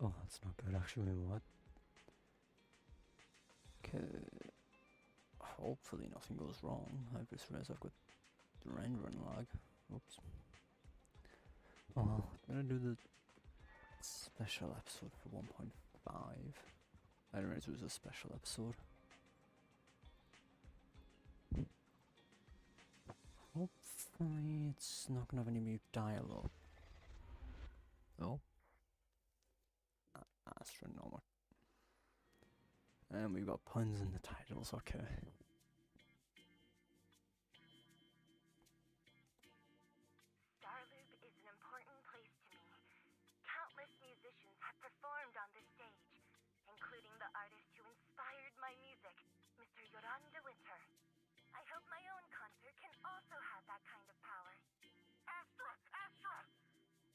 Oh, that's not good actually. What? Okay. Hopefully nothing goes wrong. I just realized I've got the rendering lag. Oops. Well, I'm gonna do the special episode for 1.5. I didn't realize it was a special episode. Hopefully it's not gonna have any mute dialogue. Oh. Astronomical. And we've got puns in the titles, okay. Starloop is an important place to me. Countless musicians have performed on this stage, including the artist who inspired my music, Mr. Yoran de Winter. I hope my own concert can also have that kind of power. Astra! Astra!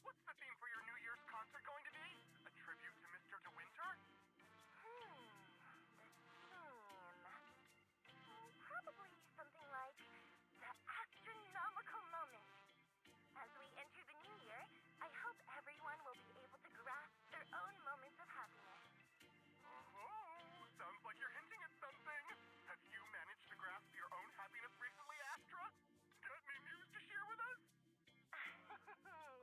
What's the theme for your New Year's concert going to be? A tribute to Mr. De Winter? Probably something like the astronomical moment. As we enter the new year, I hope everyone will be able to grasp their own moments of happiness. Oh, sounds like you're hinting at something. Have you managed to grasp your own happiness recently, Astra? Got any news to share with us?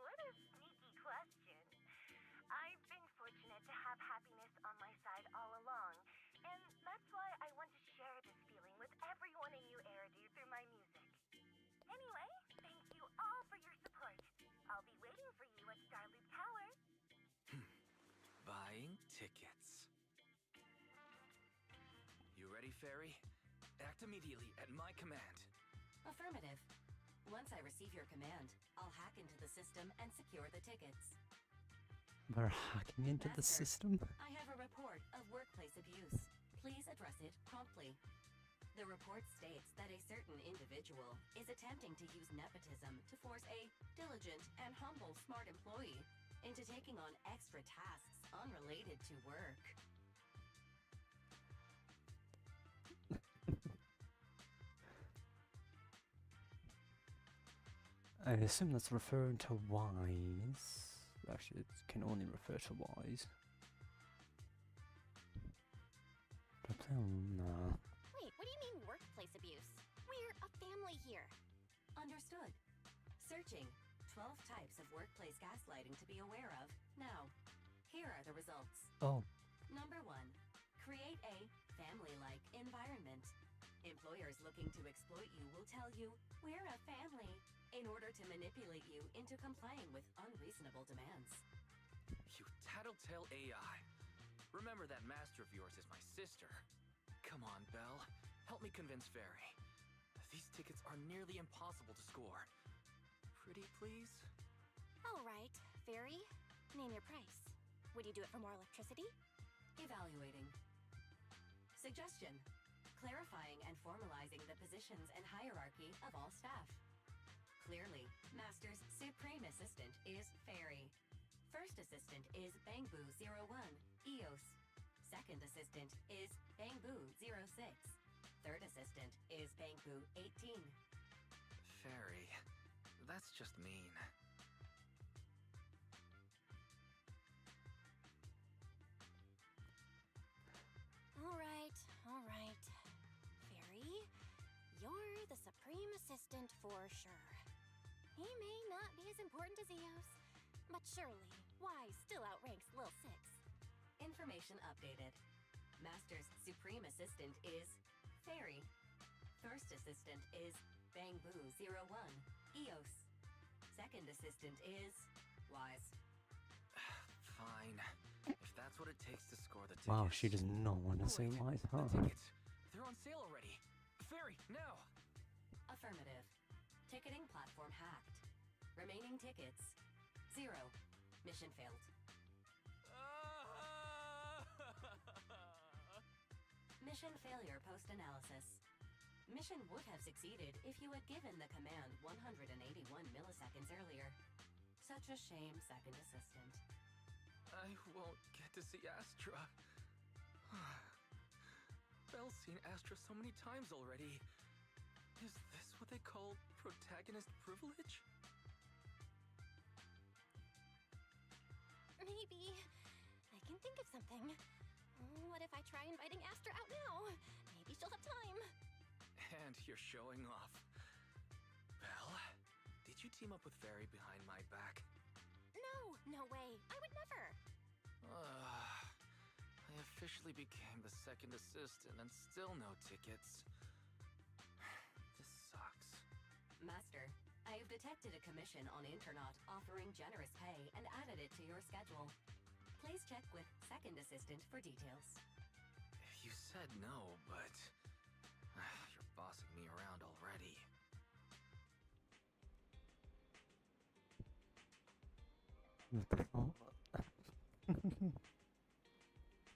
What a sneaky question. I've been fortunate to have happiness on my side all along, and that's why I want to share this feeling with everyone in New Eridu through my music. Anyway, thank you all for your support. I'll be waiting for you at Starloop Tower. Buying tickets. You ready, Fairy? Act immediately at my command. Affirmative. Once I receive your command, I'll hack into the system and secure the tickets. We're hacking into the Master, system? I have a report of workplace abuse. Please address it promptly. The report states that a certain individual is attempting to use nepotism to force a diligent and humble smart employee into taking on extra tasks unrelated to work. I assume that's referring to Wise. Actually, it can only refer to Wise. But nah. Wait, what do you mean workplace abuse? We're a family here. Understood. Searching 12 types of workplace gaslighting to be aware of. Now, here are the results. Oh. Number 1. Create a family-like environment. Employers looking to exploit you will tell you, "We're a family," in order to manipulate you into complying with unreasonable demands. You tattletale AI. Remember that master of yours is my sister. Come on, Belle. Help me convince Fairy. These tickets are nearly impossible to score. Pretty, please? All right, Fairy, name your price. Would you do it for more electricity? Evaluating. Suggestion. Clarifying and formalizing the positions and hierarchy of all staff. Clearly, Master's Supreme Assistant is Fairy. First Assistant is Bangboo01, EOS. Second Assistant is Bangboo06. Third Assistant is Bangboo18. Fairy, that's just mean. All right, all right. Fairy, you're the Supreme Assistant for sure. He may not be as important as Eos, but surely Wise still outranks Lil Six. Information updated. Master's Supreme Assistant is Fairy. First Assistant is Bangboo01, EOS. Second Assistant is Wise. Fine. If that's what it takes to score the tickets. Wow, she does not want to say Wise, huh? The tickets. They're on sale already. Fairy, now! Affirmative. Ticketing platform hacked. Remaining tickets 0. Mission failed. Mission failure post-analysis. Mission would have succeeded if you had given the command 181 milliseconds earlier. Such a shame, Second Assistant. I won't get to see Astra. Belle's seen Astra so many times already. Is this what they call protagonist privilege? Maybe. I think of something. What if I try inviting Astra out now? Maybe she'll have time. And you're showing off. Belle, did you team up with Fairy behind my back? No, no way. I would never. I officially became the second assistant and still no tickets. This sucks. Master, I have detected a commission on Internaut offering generous pay and added it to your schedule. Please check with second assistant for details. You said no, but you're bossing me around already. What the fuck?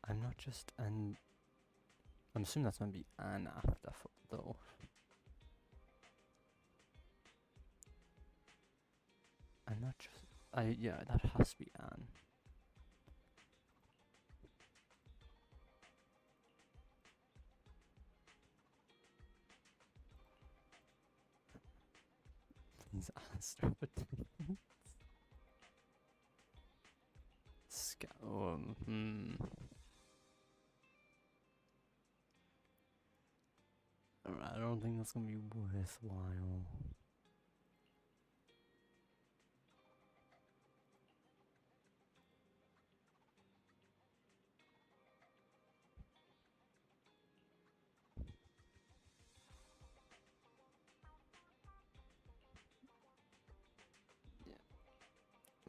I'm not just an. I'm assuming that's gonna be an after though. I'm not just. Yeah, that has to be Anne. Please answer for tickets. I don't think that's gonna be worthwhile.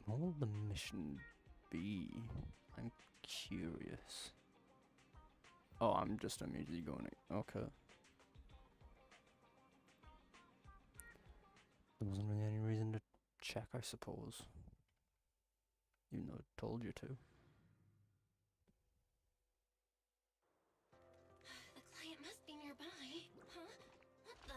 What will the mission be? I'm curious. Oh, I'm just immediately going. Okay. There wasn't really any reason to check, I suppose. Even though it told you to. The client must be nearby. Huh? What the?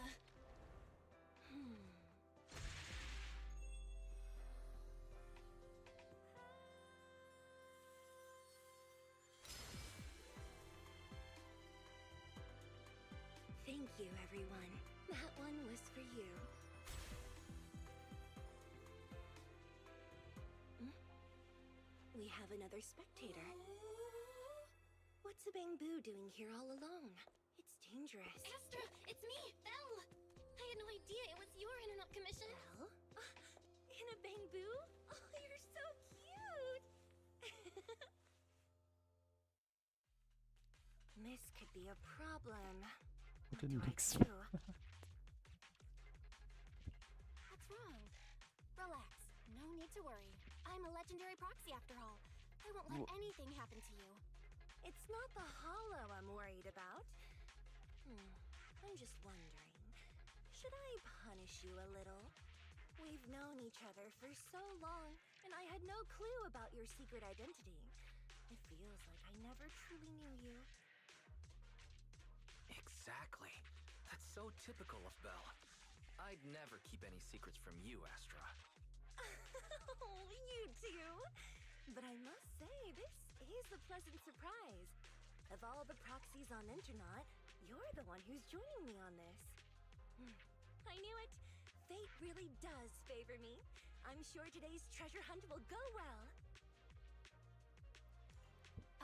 Thank you, everyone. That one was for you. We have another spectator. What's a bamboo doing here all alone? It's dangerous. Astra, it's me, Belle. I had no idea it was your internet commission. Belle? In a bamboo? Oh, you're so cute. This could be a problem. I didn't What's wrong? Relax. No need to worry. I'm a legendary proxy after all. I won't let anything happen to you. It's not the hollow I'm worried about. I'm just wondering, should I punish you a little? We've known each other for so long, and I had no clue about your secret identity. It feels like I never truly knew you. Exactly. That's so typical of Belle. I'd never keep any secrets from you, Astra. Oh, you do? But I must say, this is a pleasant surprise. Of all the proxies on Internaut, you're the one who's joining me on this. I knew it. Fate really does favor me. I'm sure today's treasure hunt will go well.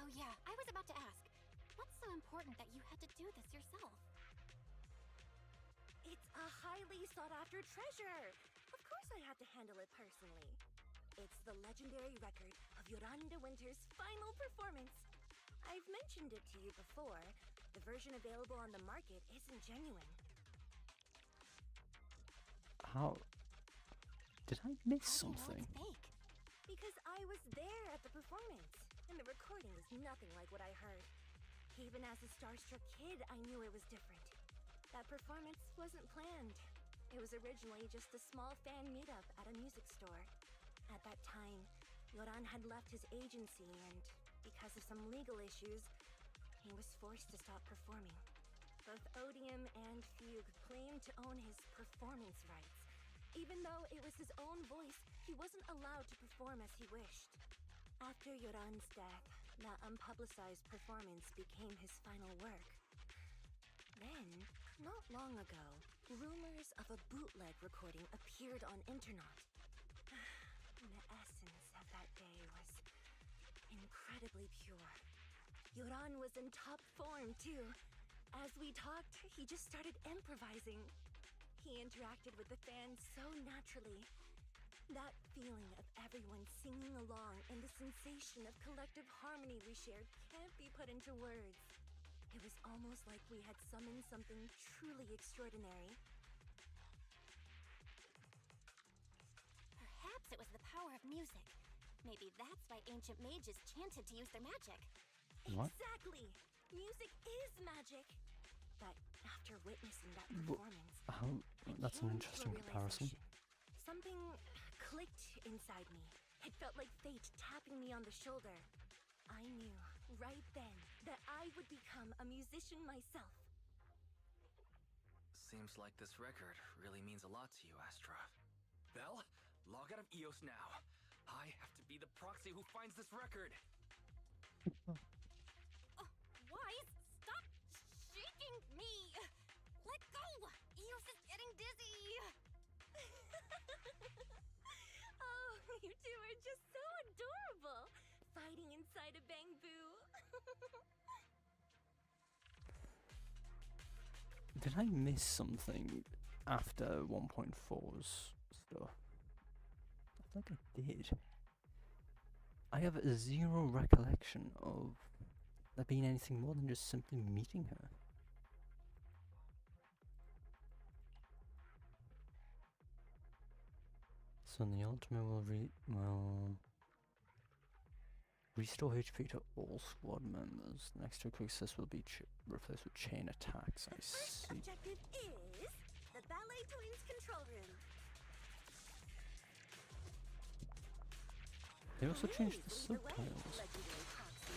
Oh yeah, I was about to ask. What's so important that you had to do this yourself? It's a highly sought-after treasure. Of course I have to handle it personally. It's the legendary record of Yolanda Winter's final performance. I've mentioned it to you before. The version available on the market isn't genuine. How? Did I miss How do you know something? it's fake? Because I was there at the performance, and the recording is nothing like what I heard. Even as a starstruck kid, I knew it was different. That performance wasn't planned. It was originally just a small fan meetup at a music store. At that time, Yoran had left his agency and, because of some legal issues, he was forced to stop performing. Both Odium and Fugue claimed to own his performance rights. Even though it was his own voice, he wasn't allowed to perform as he wished. After Yoran's death, that unpublicized performance became his final work. Then, not long ago, rumors of a bootleg recording appeared on Internaut. The essence of that day was incredibly pure. Yoran was in top form, too. As we talked, he just started improvising. He interacted with the fans so naturally. That feeling of everyone singing along and the sensation of collective harmony we shared can't be put into words. It was almost like we had summoned something truly extraordinary. Perhaps it was the power of music. Maybe that's why ancient mages chanted to use their magic. What? Exactly! Music is magic! But after witnessing that performance, How? I That's came an to a interesting comparison. realization. Something clicked inside me. It felt like fate tapping me on the shoulder. I knew right then that I would become a musician myself. Seems like this record really means a lot to you, Astra. Belle, log out of EOS now. I have to be the proxy who finds this record. Oh, Wise, stop shaking me! Let go! Eos is getting dizzy! Oh, you two are just so adorable! Fighting inside a bamboo. Did I miss something after 1.4's stuff? I think I did. I have zero recollection of there being anything more than just simply meeting her. So the ultimate will restore HP to all squad members. The next two quick assists will be replaced with chain attacks. I First see. objective is the Ballet Twins control room. They also changed the Please lead way, subtitles. legendary proxy.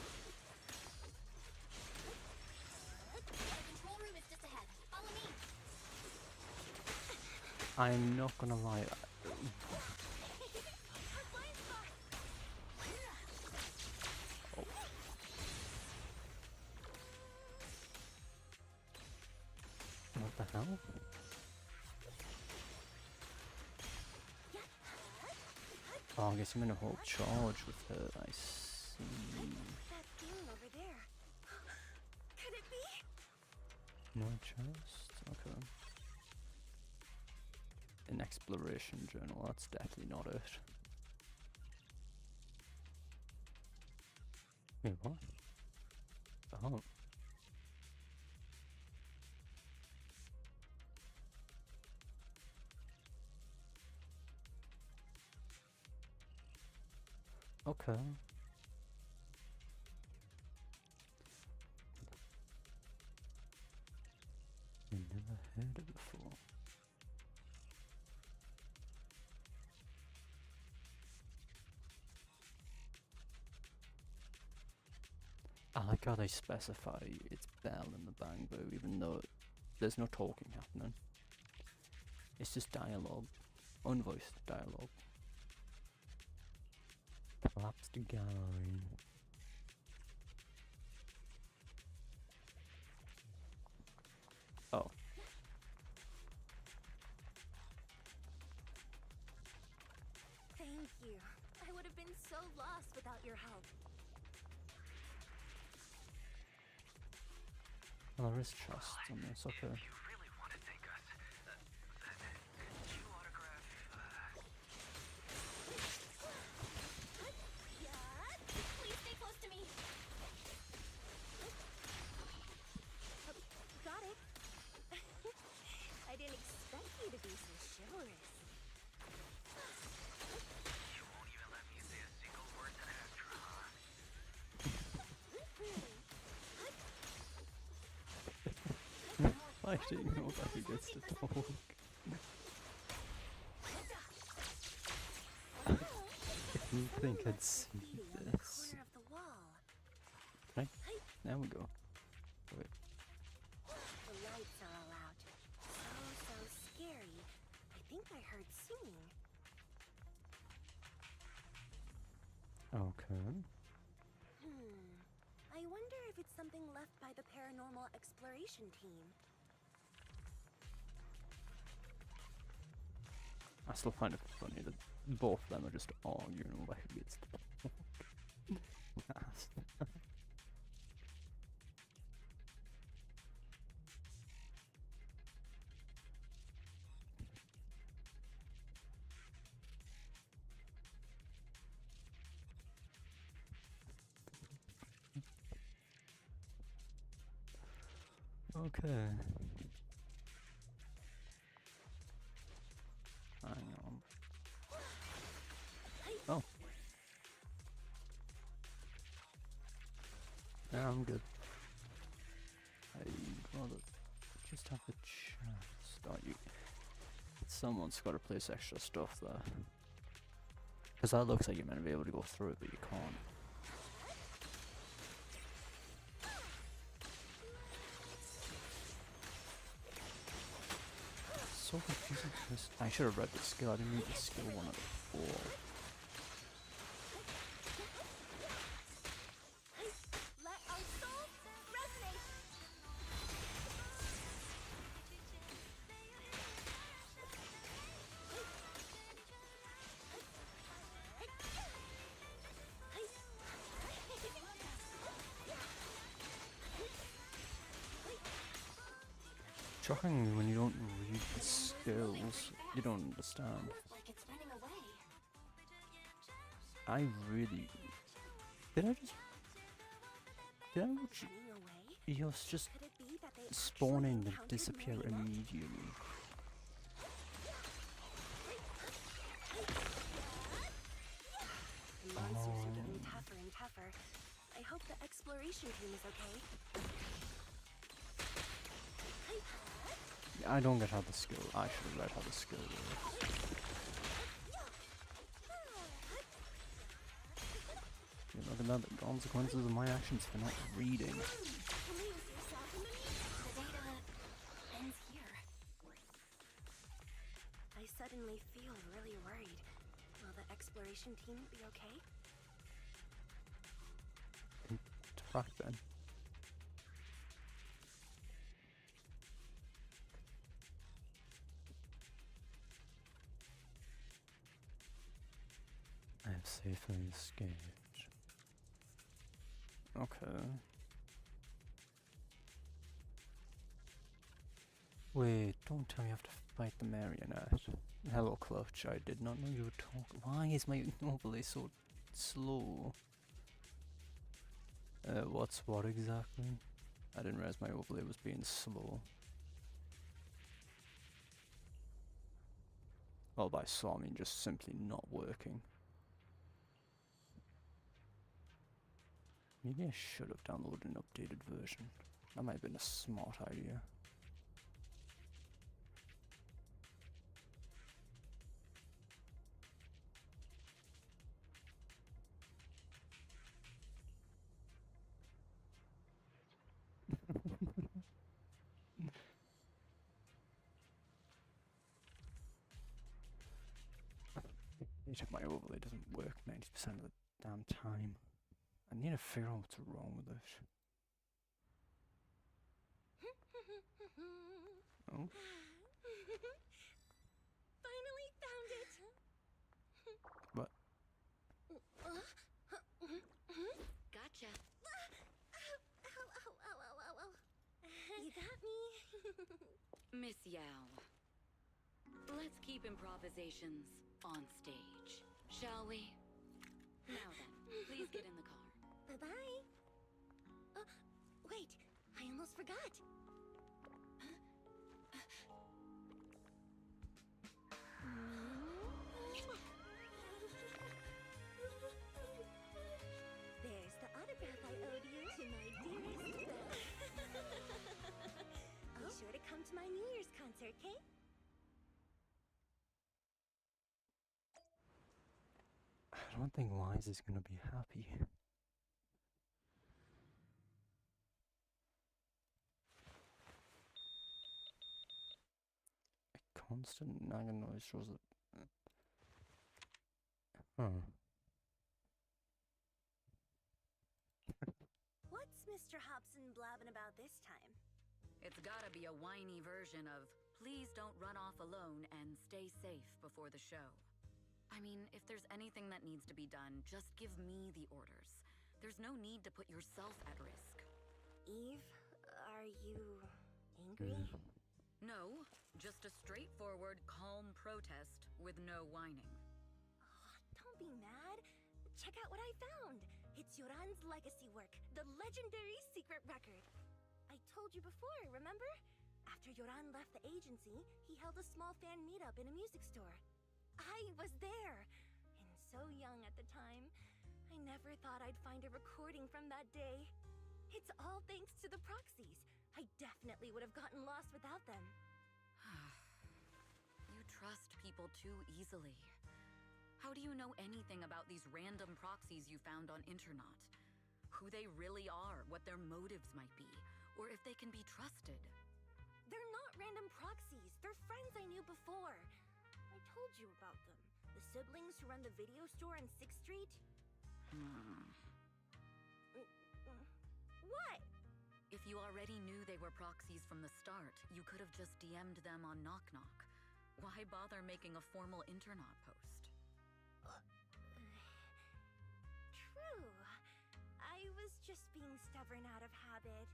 The control room is just ahead. Follow me! I'm not gonna lie. Our blind spot. What the hell? Oh, I guess I'm gonna hold charge with her. I see. What's that thing over there? Could it be? No chest? Okay. An exploration journal, that's definitely not it. Wait, what? Oh. Okay. I never heard it before. I like how they specify it's Belle in the bamboo, even though there's no talking happening. It's just dialogue, unvoiced dialogue. Collapsed gallery. Oh. Thank you. I would have been so lost without your help. Well, there is chests on this, okay. If you really want to thank us, could you autograph, Please stay close to me! Got it. I didn't expect you to be so chivalrous. You won't even let me say a single word to Astra, huh? I didn't know that he gets to talk. You think I'd see Graffiti on the this? corner of the wall. Right, there we go. Wait, The lights are all out. So scary. I think I heard singing. okay. I wonder if it's something left by the paranormal exploration team. I still find it funny that both of them are just arguing over who gets to talk. Okay. Hang on. Oh. Yeah, I'm good. I'd rather just have the chance. Oh, you. Someone's got to place extra stuff there. Because that looks like you're meant to be able to go through it, but you can't. So confusing. I should have read the skill. I didn't read the skill one at before. Let our souls resonate. Shockingly, when you don't read the skills, you don't understand. Like it's running away. I really... Did I watch Running away? Eos just Could it be that they spawn actually in and encountered disappear Marionette? immediately? The monsters are getting tougher and tougher. I hope the exploration team is okay. I don't get how the skill... I should have read how the skill works. Yeah, look at that, the consequences of my actions for not reading. Amuse yourself in the data ends here. I suddenly feel really worried. Will the exploration team be okay? Interact then. I have safely escaped. Okay. Wait, don't tell me I have to fight the marionette. Hello, Clutch. I did not know you would talk. Why is my overlay so slow? What's what exactly? I didn't realize my overlay was being slow. Well, by slow, I mean just simply not working. Maybe I should have downloaded an updated version. That might have been a smart idea. My overlay doesn't work 90% of the damn time. I need to figure out what's wrong with it. Oh, Finally found it! but Gotcha. Ow, ow, ow, ow, ow, ow. You got me. Miss Yao, let's keep improvisations on stage, shall we? Now then, please get in the car. Bye-bye. Wait, I almost forgot. There's the autograph I owed you to my dearest Belle. Be sure to come to my New Year's concert, okay? I don't think Wise is gonna be happy. A constant nagging noise shows that. Huh. What's Mr. Hobson blabbing about this time? It's gotta be a whiny version of, please don't run off alone and stay safe before the show. I mean, if there's anything that needs to be done, just give me the orders. There's no need to put yourself at risk. Eve, are you angry? No, just a straightforward, calm protest with no whining. Don't be mad. Check out what I found. It's Yoran's legacy work, the legendary secret record. I told you before, remember? After Yoran left the agency, he held a small fan meetup in a music store. I was there, and so young at the time. I never thought I'd find a recording from that day. It's all thanks to the proxies. I definitely would have gotten lost without them. You trust people too easily. How do you know anything about these random proxies you found on Internaut? Who they really are, what their motives might be, or if they can be trusted? They're not random proxies. They're friends I knew before. I told you about them. The siblings who run the video store on 6th Street. What? If you already knew they were proxies from the start, you could have just DM'd them on Knock Knock. Why bother making a formal Internaut post? True. I was just being stubborn out of habit.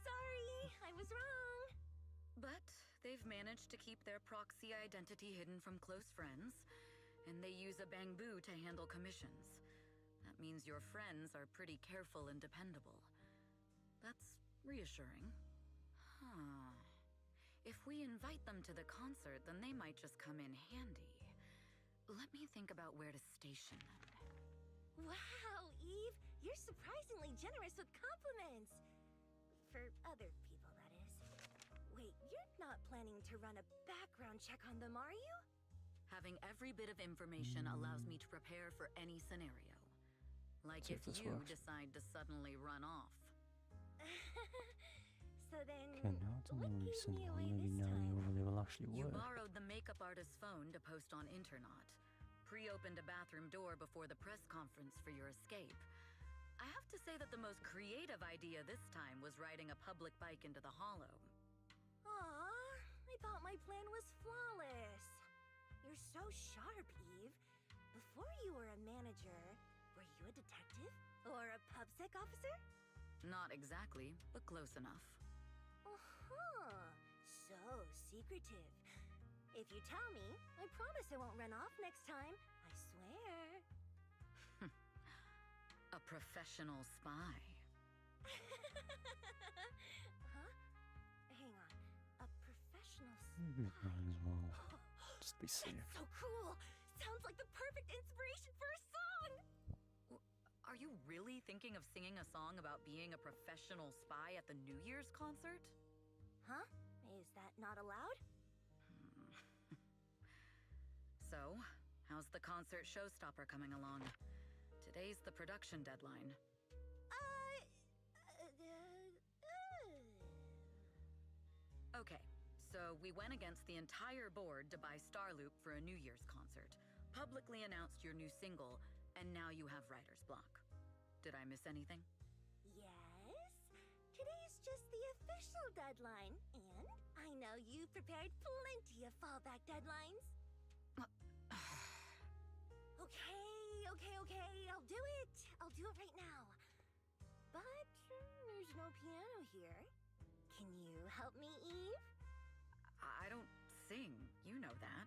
Sorry, I was wrong. But they've managed to keep their proxy identity hidden from close friends, and they use a bamboo to handle commissions. That means your friends are pretty careful and dependable. That's reassuring. Huh. If we invite them to the concert, then they might just come in handy. Let me think about where to station them. Wow, Eve, you're surprisingly generous with compliments. For other people, that is. Wait, you're not planning to run a background check on them, are you? Having every bit of information allows me to prepare for any scenario. Like See if if this you works. decide to suddenly run off. So then, Okay, now it's on what the gave recent me one. away Maybe this now time? they will actually You work. borrowed the makeup artist's phone to post on Internaut. Pre-opened a bathroom door before the press conference for your escape. I have to say that the most creative idea this time was riding a public bike into the hollow. Aw, I thought my plan was flawless. You're so sharp, Eve. Before you were a manager, were you a detective? Or a PubSec officer? Not exactly, but close enough. Uh-huh. So secretive. If you tell me, I promise I won't run off next time. I swear. A professional spy. Huh? Hang on. A professional Maybe it might as well. Just be safe. That's so cool! Sounds like the perfect inspiration for a song! Are you really thinking of singing a song about being a professional spy at the New Year's concert? Huh? Is that not allowed? So, how's the concert showstopper coming along? Today's the production deadline. Okay, so we went against the entire board to buy Starloop for a New Year's concert, publicly announced your new single, and now you have writer's block. Did I miss anything? Yes? Today's just the official deadline, and I know you've prepared plenty of fallback deadlines. Okay, I'll do it. I'll do it right now. But there's no piano here. Can you help me, Eve? I don't sing, you know that.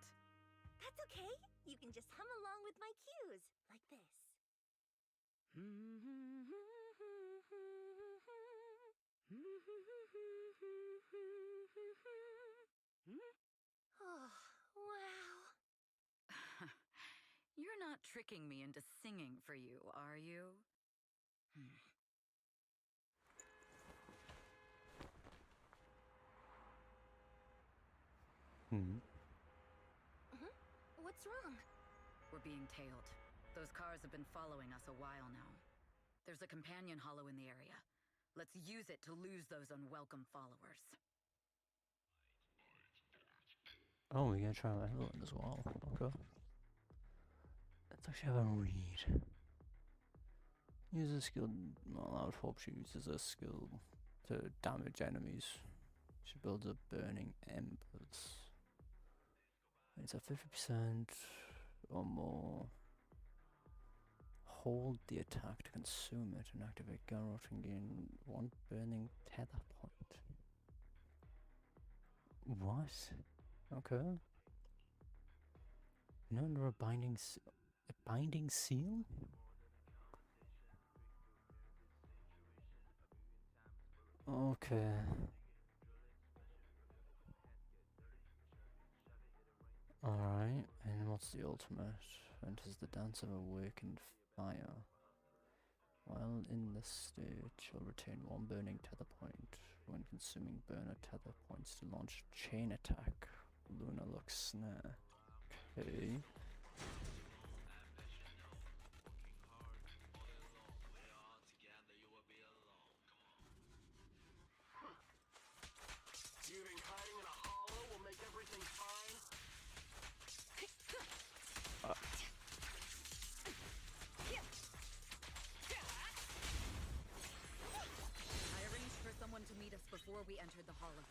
That's okay. You can just hum along with my cues, like this. Oh, wow. You're not tricking me into singing for you, are you? What's wrong? We're being tailed. Those cars have been following us a while now. There's a companion hollow in the area. Let's use it to lose those unwelcome followers. Oh, we're gonna try that other one as well. Okay. Let's actually have a read. Use a skill. Allowed hope she uses a skill to damage enemies. She builds up burning embers. It's at 50% or more. Hold the attack to consume it and activate Garrosh and gain 1 burning tether point. What? Okay. No, under a binding seal? Okay. Alright, and what's the ultimate? Enters the dance of awakened fire. While in this state, you'll retain one burning tether point. When consuming burner tether points to launch chain attack. Luna looks snare. Okay. You think hiding in a hollow will make everything fine? I arranged for someone to meet us before we entered the hollow.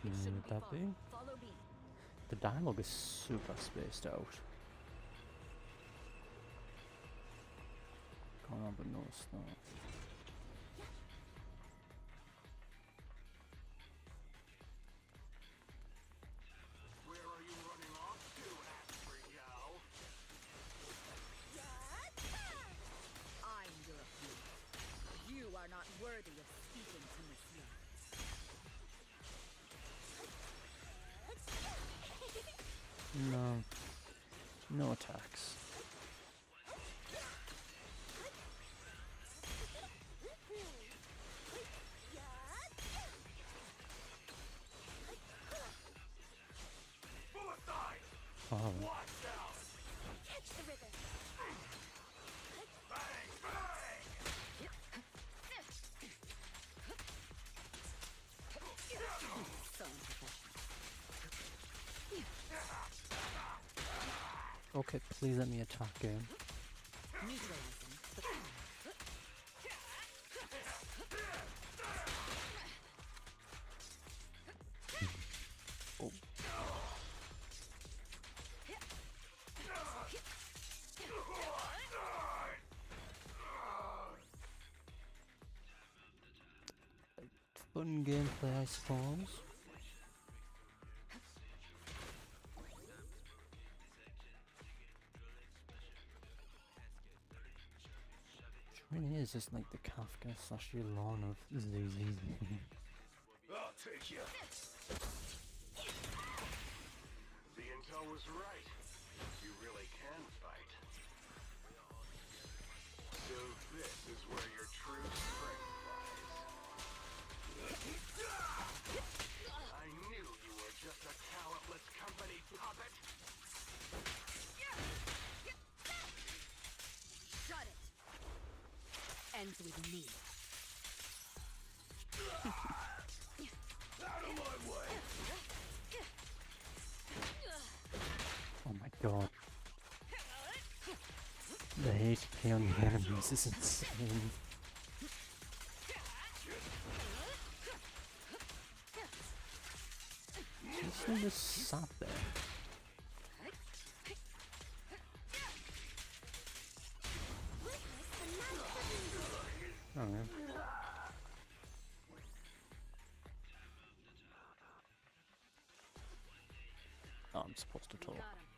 Who would that be? Follow me. The dialogue is super spaced out. Can't help but notice that. Where are you running off to, Asprey Gal? I'm European. You are not worthy of speaking to Monsieur. No. No attacks. Suicide! Oh. Watch out! Catch the rhythm. Bang! Bang! So unprofessional. Okay, please let me attack game. Neutralizing the Oh. Fun gameplay, I suppose. It really is just like the Kafka / Yulon of ZZ. I'll take you. The intel was right. You really can fight. So this is where your true strength lies. I knew you were just a talentless company puppet. Shut it! Ends with me. Out of my way! Oh my god. The HP on the enemies is insane. This thing just sat there. Oh yeah. Oh, I'm supposed to talk. Got him.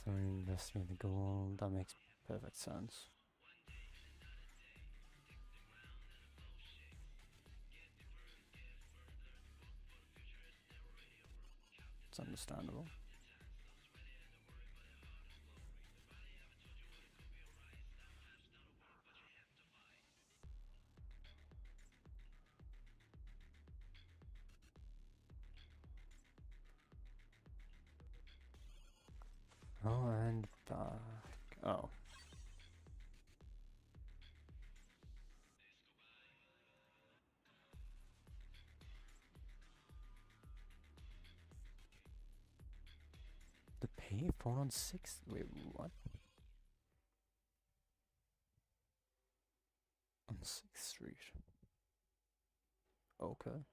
So investigate the gold, that makes perfect sense. It's understandable. Oh, and back. Oh. The pay 4 on 6? Wait, what? On 6th Street. Okay.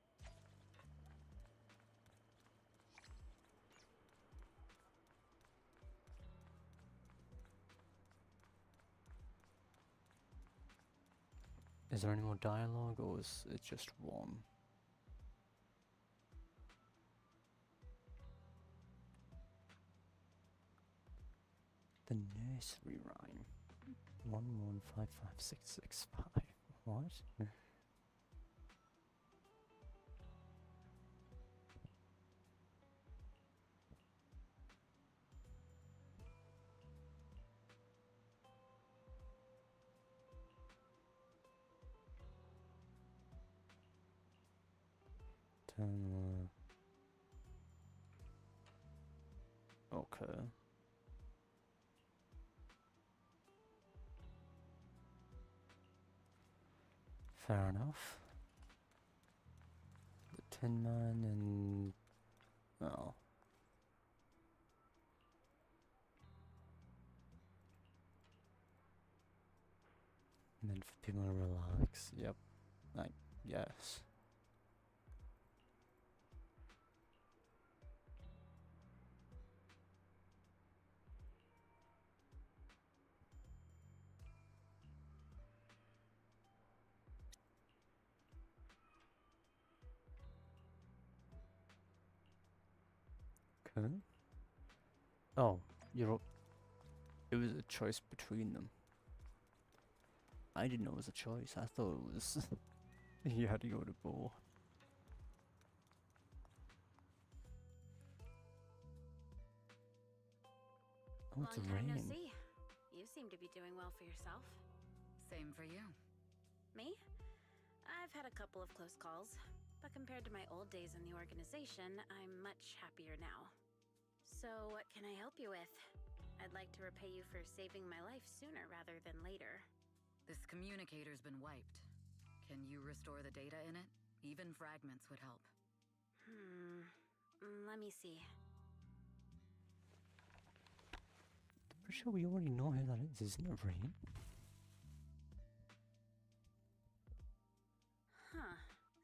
Is there any more dialogue, or is it just one? The nursery rhyme. 115565. What? Okay. Fair enough. The Tin Man and... oh. Meant for people to relax. Yep. Like, yes. Okay. Oh, it was a choice between them. I didn't know it was a choice. I thought it was you had to go to both. Oh, it's Long time no raining. see. You seem to be doing well for yourself. Same for you. Me? I've had a couple of close calls, but compared to my old days in the organization, I'm much happier now. So, what can I help you with? I'd like to repay you for saving my life sooner rather than later. This communicator's been wiped. Can you restore the data in it? Even fragments would help. Let me see. Pretty sure we already know who that is, isn't it, Rain? Huh.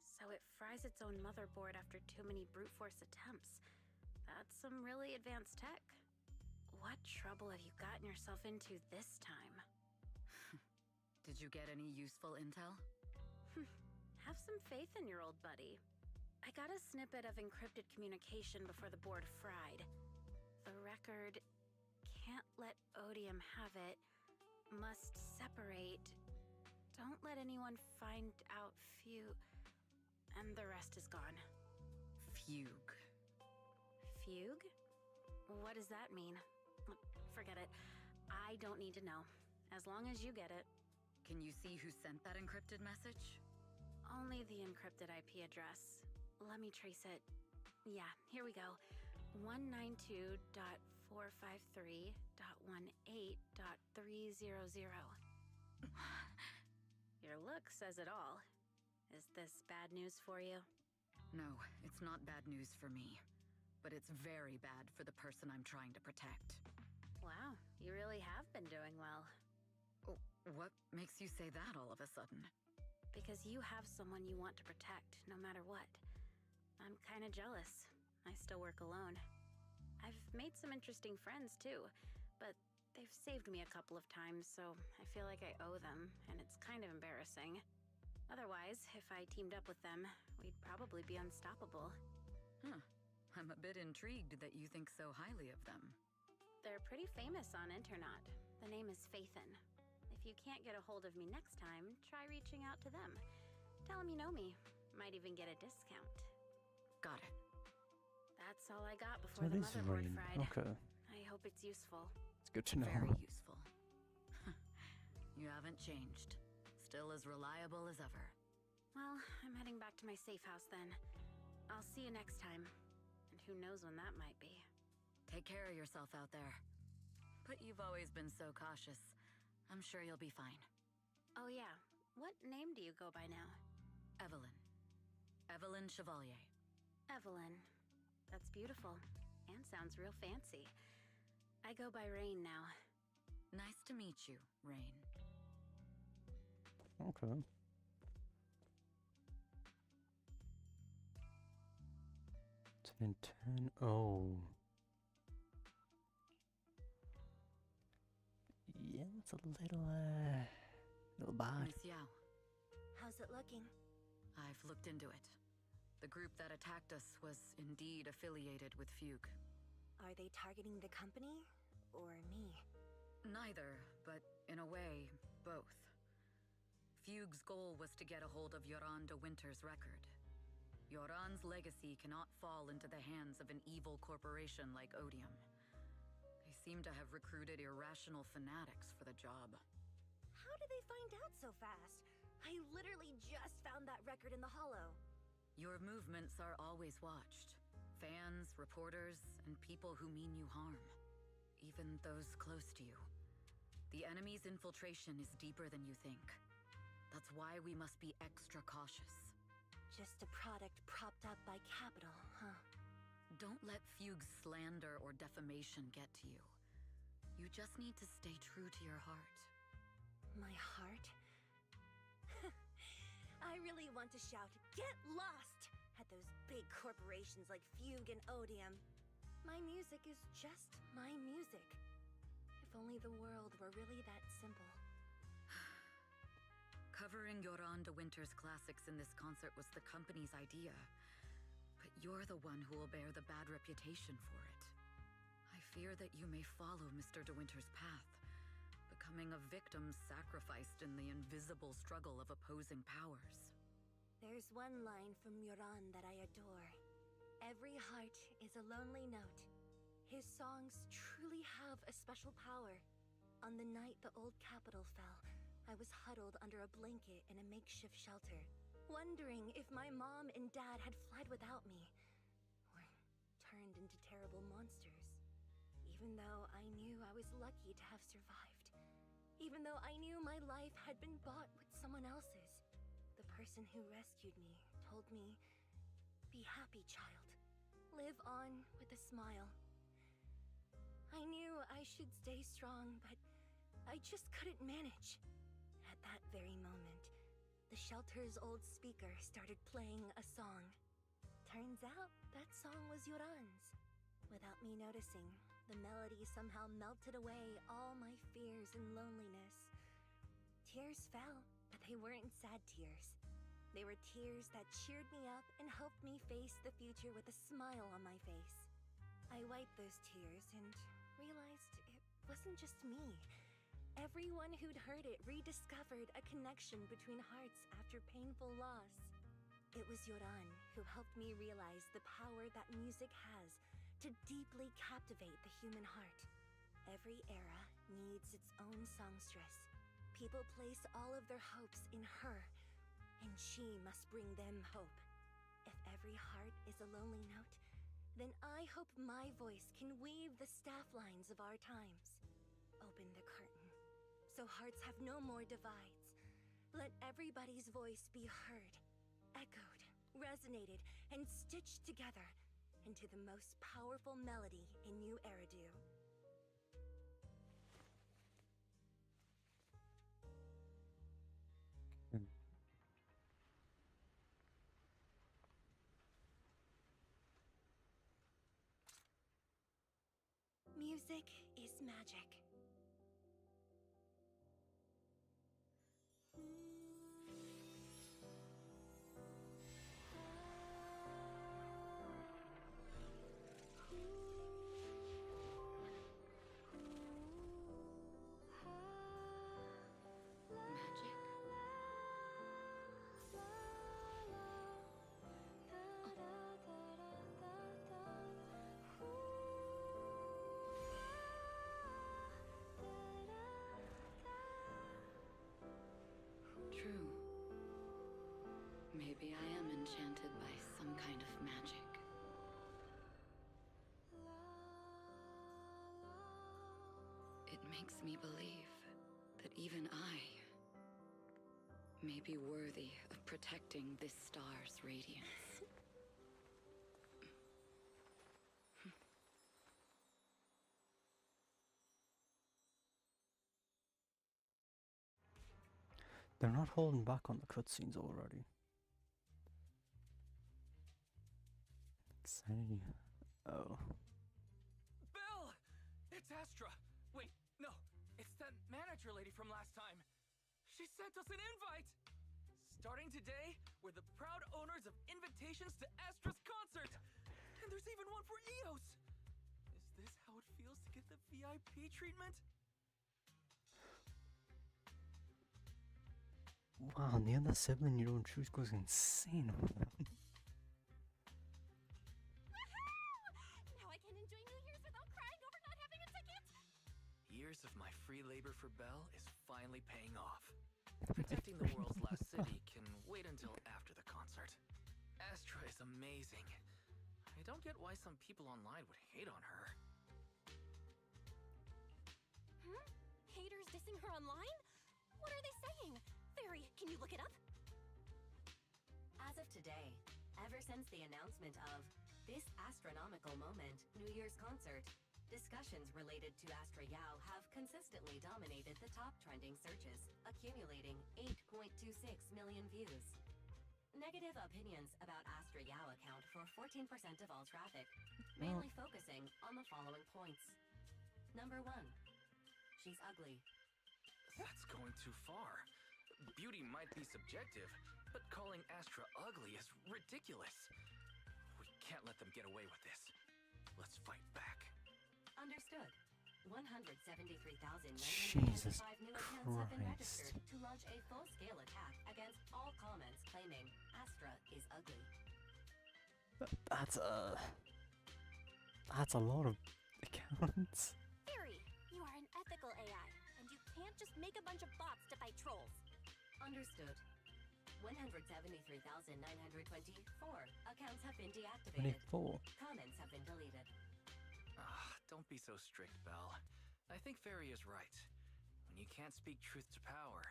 So it fries its own motherboard after too many brute force attempts. That's some really advanced tech. What trouble have you gotten yourself into this time? Did you get any useful intel? Have some faith in your old buddy. I got a snippet of encrypted communication before the board fried. The record can't let Odium have it. Must separate. Don't let anyone find out and the rest is gone. Fugue. Fugue? What does that mean? Forget it. I don't need to know. As long as you get it. Can you see who sent that encrypted message? Only the encrypted IP address. Let me trace it. Yeah, here we go. 192.453.18.300. Your look says it all. Is this bad news for you? No, it's not bad news for me. But it's very bad for the person I'm trying to protect. Wow, you really have been doing well. Oh, what makes you say that all of a sudden? Because you have someone you want to protect, no matter what. I'm kinda jealous. I still work alone. I've made some interesting friends, too, but they've saved me a couple of times, so I feel like I owe them, and it's kind of embarrassing. Otherwise, if I teamed up with them, we'd probably be unstoppable. Huh. I'm a bit intrigued that you think so highly of them. They're pretty famous on Internaut. The name is Phaethon. If you can't get a hold of me next time, try reaching out to them. Tell them you know me. Might even get a discount. Got it. That's all I got before So the it is motherboard Rain. fried. Okay. I hope it's useful. It's good to know. Very useful. You haven't changed. Still as reliable as ever. Well, I'm heading back to my safe house then. I'll see you next time. And who knows when that might be. Take care of yourself out there. But you've always been so cautious. I'm sure you'll be fine. Oh yeah, what name do you go by now? Evelyn. Evelyn Chevalier. Evelyn. That's beautiful. And sounds real fancy. I go by Rain now. Nice to meet you, Rain. Okay. It's an intern. Oh. Yeah, that's a little bad. Miss Yao. How's it looking? I've looked into it. The group that attacked us was indeed affiliated with Fugue. Are they targeting the company or me? Neither, but in a way, both. Fugue's goal was to get a hold of Yoran de Winter's record. Yoran's legacy cannot fall into the hands of an evil corporation like Odium. They seem to have recruited irrational fanatics for the job. How did they find out so fast? I literally just found that record in the hollow. Your movements are always watched. Fans, reporters, and people who mean you harm. Even those close to you. The enemy's infiltration is deeper than you think. That's why we must be extra cautious. Just a product propped up by capital, huh? Don't let Fugue's slander or defamation get to you. You just need to stay true to your heart. My heart? I really want to shout, "Get lost!" at those big corporations like Fugue and Odium. My music is just my music. If only the world were really that simple. Covering Yoran de Winter's classics in this concert was the company's idea. But you're the one who will bear the bad reputation for it. I fear that you may follow Mr. de Winter's path, becoming a victim sacrificed in the invisible struggle of opposing powers. There's one line from Yoran that I adore. Every heart is a lonely note. His songs truly have a special power. On the night the old capital fell, I was huddled under a blanket in a makeshift shelter, wondering if my mom and dad had fled without me, or turned into terrible monsters. Even though I knew I was lucky to have survived. Even though I knew my life had been bought with someone else's. The person who rescued me told me, "Be happy, child. Live on with a smile." I knew I should stay strong, but I just couldn't manage. At that very moment, the shelter's old speaker started playing a song. Turns out, that song was Yoran's. Without me noticing, the melody somehow melted away all my fears and loneliness. Tears fell, but they weren't sad tears. They were tears that cheered me up and helped me face the future with a smile on my face. I wiped those tears and realized it wasn't just me. Everyone who'd heard it rediscovered a connection between hearts after painful loss. It was Yoran who helped me realize the power that music has to deeply captivate the human heart. Every era needs its own songstress. People place all of their hopes in her, and she must bring them hope. If every heart is a lonely note, then I hope my voice can weave the staff lines of our times. Open the curtain, so hearts have no more divides. Let everybody's voice be heard, echoed, resonated, and stitched together into the most powerful melody in New Eridu. Music is magic. True. Maybe I am enchanted by some kind of magic. It makes me believe that even I may be worthy of protecting this star's radiance. They're not holding back on the cutscenes already. Exciting. Oh. Bill! It's Astra! Wait, no. It's that manager lady from last time. She sent us an invite! Starting today, we're the proud owners of invitations to Astra's concert! And there's even one for Eos! Is this how it feels to get the VIP treatment? Wow, and the other sibling you don't choose goes insane over that. Now I can enjoy New Year's without crying over not having a ticket! Years of my free labor for Belle is finally paying off. Protecting the world's last city can wait until after the concert. Astra is amazing. I don't get why some people online would hate on her. Hmm? Haters dissing her online? What are they saying? Fairy, can you look it up? As of today, ever since the announcement of this astronomical moment, New Year's concert, discussions related to Astra Yao have consistently dominated the top trending searches, accumulating 8.26 million views. Negative opinions about Astra Yao account for 14% of all traffic, mainly focusing on the following points. Number 1, she's ugly. That's going too far. Beauty might be subjective, but calling Astra ugly is ridiculous. We can't let them get away with this. Let's fight back. Understood. 173,995 Jesus new accounts have been Christ. registered to launch a full-scale attack against all comments claiming Astra is ugly. That's a lot of accounts. Fairy, you are an ethical AI, and you can't just make a bunch of bots to fight trolls. Understood. 173,924 accounts have been deactivated. 24. Comments have been deleted. Don't be so strict, Belle. I think Fairy is right. When you can't speak truth to power,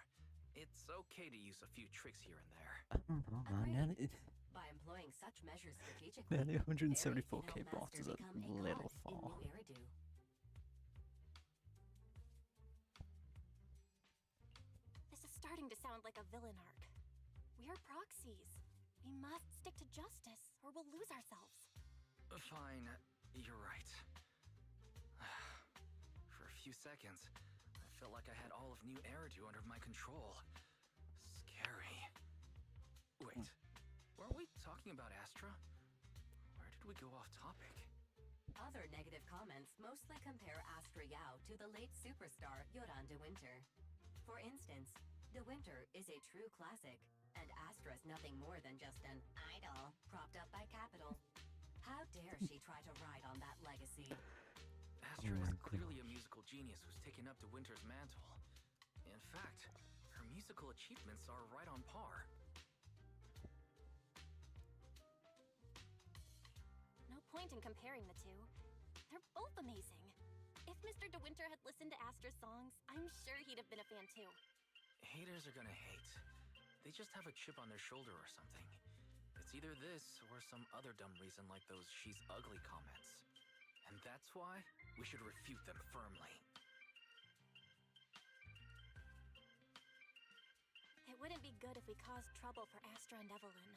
it's okay to use a few tricks here and there. I don't know, man. Agreed. By employing such measures strategically, Nearly Fairy 174k can help bots is Master a become little god far. in New Eridu. This is starting to sound like a villain arc. We are proxies. We must stick to justice, or we'll lose ourselves. Fine, you're right. For a few seconds, I felt like I had all of New Eridu under my control. Scary. Wait, weren't we talking about Astra? Where did we go off topic? Other negative comments mostly compare Astra Yao to the late superstar Yoran de Winter. For instance, de Winter is a true classic, and Astra's nothing more than just an idol propped up by capital. How dare she try to ride on that legacy? Astra Oh is my clearly a musical genius who's taken up de Winter's mantle. In fact, her musical achievements are right on par. No point in comparing the two. They're both amazing. If Mr. De Winter had listened to Astra's songs, I'm sure he'd have been a fan too. Haters are gonna hate. They just have a chip on their shoulder or something. It's either this or some other dumb reason like those "she's ugly" comments. And that's why we should refute them firmly. It wouldn't be good if we caused trouble for Astra and Evelyn.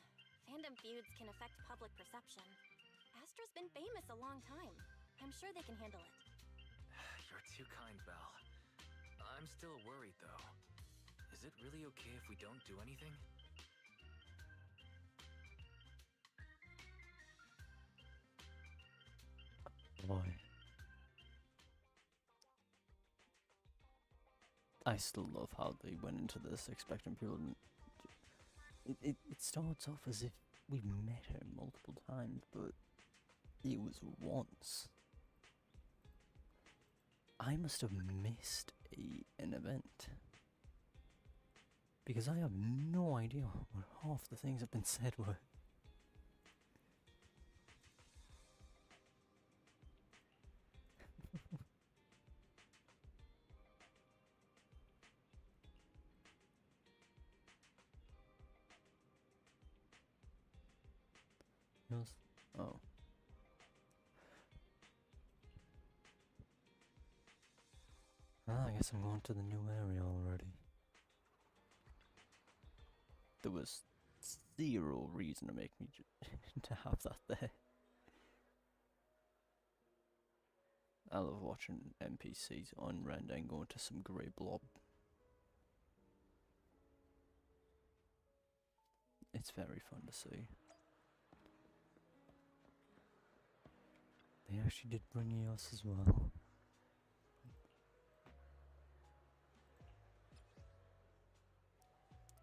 Fandom feuds can affect public perception. Astra's been famous a long time. I'm sure they can handle it. You're too kind, Belle. I'm still worried, though. Is it really okay if we don't do anything? Boy. I still love how they went into this expecting people to... It starts off as if we've met her multiple times, but it was once. I must have missed an event. Because I have no idea what half the things have been said were. Yes. Oh. I guess I'm going to the new area already. There was zero reason to make me to have that there. I love watching NPCs unrender and going to some grey blob. It's very fun to see. They actually did bring EOS as well.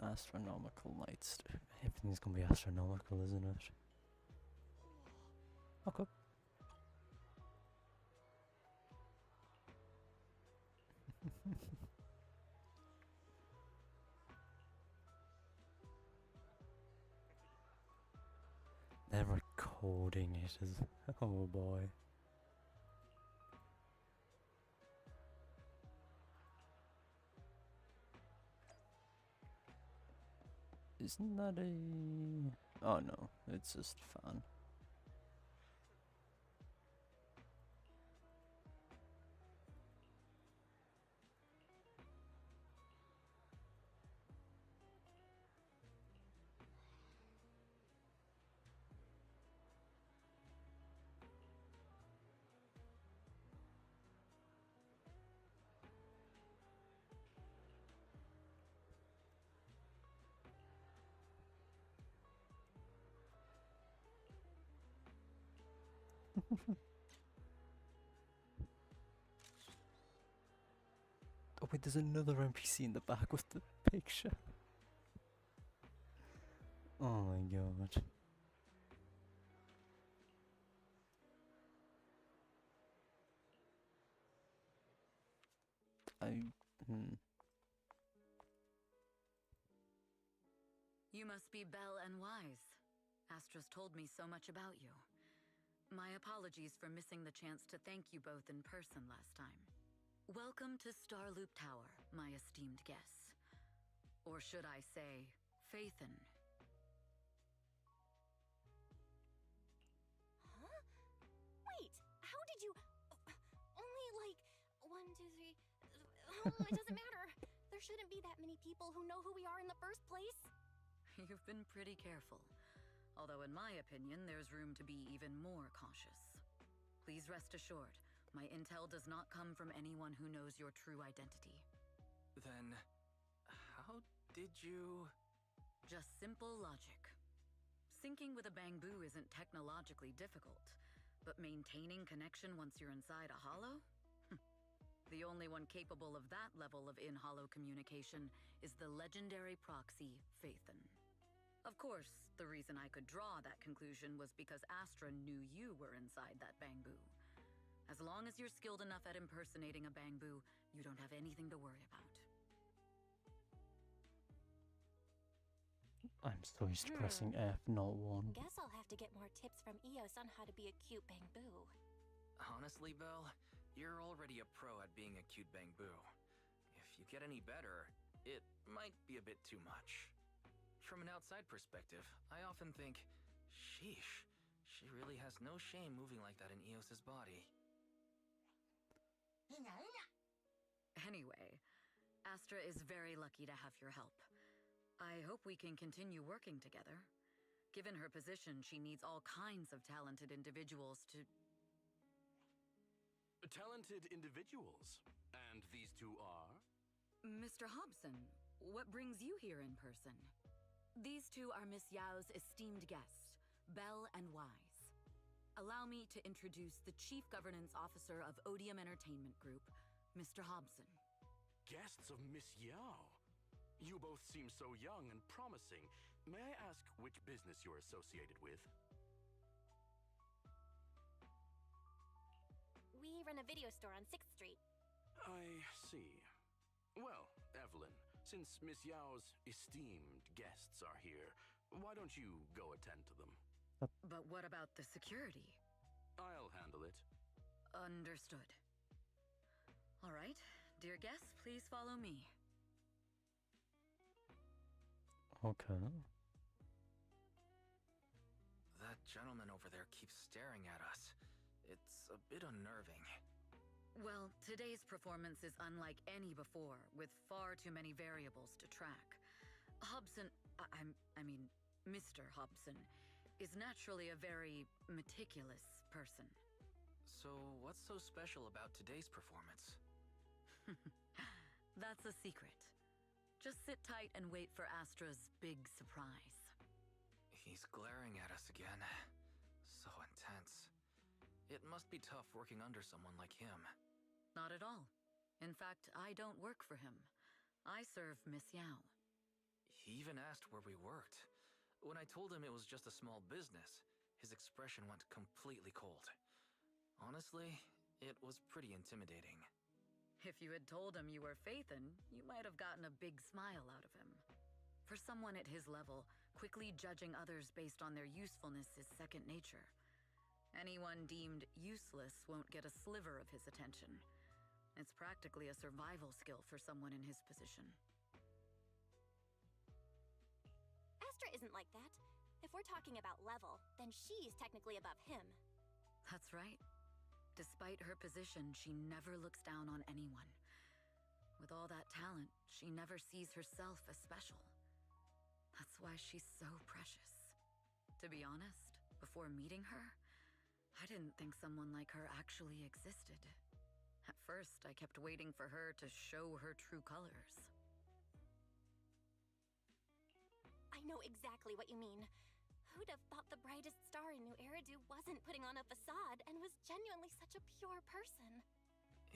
Astronomical lights. Everything's gonna be astronomical, isn't it? Okay. They're recording it as. Oh boy. Isn't that a... Oh no, it's just fun. Oh wait, there's another NPC in the back with the picture. Oh my god. You must be Belle and Wise. Astra's told me so much about you. My apologies for missing the chance to thank you both in person last time. Welcome to Starloop Tower, my esteemed guests. Or should I say, Faithen. Huh? Wait, how did you... Only like... 1, 2, 3... Oh, it doesn't matter. There shouldn't be that many people who know who we are in the first place. You've been pretty careful. Although in my opinion, there's room to be even more cautious. Please rest assured, my intel does not come from anyone who knows your true identity. Then, how did you... Just simple logic. Syncing with a bamboo isn't technologically difficult, but maintaining connection once you're inside a hollow? The only one capable of that level of in-hollow communication is the legendary proxy, Faithen. Of course, the reason I could draw that conclusion was because Astra knew you were inside that bamboo. As long as you're skilled enough at impersonating a bamboo, you don't have anything to worry about. I'm so used to pressing F, not 1. Guess I'll have to get more tips from Eos on how to be a cute bamboo. Honestly, Belle, you're already a pro at being a cute bamboo. If you get any better, it might be a bit too much. From an outside perspective, I often think, sheesh, she really has no shame moving like that in Eos's body. Anyway, Astra is very lucky to have your help. I hope we can continue working together. Given her position, she needs all kinds of talented individuals to... Talented individuals? And these two are? Mr. Hobson, what brings you here in person? These two are Miss Yao's esteemed guests, Belle and Wise. Allow me to introduce the Chief Governance Officer of Odium Entertainment Group, Mr. Hobson. Guests of Miss Yao? You both seem so young and promising. May I ask which business you're associated with? We run a video store on 6th Street. I see. Well, Evelyn, since Miss Yao's esteemed guests are here, why don't you go attend to them? But what about the security? I'll handle it. Understood. All right, dear guests, please follow me. Okay. That gentleman over there keeps staring at us. It's a bit unnerving. Well, today's performance is unlike any before, with far too many variables to track. Hobson, I mean, Mr. Hobson, is naturally a very meticulous person. So, what's so special about today's performance? That's a secret. Just sit tight and wait for Astra's big surprise. He's glaring at us again. So intense. It must be tough working under someone like him. Not at all. In fact, I don't work for him. I serve Miss Yao. He even asked where we worked. When I told him it was just a small business, his expression went completely cold. Honestly, it was pretty intimidating. If you had told him you were Phaethon, you might have gotten a big smile out of him. For someone at his level, quickly judging others based on their usefulness is second nature. Anyone deemed useless won't get a sliver of his attention. It's practically a survival skill for someone in his position. Astra isn't like that. If we're talking about level, then she's technically above him. That's right. Despite her position, she never looks down on anyone. With all that talent, she never sees herself as special. That's why she's so precious. To be honest, before meeting her, I didn't think someone like her actually existed. At first, I kept waiting for her to show her true colors. I know exactly what you mean. Who'd have thought the brightest star in New Eridu wasn't putting on a facade and was genuinely such a pure person?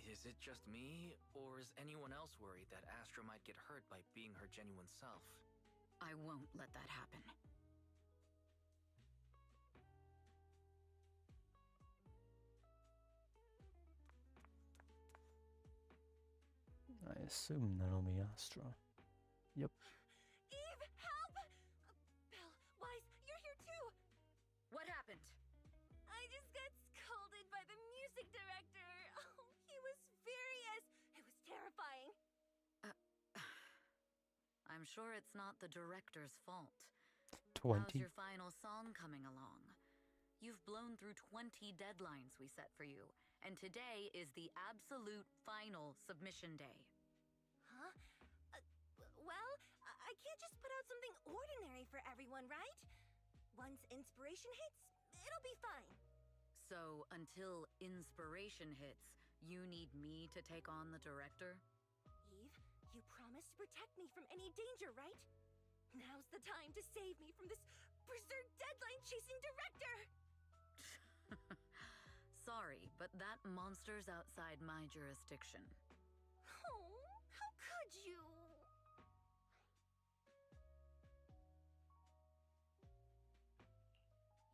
Is it just me, or is anyone else worried that Astra might get hurt by being her genuine self? I won't let that happen. I assume that'll be Astra. Yep. Eve, help! Belle, Wise, you're here too! What happened? I just got scolded by the music director. Oh, he was furious. It was terrifying. I'm sure it's not the director's fault. 20. How's your final song coming along? You've blown through 20 deadlines we set for you, and today is the absolute final submission day. Huh? Well, I can't just put out something ordinary for everyone, right? Once inspiration hits, it'll be fine. So, until inspiration hits, you need me to take on the director? Eve, you promised to protect me from any danger, right? Now's the time to save me from this berserk deadline-chasing director! Sorry, but that monster's outside my jurisdiction. Oh, how could you?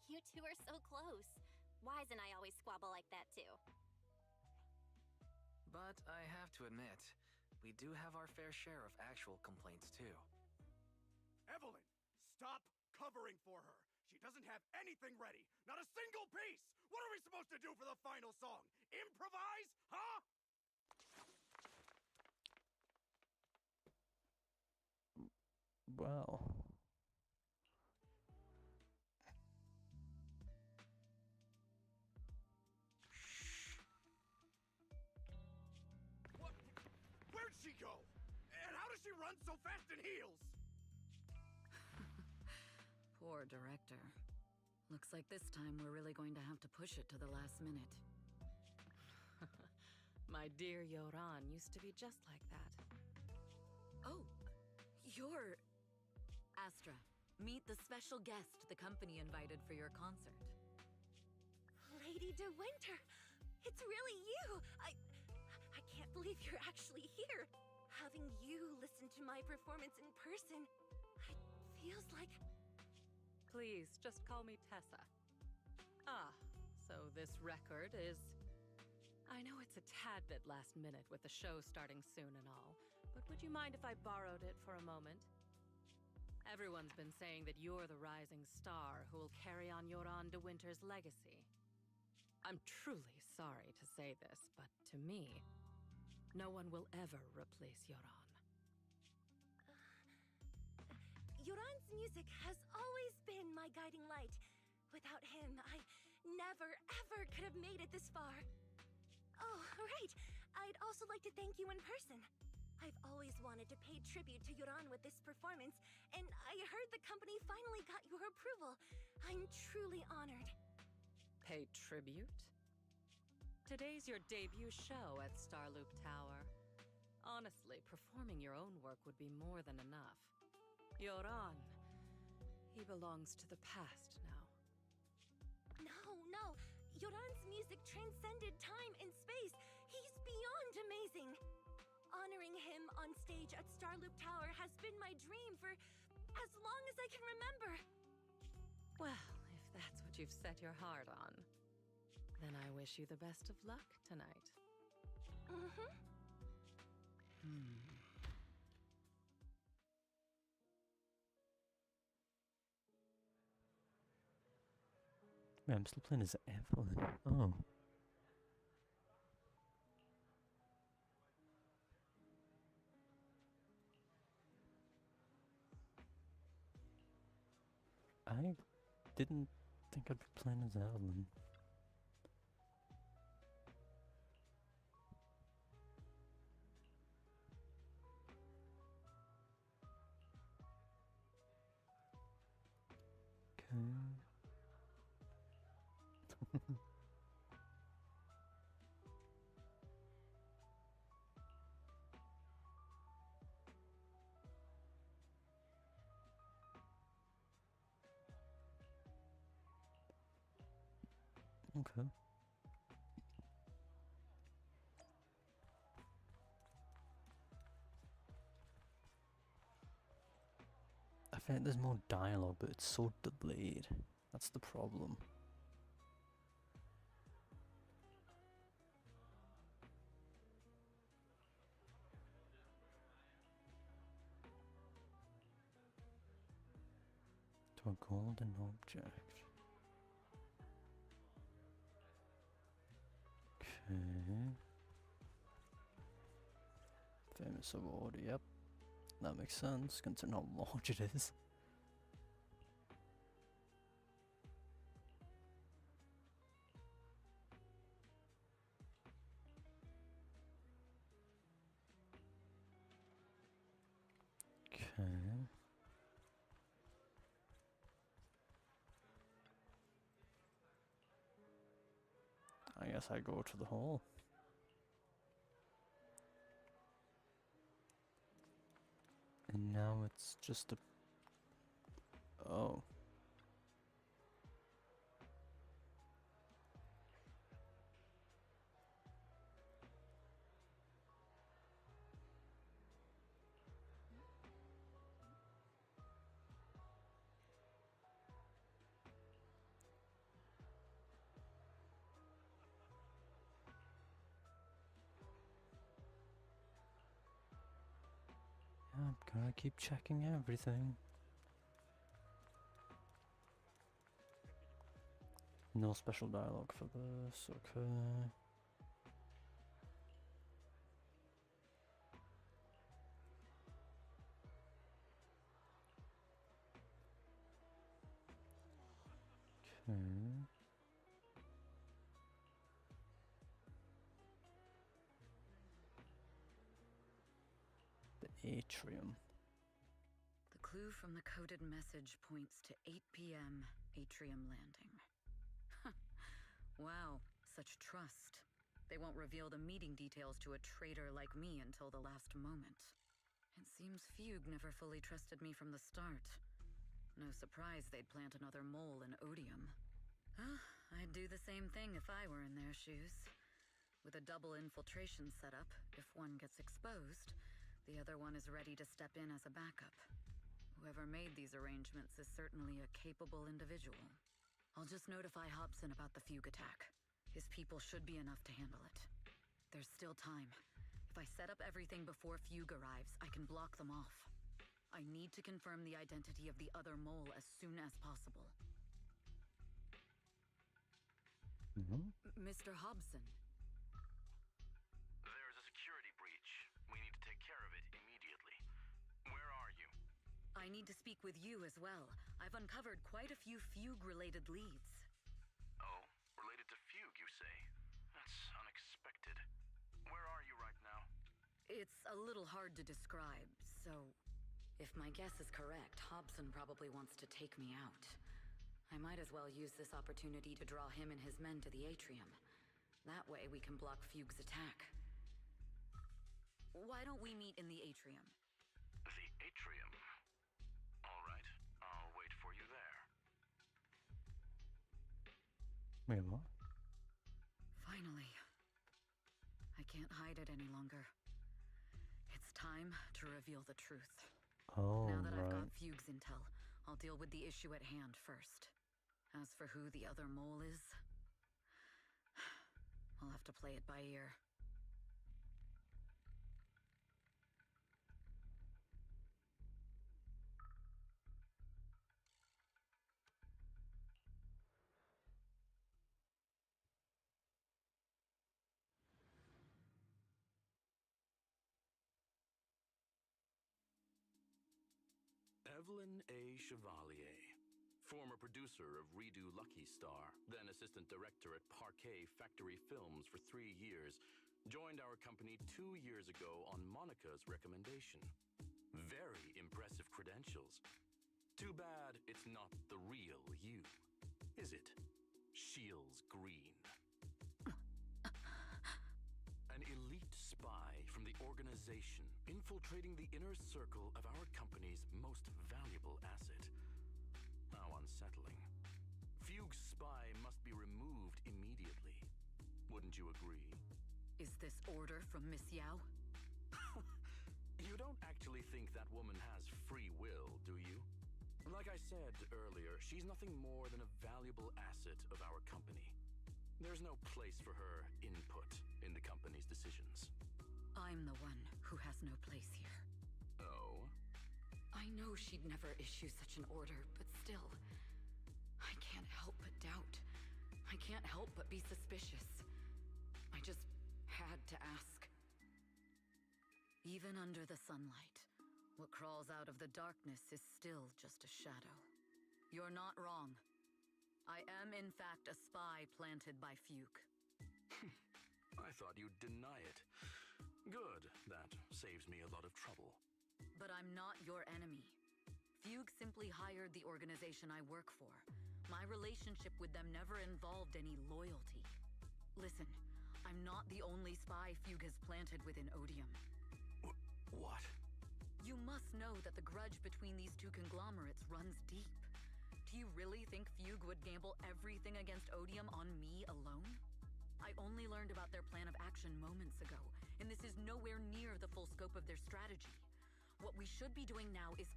You two are so close. Wise and I always squabble like that too. But I have to admit, we do have our fair share of actual complaints too. Evelyn, stop covering for her. She doesn't have anything ready. Not a single piece. What are we supposed to do for the final song? Improvise? Huh? Well. What? Where'd she go? And how does she run so fast in heels? Poor director. Looks like this time we're really going to have to push it to the last minute. My dear Yoran used to be just like that. Oh, you're... Astra, meet the special guest the company invited for your concert. Lady De Winter, it's really you. I can't believe you're actually here. Having you listen to my performance in person, it feels like... Please, just call me Tessa. Ah, so this record is... I know it's a tad bit last minute with the show starting soon and all, but would you mind if I borrowed it for a moment? Everyone's been saying that you're the rising star who will carry on Yoran De Winter's legacy. I'm truly sorry to say this, but to me, no one will ever replace Yoran. Yoran's music has always been my guiding light. Without him, I never, ever could have made it this far. Oh, right. I'd also like to thank you in person. I've always wanted to pay tribute to Yoran with this performance, and I heard the company finally got your approval. I'm truly honored. Pay tribute? Today's your debut show at Starloop Tower. Honestly, performing your own work would be more than enough. Yoran, He belongs to the past now. No. Yoran's music transcended time and space. He's beyond amazing. Honoring him on stage at Starloop Tower has been my dream for as long as I can remember. Well, if that's what you've set your heart on, then I wish you the best of luck tonight. Wait, I'm still playing as Evelyn. Oh. I didn't think I'd be playing as Evelyn. Okay. I feel like there's more dialogue, but it's so delayed. That's the problem. To a golden object. Okay. Famous award, yep. That makes sense, considering how large it is. Okay. I guess I go to the hall. And now it's just a... Oh. I'm gonna keep checking everything. No special dialogue for this, okay. Okay. The atrium. The clue from the coded message points to 8 p.m. Atrium Landing. Wow, such trust. They won't reveal the meeting details to a traitor like me until the last moment. It seems Fugue never fully trusted me from the start. No surprise they'd plant another mole in Odium. I'd do the same thing if I were in their shoes. With a double infiltration setup, if one gets exposed, the other one is ready to step in as a backup. Whoever made these arrangements is certainly a capable individual. I'll just notify Hobson about the Fugue attack. His people should be enough to handle it. There's still time. If I set up everything before Fugue arrives, I can block them off. I need to confirm the identity of the other mole as soon as possible. Mr. Hobson. There's a security breach. We need to take care of it immediately. Where are you? I need to speak with you as well. I've uncovered quite a few Fugue-related leads. Oh, related to Fugue, you say? That's unexpected. Where are you right now? It's a little hard to describe, so... If my guess is correct, Hobson probably wants to take me out. I might as well use this opportunity to draw him and his men to the atrium. That way we can block Fugue's attack. Why don't we meet in the atrium? The atrium? All right, I'll wait for you Wait, what? Finally. I can't hide it any longer. It's time to reveal the truth. Oh, Now that I've right. got Fugue's intel, I'll deal with the issue at hand first. As for who the other mole is, I'll have to play it by ear. Evelyn A. Chevalier, former producer of Redo Lucky Star, then assistant director at Parquet Factory Films for 3 years, joined our company 2 years ago on Monica's recommendation. Very impressive credentials. Too bad it's not the real you, is it? Shields Green. An elite spy from the organization, infiltrating the inner circle of our company's most valuable asset. How unsettling. Fugue's spy must be removed immediately. Wouldn't you agree? Is this order from Miss Yao? You don't actually think that woman has free will, do you? Like I said earlier, she's nothing more than a valuable asset of our company. There's no place for her input in the company's decisions. I'm the one who has no place here. Oh? I know she'd never issue such an order, but still, I can't help but doubt. I can't help but be suspicious. I just had to ask. Even under the sunlight, what crawls out of the darkness is still just a shadow. You're not wrong. I am, in fact, a spy planted by Fugue. I thought you'd deny it. Good. That saves me a lot of trouble. But I'm not your enemy. Fugue simply hired the organization I work for. My relationship with them never involved any loyalty. Listen, I'm not the only spy Fugue has planted within Odium. What? You must know that the grudge between these two conglomerates runs deep. Do you really think Fugue would gamble everything against Odium on me alone? I only learned about their plan of action moments ago, and this is nowhere near the full scope of their strategy. What we should be doing now is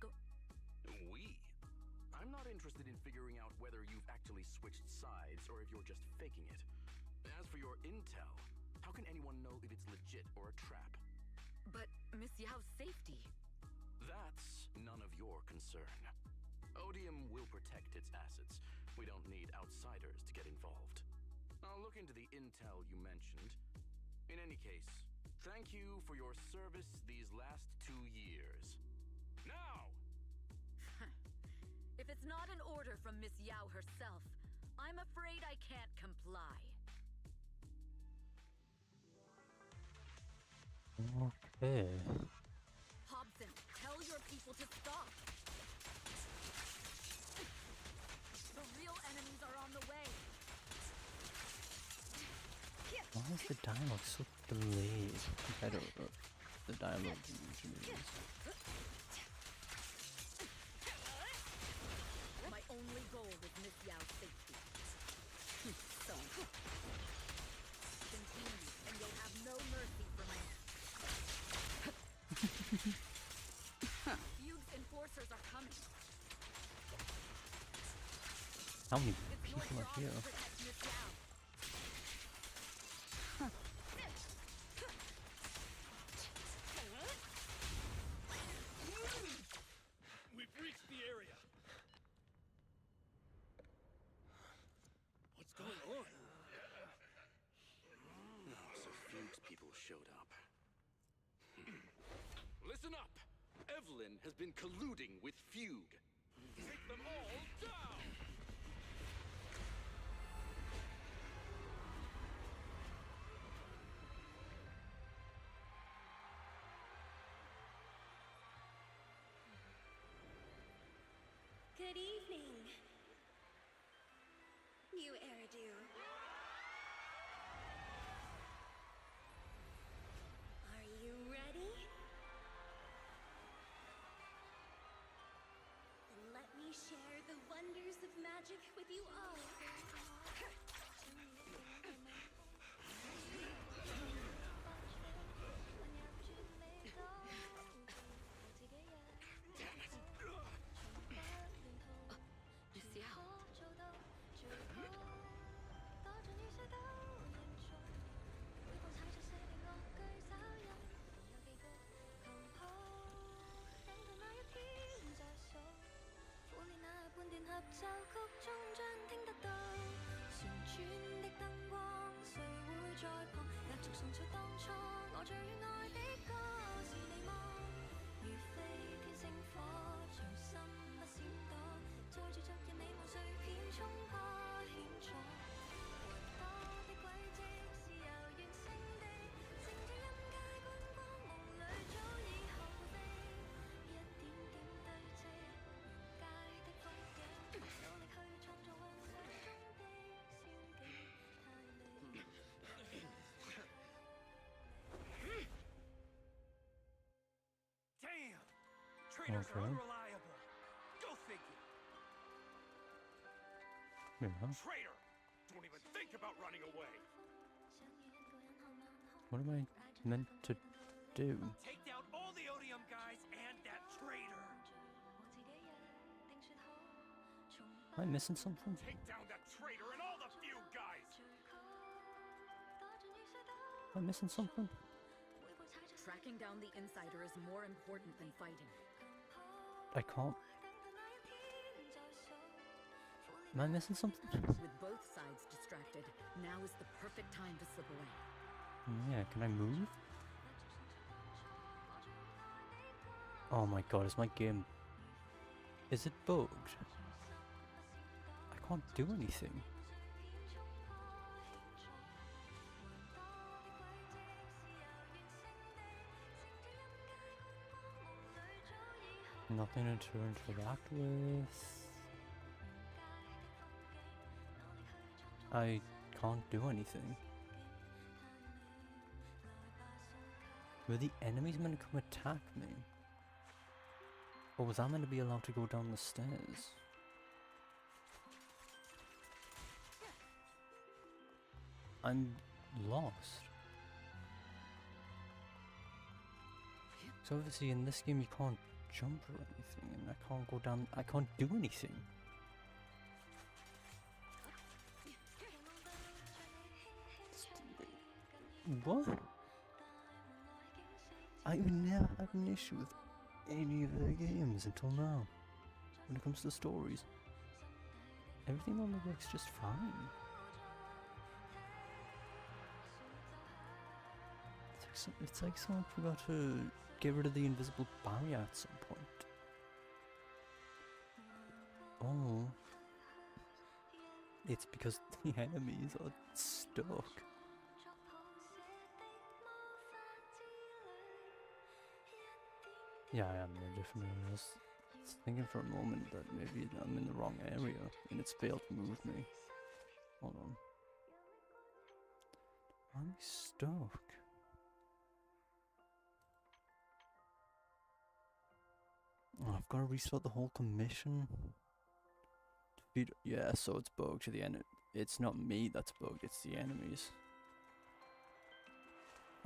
We? I'm not interested in figuring out whether you've actually switched sides or if you're just faking it. As for your intel, how can anyone know if it's legit or a trap? But Miss Yao's safety... That's none of your concern. Odium will protect its assets. We don't need outsiders to get involved. I'll look into the intel you mentioned. In any case, thank you for your service these last 2 years. Now! If it's not an order from Miss Yao herself, I'm afraid I can't comply. Okay. Hobson, tell your people to stop! The real enemies are on the way! Why is the dialogue so delayed compared to the dialogue usually is? My only goal is Miss Yao's safety. So, continue, and you'll have no mercy for my... Fugue's enforcers are coming. How many It's people your are job here? to protect Miss Yao. We've reached the area. What's going on? So Fugue's people showed up. Listen up! Evelyn has been colluding with Fugue. Take them all down! Good evening, new Eridu. Are you ready? Then let me share the wonders of magic with you all. 奏曲終將聽得到，旋轉的燈光，誰會在旁繼續送出當初我最愛的歌，是你嗎？如飛天星火，隨心不閃躲，載住昨日美夢碎片，衝破險阻。回多的軌跡是遙遠星地，乘着音階觀光，夢裏早已後備，一點點堆積，沿街的風景，努力去創造幻想中的仙境，太美。 Damn! Traitors are Okay. unreliable. Go figure. Yeah. Traitor! Don't even think about running away. What am I meant to do? Take down all the Odium guys and that traitor. Am I missing something? Take down that traitor and all the few guys. Am I missing something? Tracking down the insider is more important than fighting. I can't. Am I missing something? With both sides distracted, now is the perfect time to slip away. Yeah, can I move? Oh my god, is my game... Is it bugged? I can't do anything. Nothing to interact with. I can't do anything. Were the enemies meant to come attack me? Or was I meant to be allowed to go down the stairs? I'm lost. So obviously in this game you can't jump or anything, and I can't go down, I can't do anything. What? I've never had an issue with any of their games until now. When it comes to stories, everything normally works just fine. It's like someone forgot to get rid of the invisible barrier at some point. Oh. It's because the enemies are stuck. Yeah, I am in a different area. I was thinking for a moment that maybe I'm in the wrong area and it's failed to move me. Hold on. I'm stuck. Oh, I've got to restart the whole commission. Yeah, so it's bugged to the end. It's not me that's bugged, it's the enemies.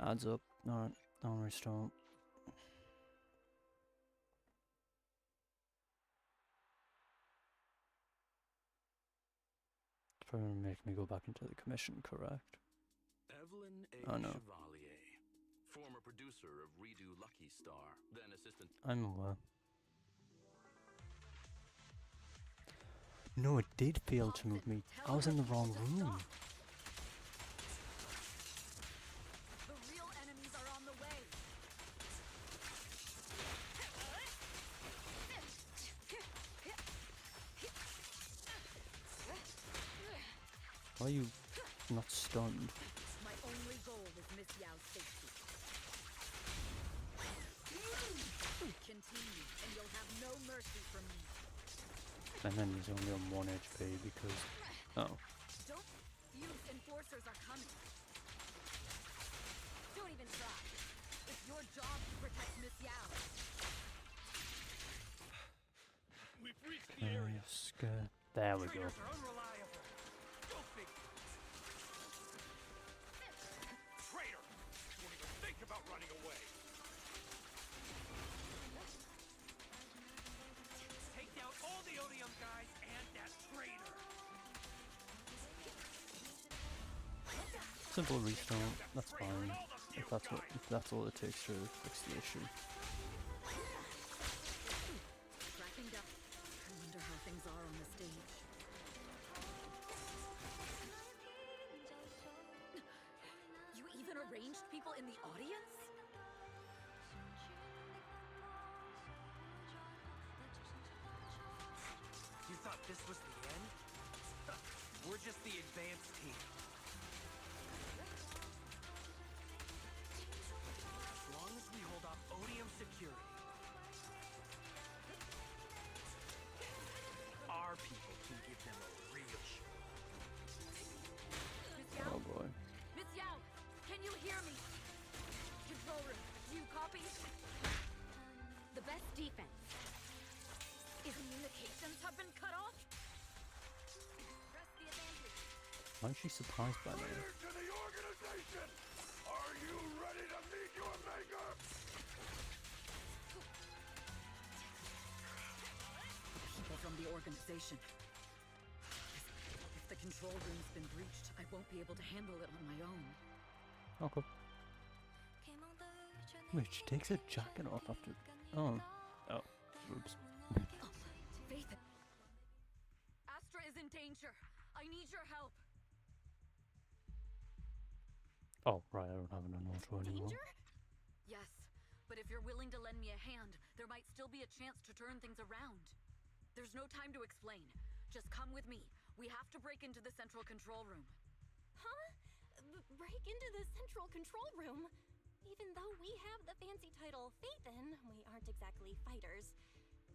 Adds up. Alright, I'll restart. It's probably gonna make me go back into the commission, correct? Evelyn A. Oh, no. Chevalier, former producer of Redo Lucky Star, then assistant. I'm aware. No, it did fail to move me. I was in the wrong room. The real enemies are on the way. Why are you not stunned? My only goal is Miss Yao's safety. Continue, and you'll have no mercy from me. And then he's only on 1 HP because... Oh. Don't fuse enforcers are coming. Don't even try. It's your job to protect Miss Yao. We've reached the area. There we go. Traitors are unreliable. Go figure. Traitor! Don't even think about running away. Take down all the Odium guys and that traitor. Simple restart. That's fine. If that's all it takes to fix the issue. Tracking down. I wonder how things are on the stage. people in the audience? You thought this was the end? We're just the advanced team. As long as we hold off Odium security, our people can give them a real show. Miss Yao? Oh boy. Miss Yao, can you hear me? Control room, do you copy? The best defense is communications have been cut off? Press the advantage. Why is she surprised by me? Leaders to the organization! Are you ready to meet your maker? People from the organization. If the control room's been breached, I won't be able to handle it on my own. Okay. Wait, she takes her jacket off after. Oh. Oh. Oops. Faith. Astra is in danger. I need your help. Oh, right, I don't have an auto anymore. Danger? Yes, but if you're willing to lend me a hand, there might still be a chance to turn things around. There's no time to explain. Just come with me. We have to break into the central control room. Huh? Break into the central control room? Even though we have the fancy title Phaethon, we aren't exactly fighters.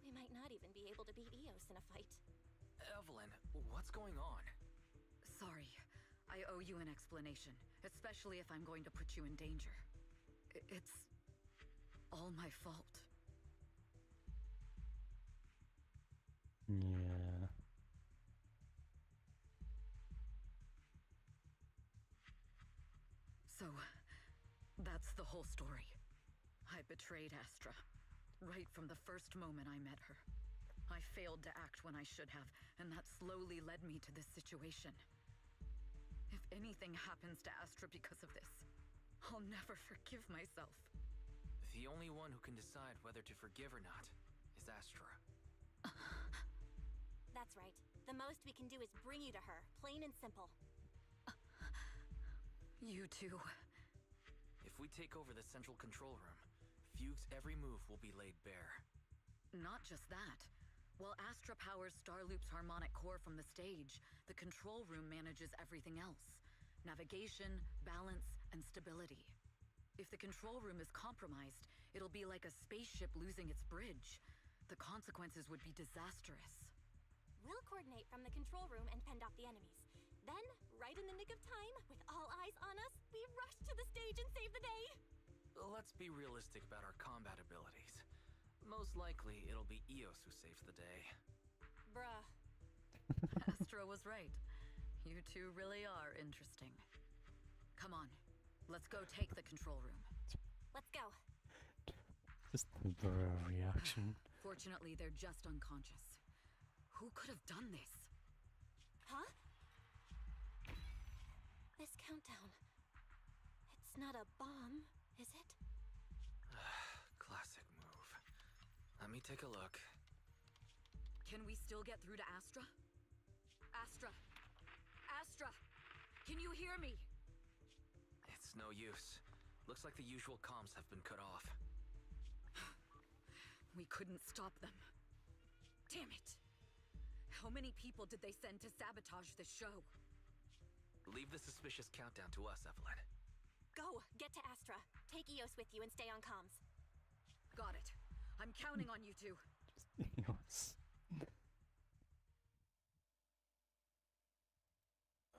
We might not even be able to beat Eos in a fight. Evelyn, what's going on? Sorry, I owe you an explanation, especially if I'm going to put you in danger. It's all my fault. Yeah. So, that's the whole story. I betrayed Astra, right from the first moment I met her. I failed to act when I should have, and that slowly led me to this situation. If anything happens to Astra because of this, I'll never forgive myself. The only one who can decide whether to forgive or not is Astra. That's right. The most we can do is bring you to her, plain and simple. You too. If we take over the central control room, Fugue's every move will be laid bare. Not just that. While Astra powers Starloop's harmonic core from the stage, the control room manages everything else. Navigation, balance, and stability. If the control room is compromised, it'll be like a spaceship losing its bridge. The consequences would be disastrous. We'll coordinate from the control room and fend off the enemies. Then, right in the nick of time, with all eyes on us, we rush to the stage and save the day! Let's be realistic about our combat abilities. Most likely, it'll be Eos who saves the day. Bruh. Astra was right. You two really are interesting. Come on, let's go take the control room. Let's go. Just the reaction. Fortunately, they're just unconscious. Who could have done this? Huh? This countdown. It's not a bomb, is it? Classic move. Let me take a look. Can we still get through to Astra? Astra! Astra! Can you hear me? It's no use. Looks like the usual comms have been cut off. We couldn't stop them. Damn it! How many people did they send to sabotage this show? Leave the suspicious countdown to us, Evelyn. Go! Get to Astra. Take Eos with you and stay on comms. Got it. I'm counting on you two. Yes.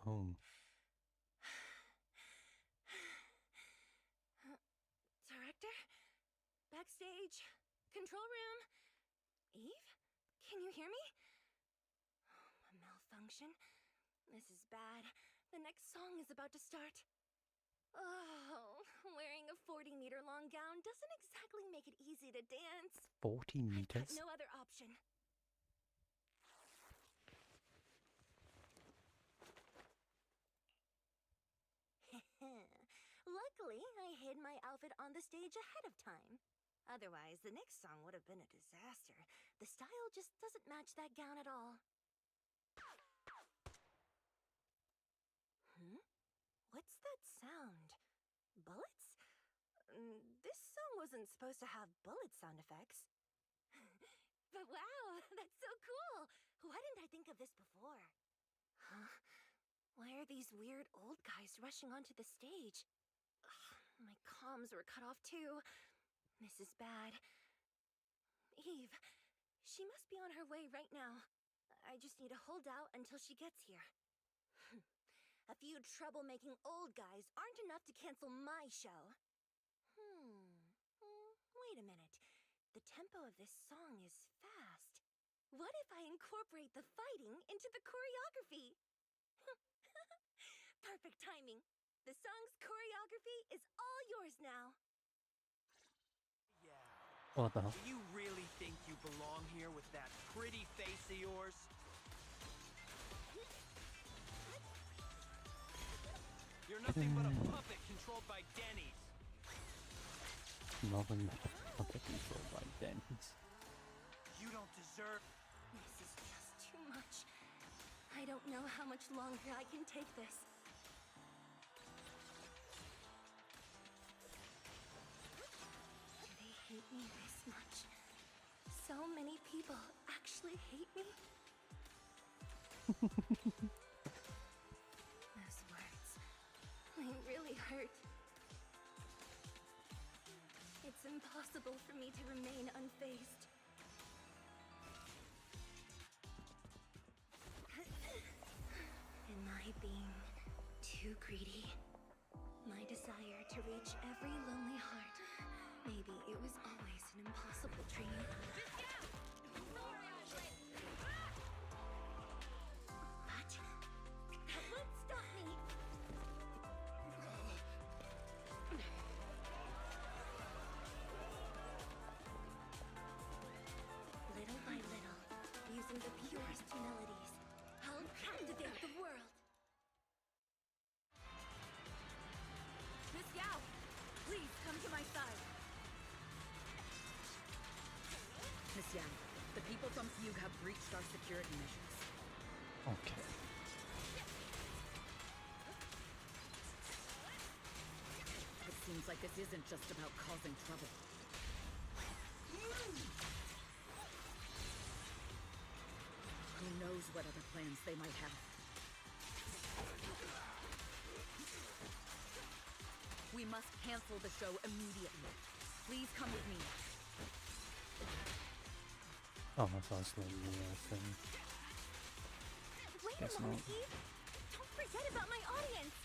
Home. Director? Backstage? Control room? Eve? Can you hear me? A malfunction? This is bad. The next song is about to start. Oh, wearing a 40-meter-long gown doesn't exactly make it easy to dance. 40 meters? No other option. Luckily, I hid my outfit on the stage ahead of time. Otherwise, the next song would have been a disaster. The style just doesn't match that gown at all. What's that sound? Bullets? This song wasn't supposed to have bullet sound effects. But wow, that's so cool! Why didn't I think of this before? Huh? Why are these weird old guys rushing onto the stage? Ugh, my comms were cut off too. This is bad. Eve, she must be on her way right now. I just need to hold out until she gets here. A few troublemaking old guys aren't enough to cancel my show. Wait a minute. The tempo of this song is fast. What if I incorporate the fighting into the choreography? Perfect timing. The song's choreography is all yours now. Yeah. What the hell? Do you really think you belong here with that pretty face of yours? You're nothing but a puppet controlled by Denny's. Nothing but a puppet controlled by Denny's. You don't deserve... This is just too much. I don't know how much longer I can take this. Do they hate me this much? So many people actually hate me? Those words, they really hurt. It's impossible for me to remain unfazed. Am I being too greedy? My desire to reach every lonely heart. Maybe it was always an impossible dream. But that won't stop me. Little by little, using the purest melodies, I'll captivate the world. Miss Yao, please come to my side. Miss Yao, the people from Fugue have breached our security measures. Okay. It seems like this isn't just about causing trouble. Who knows what other plans they might have? We must cancel the show immediately. Please come with me. Oh, that's also the thing. Wait Guess a moment, not. Eve! Don't forget about my audience!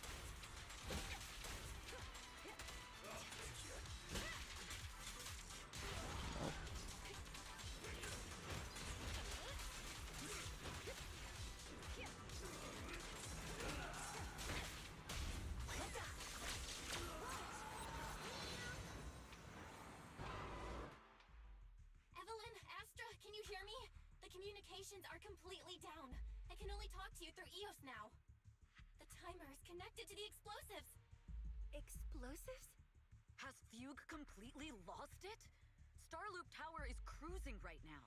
Evelyn, Astra, can you hear me? The communications are completely down. I can only talk to you through EOS now. The timer is connected to the explosives. Explosives? Has Fugue completely lost it? Starloop Tower is cruising right now.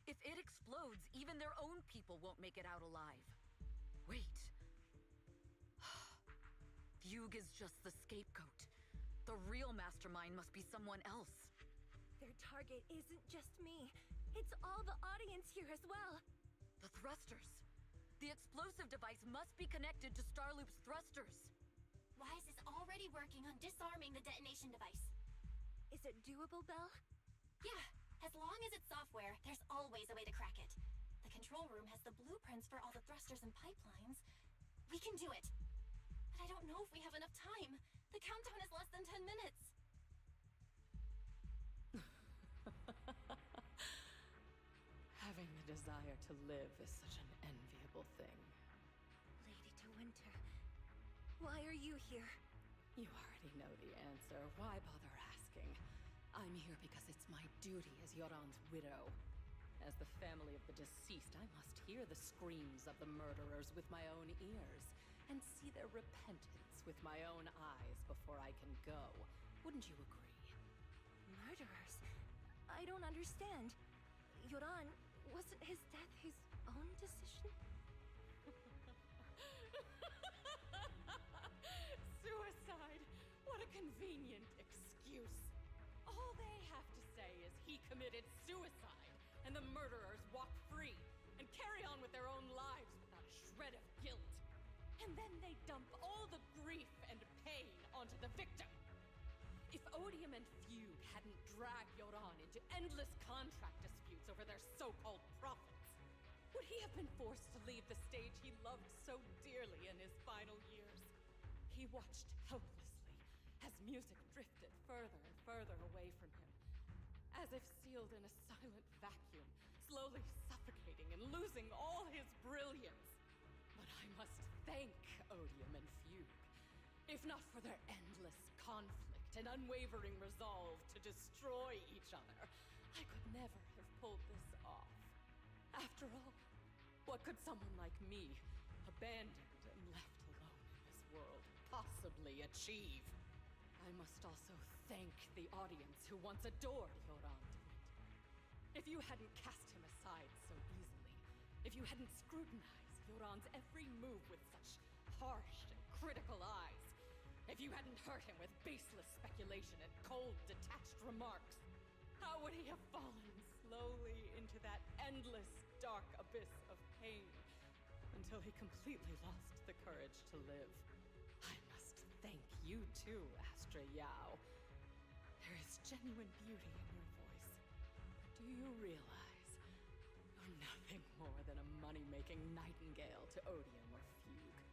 If it explodes, even their own people won't make it out alive. Wait. Fugue is just the scapegoat. The real mastermind must be someone else. Their target isn't just me. It's all the audience here as well. The thrusters. The explosive device must be connected to Starloop's thrusters. Wise is already working on disarming the detonation device. Is it doable, Belle? Yeah, as long as it's software, there's always a way to crack it. The control room has the blueprints for all the thrusters and pipelines. We can do it. But I don't know if we have enough time. The countdown is less than 10 minutes. Having the desire to live is such an enviable thing. Lady De Winter, why are you here? You already know the answer. Why bother asking? I'm here because it's my duty as Yoran's widow. As the family of the deceased, I must hear the screams of the murderers with my own ears and see their repentance with my own eyes before I can go. Wouldn't you agree? Murderers? I don't understand. Yoran, wasn't his death his own decision? Suicide! What a convenient excuse. excuse. All they have to say is he committed suicide, and the murderers walk free and carry on with their own lives without a shred of guilt. And then they dump all the grief and pain onto the victim. If Odium and Fugue hadn't dragged Yoran into endless contract disputes over their so-called profits, would he have been forced to leave the stage he loved so dearly in his final years? He watched helplessly as music drifted further and further away from him, as if sealed in a silent vacuum, slowly suffocating and losing all his brilliance. But I must thank Odium and Fugue. If not for their endless conflict and unwavering resolve to destroy each other, I could never have pulled this off. After all, what could someone like me, abandoned and left alone in this world, possibly achieve? I must also thank the audience who once adored Yoran de Winter. If you hadn't cast him aside so easily, if you hadn't scrutinized Yoran's every move with such harsh and critical eyes, if you hadn't hurt him with baseless speculation and cold, detached remarks, how would he have fallen slowly into that endless, dark abyss of pain until he completely lost the courage to live? I must thank you too, Astra Yao. There is genuine beauty in your voice. But do you realize you're nothing more than a money-making nightingale to Odium or Fugue?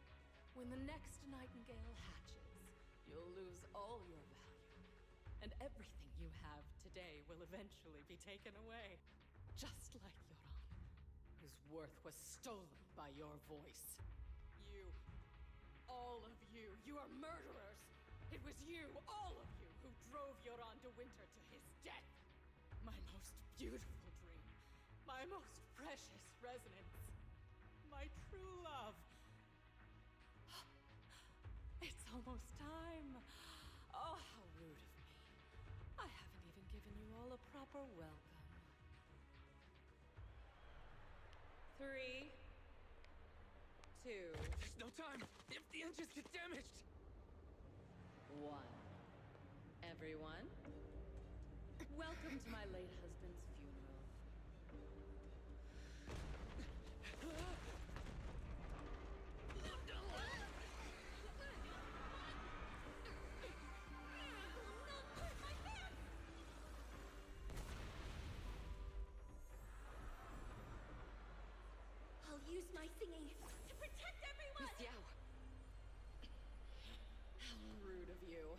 When the next nightingale hatches, you'll lose all your value, and everything you have today will eventually be taken away. Just like Yoran, whose worth was stolen by your voice. You, all of you, you are murderers! It was you, all of you, who drove Yoran de Winter to his death! My most beautiful dream, my most precious resonance, my true love. It's almost time. Oh, how rude of me. I haven't even given you all a proper welcome. 3, 2, There's no time! If the engines get damaged! 1. Everyone, welcome to my late husband's funeral. I'll use my thingy to protect everyone! Miss Yao! How rude of you.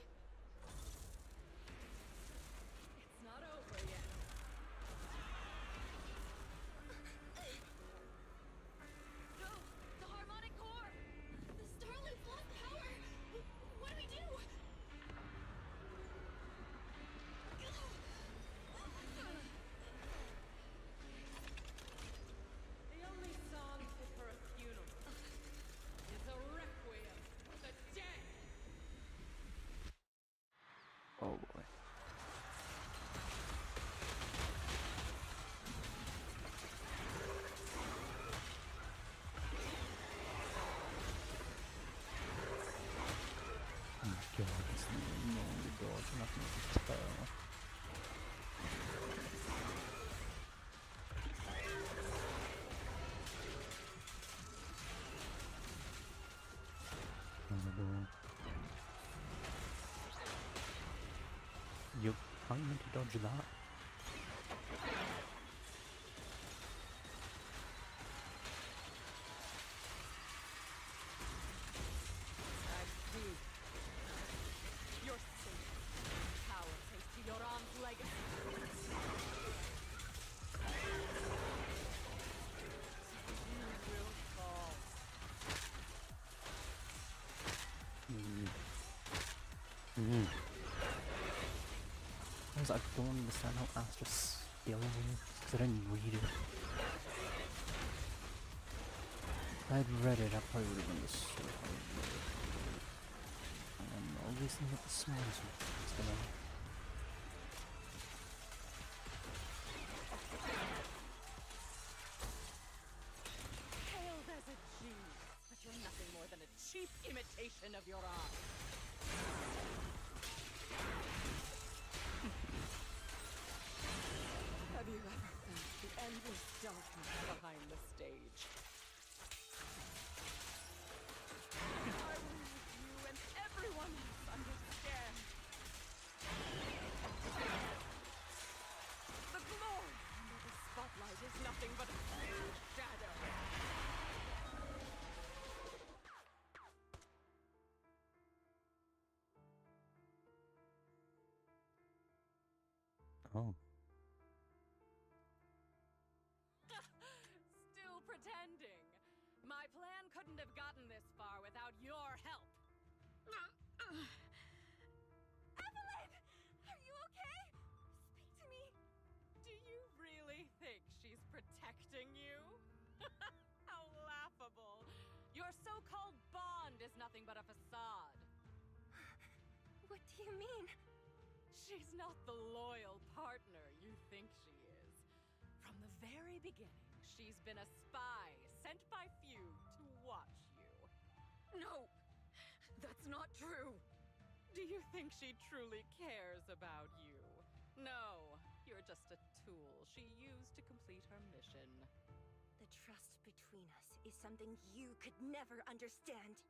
It's not over yet. No! The harmonic core! The Starlink's lost power! What do we do? The only song fit for a funeral is a requiem for the dead! Oh boy. Oh my god, it's normally dodge, nothing to spell. You how you meant to dodge that? Your safe power takes to Yoran's legacy. You will fall. I don't understand how Astra's stealing because I didn't read it. If I had read it, I probably would have understood how it worked. And obviously not the smartest ones gonna. Hailed as a genius, but you're nothing more than a cheap imitation of Yoran. darkness behind the stage. I will make you and everyone else understand. The glory under the spotlight is nothing but a shadow. Oh. Still pretending. My plan couldn't have gotten this far without your help. Evelyn! Are you okay? Speak to me. Do you really think she's protecting you? How laughable. Your so-called bond is nothing but a facade. What do you mean? She's not the loyal partner you think she is. From the very beginning, she's been a spy sent by few to watch you. No, that's not true. Do you think she truly cares about you? No, you're just a tool she used to complete her mission. The trust between us is something you could never understand.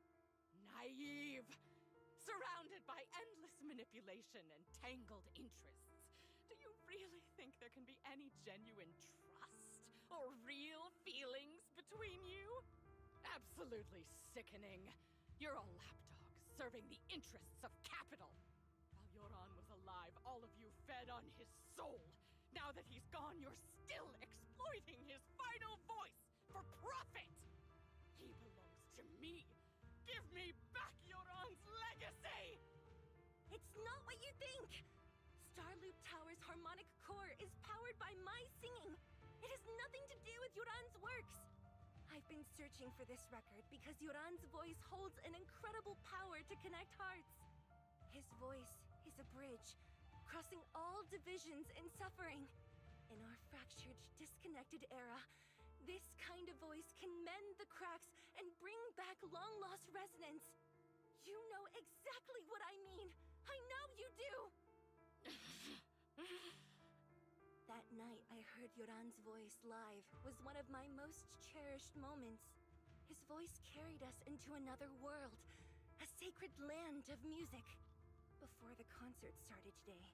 Naive! Surrounded by endless manipulation and tangled interests. Do you really think there can be any genuine trust or real feelings between you? Absolutely sickening. You're a lapdog serving the interests of capital. While Yoran was alive, all of you fed on his soul. Now that he's gone, you're still exploiting his final voice for profit. He belongs to me. Give me back Yoran's legacy! It's not what you think! Starloop Tower's harmonic core is powered by my singing. It has nothing to do with Yoran's works. I've been searching for this record because Yoran's voice holds an incredible power to connect hearts. His voice is a bridge, crossing all divisions and suffering. In our fractured, disconnected era, this kind of voice can mend the cracks and bring back long-lost resonance. You know exactly what I mean. I know you do! That night I heard Yoran's voice live was one of my most cherished moments. His voice carried us into another world, a sacred land of music. Before the concert started today,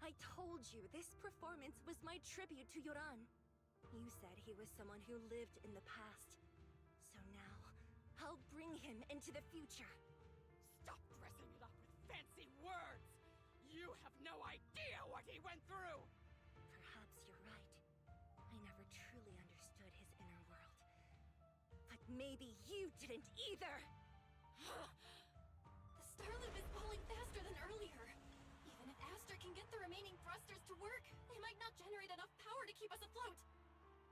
I told you this performance was my tribute to Yoran. You said he was someone who lived in the past. So now, I'll bring him into the future. Stop dressing it up with fancy words! You have no idea what he went through! Perhaps you're right. I never truly understood his inner world. But maybe you didn't either! The Starloop is falling faster than earlier. Even if Aster can get the remaining thrusters to work, they might not generate enough power to keep us afloat.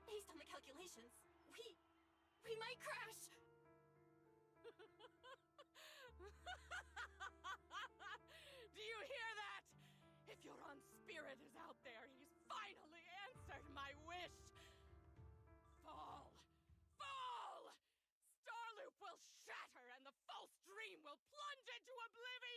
Based on the calculations, we might crash! Do you hear that? If Yoran's spirit is out there, he's finally answered my wish! Fall! Fall! Starloop will shatter and the false dream will plunge into oblivion!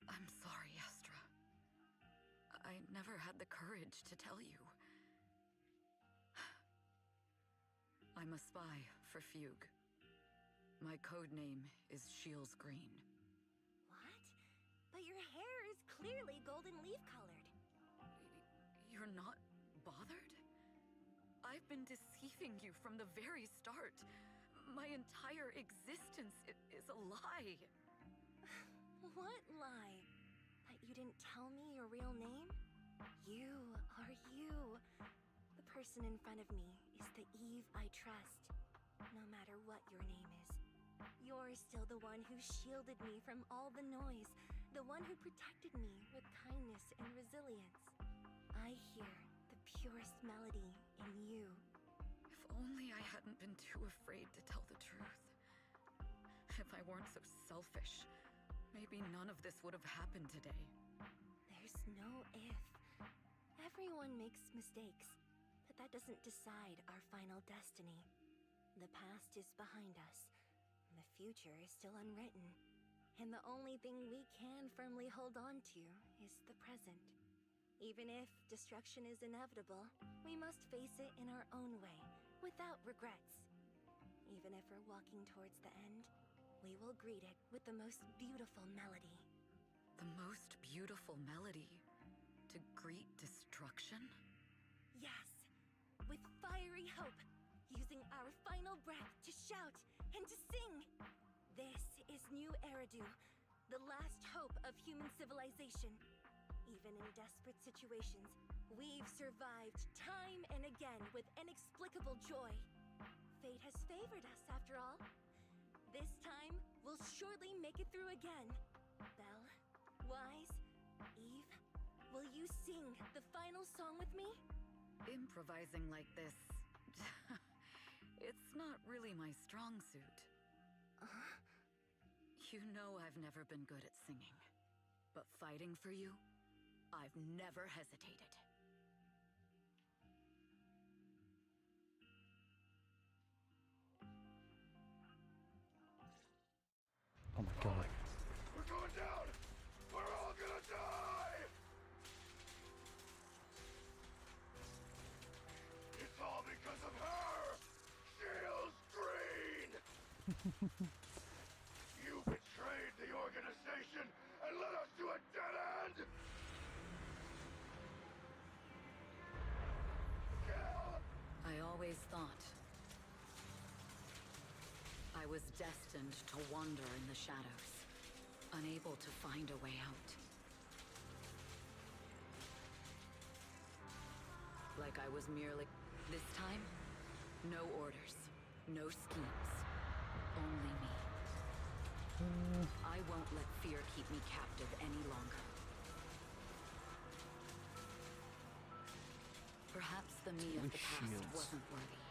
I'm sorry, Astra. I never had the courage to tell you. I'm a spy for Fugue. My code name is Shields Green. What? But your hair is clearly golden leaf colored. You're not bothered? I've been deceiving you from the very start. My entire existence is a lie. What lie? That you didn't tell me your real name? You are you. The person in front of me is the Eve I trust. No matter what your name is. You're still the one who shielded me from all the noise. The one who protected me with kindness and resilience. I hear the purest melody in you. If only I hadn't been too afraid to tell the truth. If I weren't so selfish, maybe none of this would have happened today. There's no if. Everyone makes mistakes, but that doesn't decide our final destiny. The past is behind us. The future is still unwritten. And the only thing we can firmly hold on to is the present. Even if destruction is inevitable, we must face it in our own way, without regrets. Even if we're walking towards the end, we will greet it with the most beautiful melody. The most beautiful melody? To greet destruction? Yes, with fiery hope, using our final breath to shout and to sing. This is New Eridu, the last hope of human civilization. Even in desperate situations, we've survived time and again with inexplicable joy. Fate has favored us, after all. This time, we'll surely make it through again. Belle, Wise, Eve, will you sing the final song with me? Improvising like this... it's not really my strong suit. You know I've never been good at singing. But fighting for you, I've never hesitated. Oh my god. We're going down! We're all gonna die! It's all because of her! Shield's green! You betrayed the organization and led us to a dead end! Kill! I always thought I was destined to wander in the shadows, unable to find a way out. Like I was merely... This time, no orders, no schemes, only me. I won't let fear keep me captive any longer. Perhaps the me of the past shields. wasn't worthy.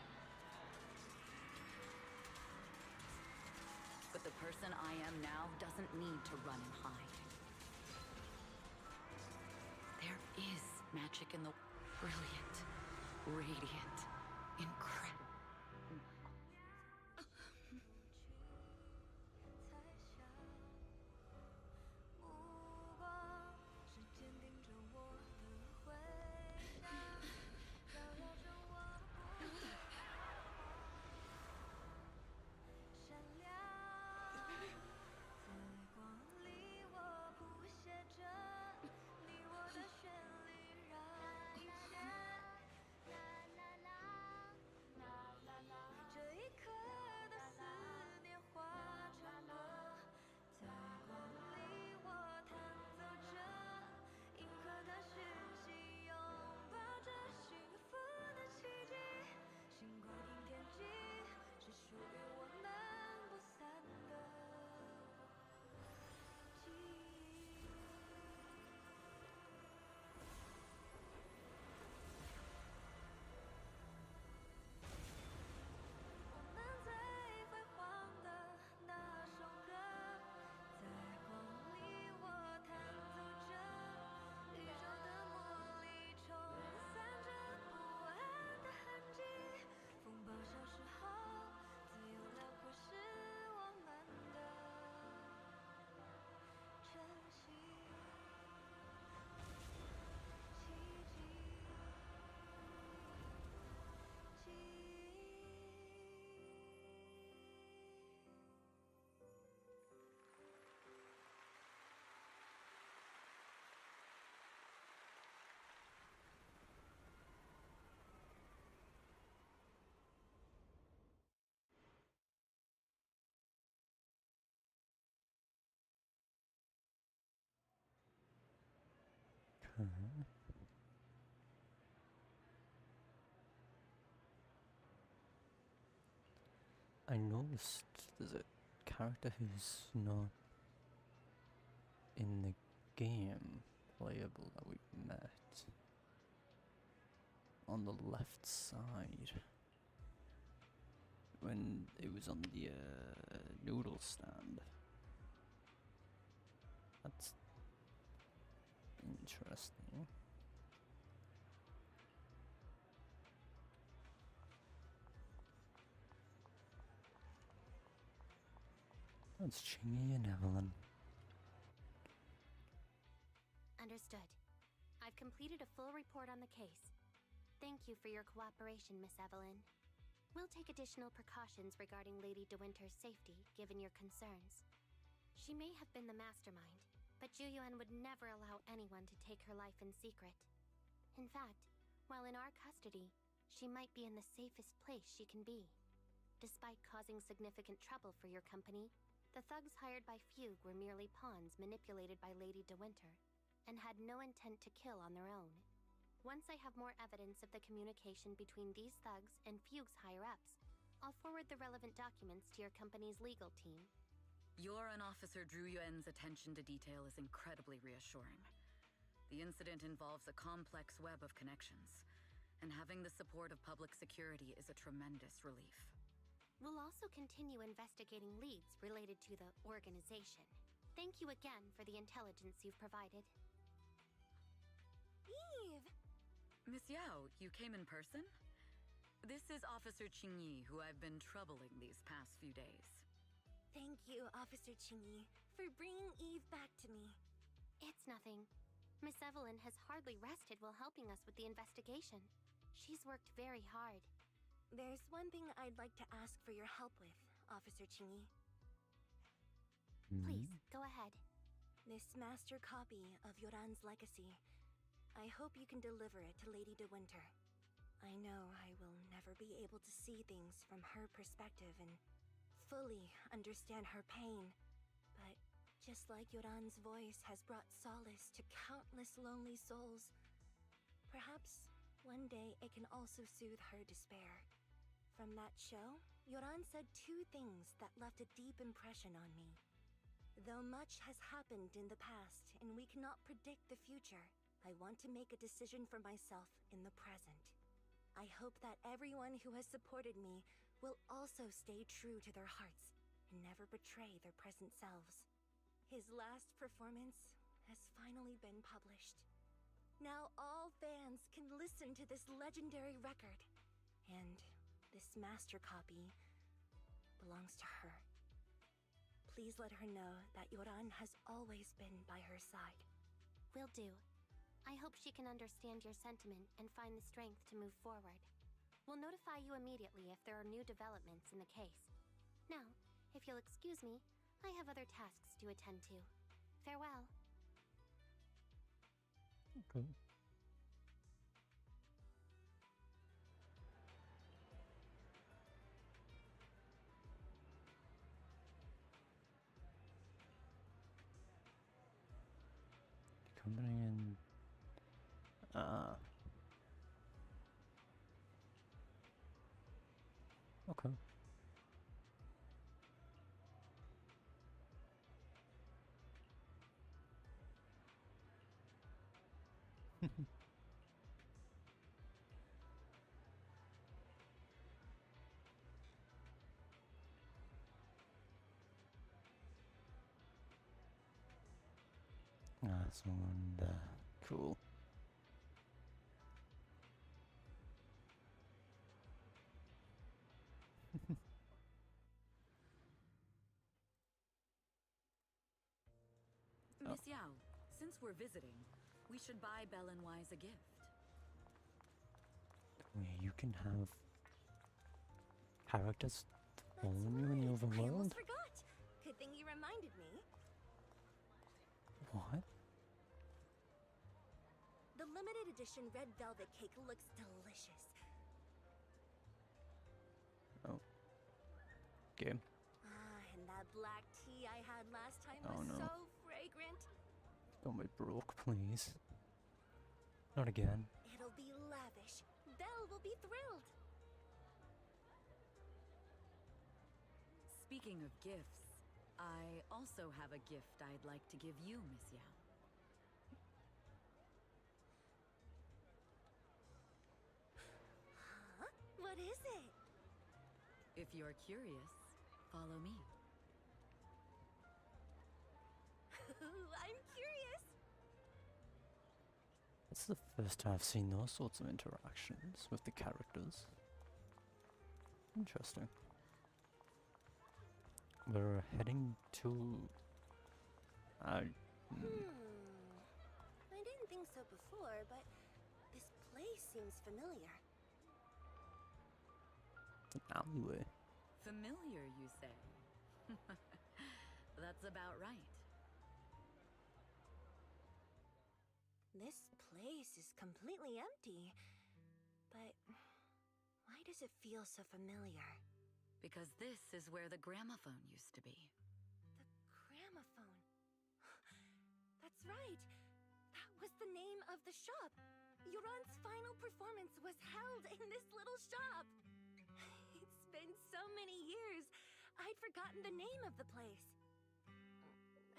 But the person I am now doesn't need to run and hide. There is magic in the brilliant, radiant, incredible. 嗯 I noticed there's a character who's not in the game playable that we met on the left side when it was on the noodle stand. That's interesting. It's Chingy and Evelyn. Understood. I've completed a full report on the case. Thank you for your cooperation, Miss Evelyn. We'll take additional precautions regarding Lady De Winter's safety, given your concerns. She may have been the mastermind, but Juyuan would never allow anyone to take her life in secret. In fact, while in our custody, she might be in the safest place she can be. Despite causing significant trouble for your company, the thugs hired by Fugue were merely pawns manipulated by Lady De Winter, and had no intent to kill on their own. Once I have more evidence of the communication between these thugs and Fugue's higher-ups, I'll forward the relevant documents to your company's legal team. Your and Officer Zhu Yuan's attention to detail is incredibly reassuring. The incident involves a complex web of connections, and having the support of public security is a tremendous relief. We'll also continue investigating leads related to the organization. Thank you again for the intelligence you've provided. Eve! Miss Yao, you came in person? This is Officer Qingyi, who I've been troubling these past few days. Thank you, Officer Qingyi, for bringing Eve back to me. It's nothing. Miss Evelyn has hardly rested while helping us with the investigation. She's worked very hard. There's one thing I'd like to ask for your help with, Officer Qingyi. Please, go ahead. This master copy of Yoran's legacy. I hope you can deliver it to Lady De Winter. I know I will never be able to see things from her perspective and fully understand her pain, but just like Yoran's voice has brought solace to countless lonely souls, perhaps one day it can also soothe her despair. From that show, Yoran said two things that left a deep impression on me. Though much has happened in the past and we cannot predict the future, I want to make a decision for myself in the present. I hope that everyone who has supported me will also stay true to their hearts and never betray their present selves. His last performance has finally been published. Now all fans can listen to this legendary record, and this master copy belongs to her. Please let her know that Yoran has always been by her side. Will do. I hope she can understand your sentiment and find the strength to move forward. We'll notify you immediately if there are new developments in the case. Now, if you'll excuse me, I have other tasks to attend to. Farewell. Okay. Company in... Okay. Someone cool. Miss Yao, since we're visiting, we should buy Belle and Wise a gift. You can have characters follow you in the I overworld? almost forgot. Good thing you reminded me. What? The limited edition red velvet cake looks delicious. Oh. Game. And that black tea I had last time Oh, was no. so fragrant. Don't be broke, please. Not again. It'll be lavish. Belle will be thrilled. Speaking of gifts, I also have a gift I'd like to give you, Miss Yao. Huh? What is it? If you're curious, follow me. I'm curious. It's the first time I've seen those sorts of interactions with the characters. Interesting. We're heading to... I didn't think so before, but this place seems familiar. an alleyway. Familiar, you say? That's about right. This place is completely empty. But why does it feel so familiar? Because this is where the gramophone used to be. The gramophone. That's right. That was the name of the shop. Yoran's final performance was held in this little shop. It's been so many years. I'd forgotten the name of the place.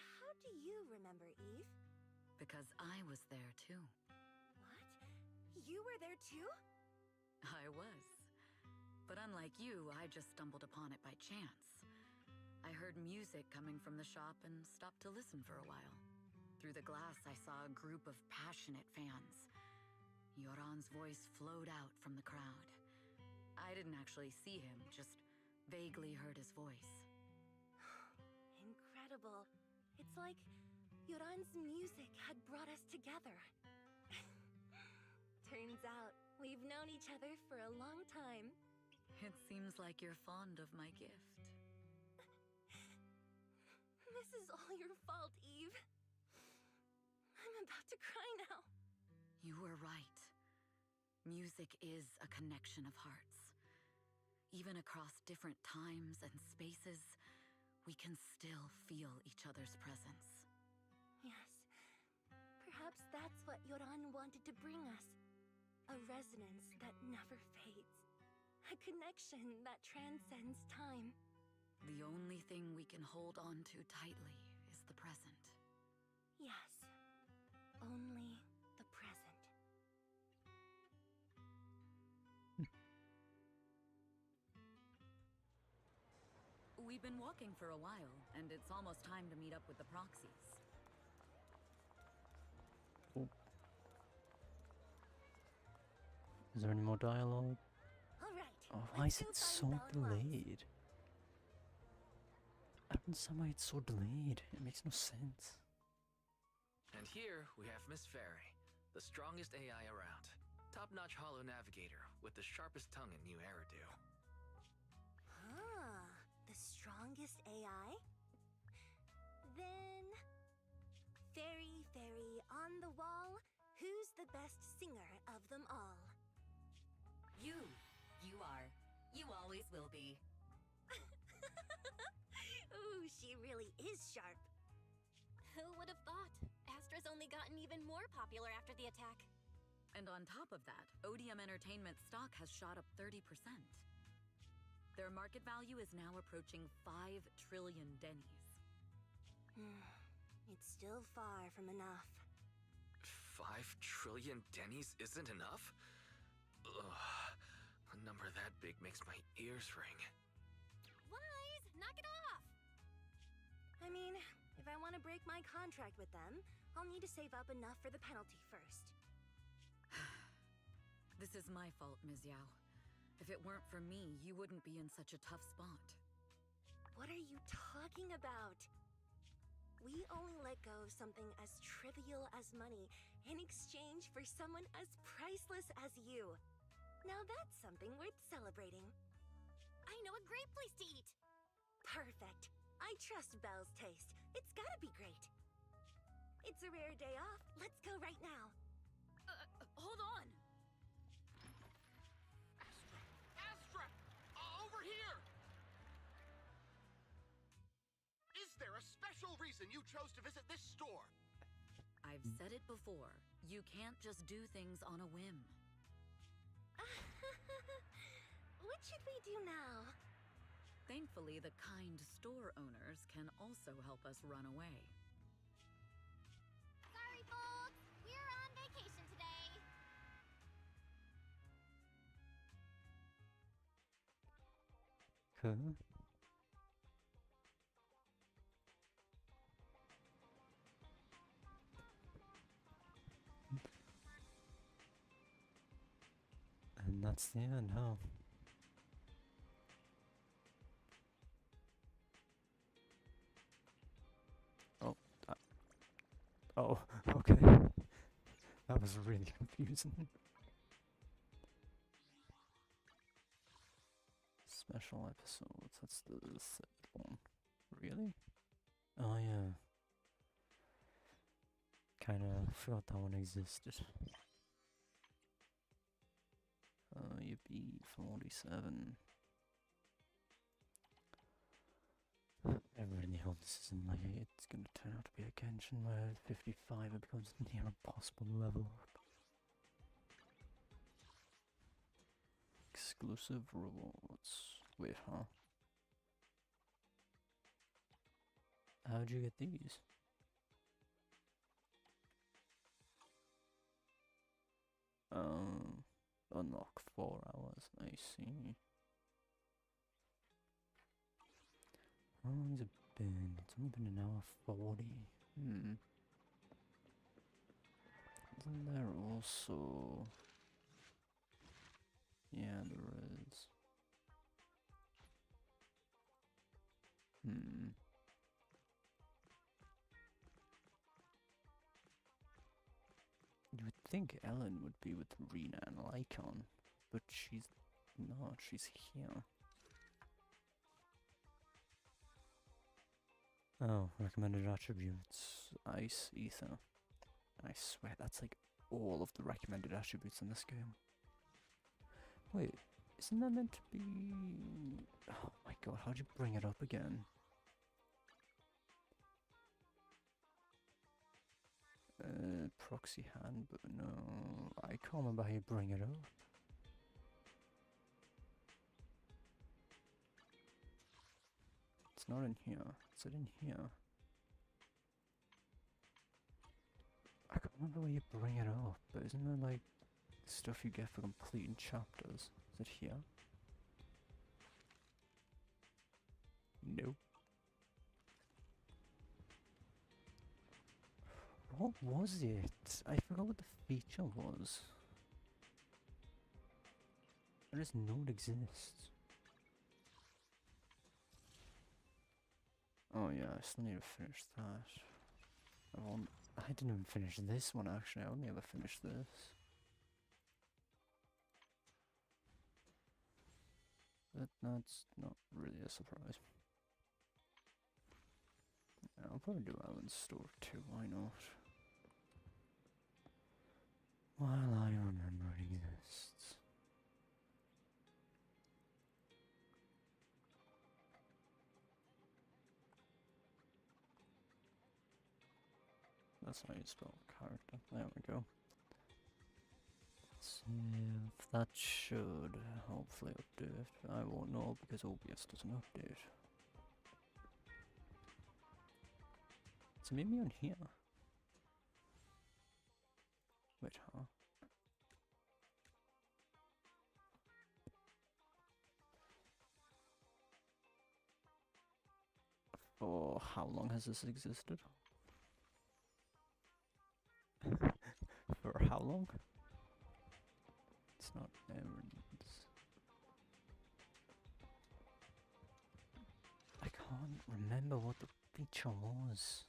How do you remember, Eve? Because I was there too. What? You were there too? I was. But unlike you, I just stumbled upon it by chance. I heard music coming from the shop and stopped to listen for a while. Through the glass, I saw a group of passionate fans. Yoran's voice flowed out from the crowd. I didn't actually see him, just vaguely heard his voice. Incredible. It's like Yoran's music had brought us together. Turns out, we've known each other for a long time. It seems like you're fond of my gift. This is all your fault, Eve. I'm about to cry now. You were right. Music is a connection of hearts. Even across different times and spaces, we can still feel each other's presence. Yes. Perhaps that's what Yoran wanted to bring us. A resonance that never fades. A connection that transcends time. The only thing we can hold on to tightly is the present. Yes. Only the present. We've been walking for a while, and it's almost time to meet up with the proxies. Oh. Is there any more dialogue? All right. Oh, why is it so delayed? I don't understand why it's so delayed. It makes no sense. And here we have Miss Fairy, the strongest AI around. Top-notch holo navigator with the sharpest tongue in new Eridu. Ah, the strongest AI? Then... Fairy, fairy, on the wall, who's the best singer of them all? You. You are. You always will be. Ooh, she really is sharp. Who would have thought? Astra's only gotten even more popular after the attack. And on top of that, ODM Entertainment stock has shot up 30%. Their market value is now approaching 5 trillion dennies. It's still far from enough. 5 trillion dennies isn't enough? Ugh, a number that big makes my ears ring. Wise, knock it off! I mean, if I want to break my contract with them, I'll need to save up enough for the penalty first. This is my fault, Ms. Yao. If it weren't for me, you wouldn't be in such a tough spot. What are you talking about? We only let go of something as trivial as money in exchange for someone as priceless as you. Now that's something worth celebrating. I know a great place to eat! Perfect. I trust Belle's taste. It's gotta be great. It's a rare day off. Let's go right now. Hold on! Astra! Over here! Is there a special reason you chose to visit this store? I've said it before. You can't just do things on a whim. What should we do now? Thankfully, the kind store owners can also help us run away. Sorry, folks! We're on vacation today! Okay. And that's the end, huh? Oh, okay. That was really confusing. Special episodes, that's the third one. Really? Oh yeah. Kinda forgot that one existed. You beat 47. I really hope this isn't like it's gonna turn out to be a Genshin where at 55 it becomes near impossible to level up. Exclusive rewards. Wait, huh? How'd you get these? Unlock 4 hours, I see. How long's it been? It's only been an hour 40. Isn't there also... Yeah, there is. You would think Ellen would be with Rena and Lycon, but she's not, she's here. Oh, recommended attributes. Ice Ether. I swear that's like all of the recommended attributes in this game. Wait, isn't that meant to be... Oh my god, how'd you bring it up again? Proxy hand, but no, I can't remember how you bring it up. It's not in here. Is it in here? I can't remember where you bring it up, but isn't there like stuff you get for completing chapters? Is it here? Nope. What was it? I forgot what the feature was. I just know it exists. Oh yeah, I still need to finish that. I didn't even finish this one actually, I only ever finished this. But that's not really a surprise. Yeah, I'll probably do Alan's store too, why not? While I remember it exists. That's how you spell character. There we go. Let's see if that should hopefully update. I won't know because OBS doesn't update. It's maybe on here. Wait, huh? For how long has this existed? For how long? It's not errands. I can't remember what the feature was.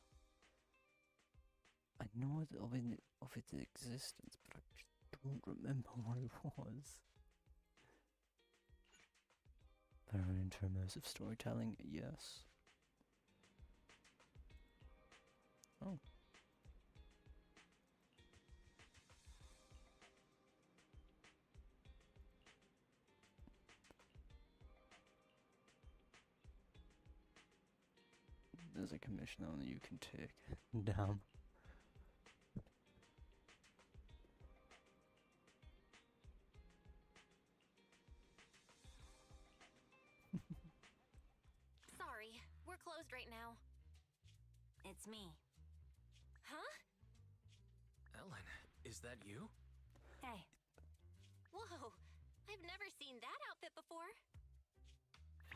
I know of its existence, but I just don't remember what it was. Very immersive storytelling, yes. Oh. There's a commission only you can take. Damn. Sorry, we're closed right now. It's me. Huh? Ellen, is that you? Hey. Whoa, I've never seen that outfit before.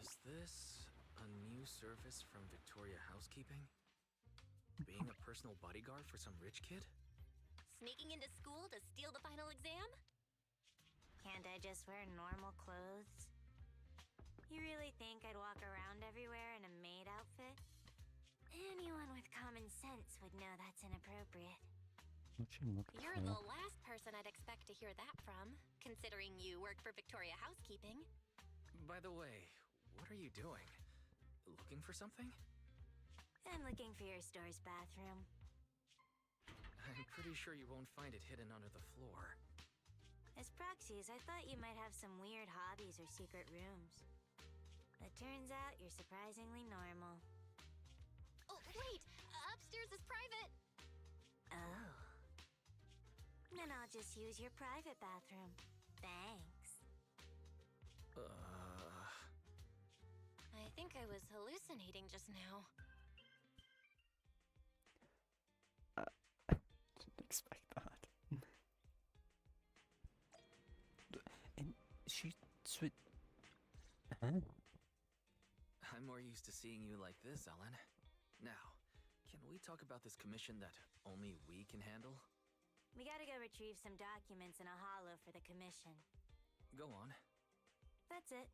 Is this a new service from Victoria Housekeeping? Being a personal bodyguard for some rich kid? Sneaking into school to steal the final exam? Can't I just wear normal clothes? You really think I'd walk around everywhere in a maid outfit? Anyone with common sense would know that's inappropriate. What you look You're for? the last person I'd expect to hear that from, considering you work for Victoria Housekeeping. By the way, what are you doing? Looking for something? I'm looking for your store's bathroom. I'm pretty sure you won't find it hidden under the floor. As proxies, I thought you might have some weird hobbies or secret rooms. But turns out you're surprisingly normal. Oh, wait! Upstairs is private! Oh. Then I'll just use your private bathroom. Thanks. I think I was hallucinating just now. Didn't expect that. And she switched. Huh? I'm more used to seeing you like this, Ellen. Now, can we talk about this commission that only we can handle? We gotta go retrieve some documents in a holo for the commission. Go on. That's it.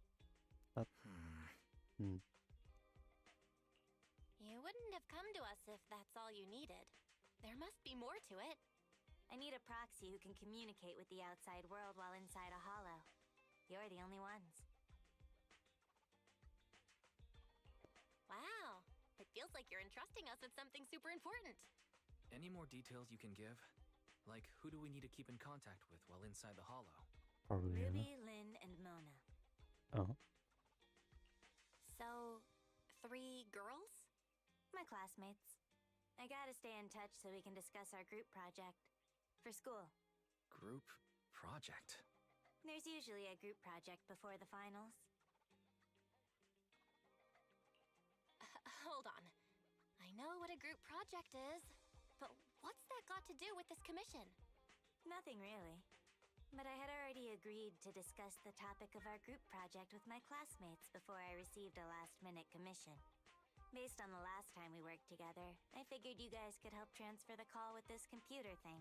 You wouldn't have come to us if that's all you needed. There must be more to it. I need a proxy who can communicate with the outside world while inside a holo. You're the only ones. Wow. It feels like you're entrusting us with something super important. Any more details you can give? Like, who do we need to keep in contact with while inside the holo? Probably. Ruby, Lynn, and Mona. Oh. So, 3 girls? My classmates. I gotta stay in touch so we can discuss our group project. For school. Group project? There's usually a group project before the finals. Hold on. I know what a group project is, but what's that got to do with this commission? Nothing really. But I had already agreed to discuss the topic of our group project with my classmates before I received a last-minute commission. Based on the last time we worked together, I figured you guys could help transfer the call with this computer thing.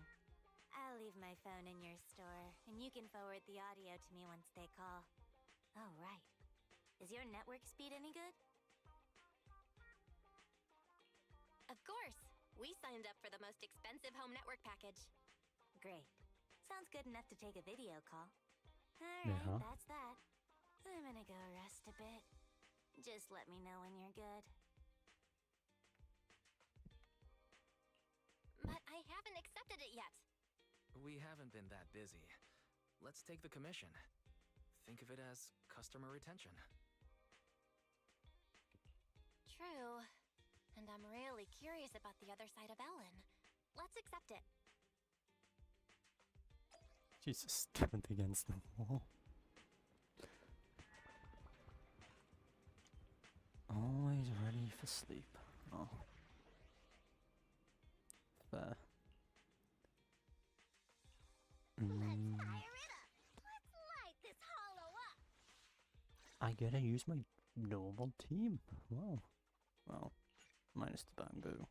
I'll leave my phone in your store, and you can forward the audio to me once they call. Oh, right. Is your network speed any good? Of course. We signed up for the most expensive home network package. Great. Sounds good enough to take a video call. Alright, that's that. I'm gonna go rest a bit. Just let me know when you're good. But I haven't accepted it yet. We haven't been that busy. Let's take the commission. Think of it as customer retention. True. And I'm really curious about the other side of Ellen. Let's accept it. She's just stood against the wall. Always ready for sleep. Oh. Fair. Let's fire it up! Let's light this holo up! I gotta use my normal team. Wow. Well, minus the bamboo.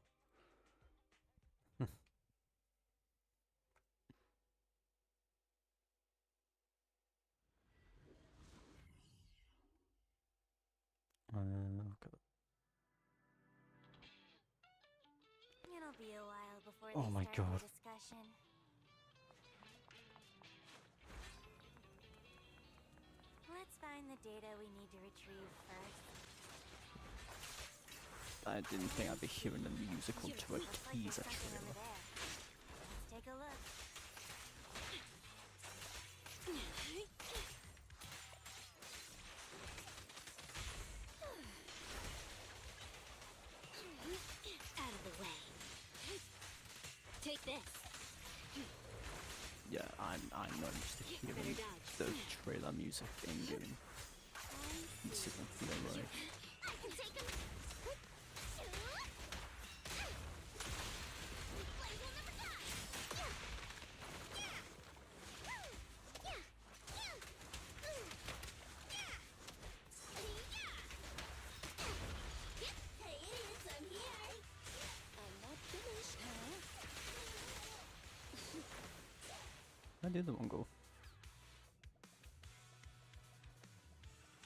Okay. It'll be a while before Oh my they start God. the discussion. Let's find the data we need to retrieve first. I didn't think I'd be hearing the musical to a Looks like teaser there's something over trailer. there. Let's take a look. Out of the way. Take this. Yeah, I'm not used to hearing the trailer music in game. This doesn't feel right. I can take him. Blade will never die. Hey, idiots, I'm here. I'm not finished, huh? Where did the one go?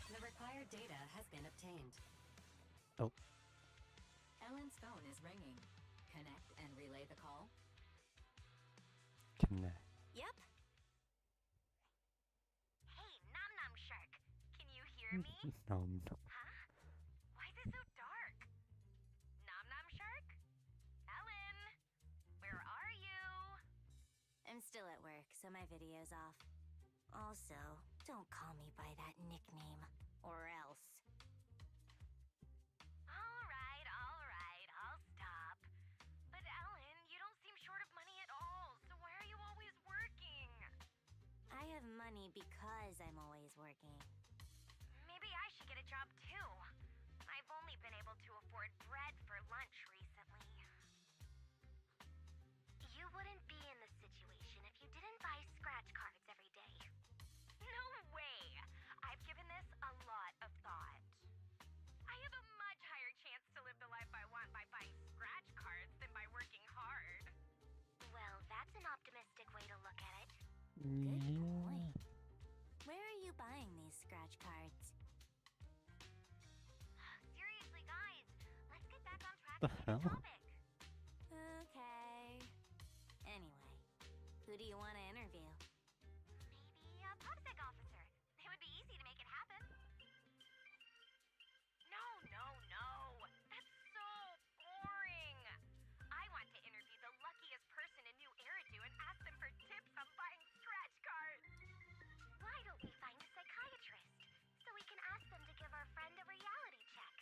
The required data has been obtained. Oh. Ellen's phone is ringing. Connect and relay the call. Connect. Yep. Hey, Nom Nom Shark. Can you hear me? No. Huh? Why is it so dark? Nom Nom Shark? Ellen? Where are you? I'm still at work, so my video's off. Also, don't call me by that nickname, or else. Alright, I'll stop. But Ellen, you don't seem short of money at all, so why are you always working? I have money because I'm always working. Maybe I should get a job too. I've only been able to afford bread for lunch recently. You wouldn't be in this situation if you didn't buy scratch cards every day. No way! I've given this a lot of thought. I have a much higher chance to live the life I want by buying scratch cards than by working hard. Well, that's an optimistic way to look at it. Yeah. Point. Where are you buying these scratch cards? Seriously, guys, let's get back on track The to the hell? topic. Okay. Anyway, who do you want to interview? Maybe a PopSec officer. It would be easy to make it happen. No. That's so boring. I want to interview the luckiest person in New Eridu and ask them for tips on buying scratch cards. Why don't we find a psychiatrist so we can ask them to give our friend a reality check?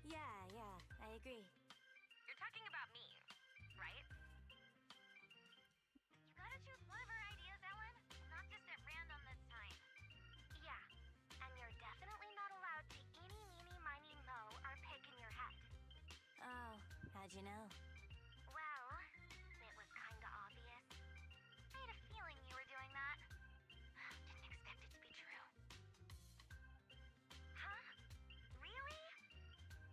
Yeah, I agree. You're talking about me, right? You gotta choose one of our ideas, Ellen. Not just at random this time. Yeah, and you're definitely not allowed to eeny, meeny, miny, moe our pick in your head. Oh, how'd you know? Well, it was kinda obvious. I had a feeling you were doing that. Didn't expect it to be true. Huh? Really?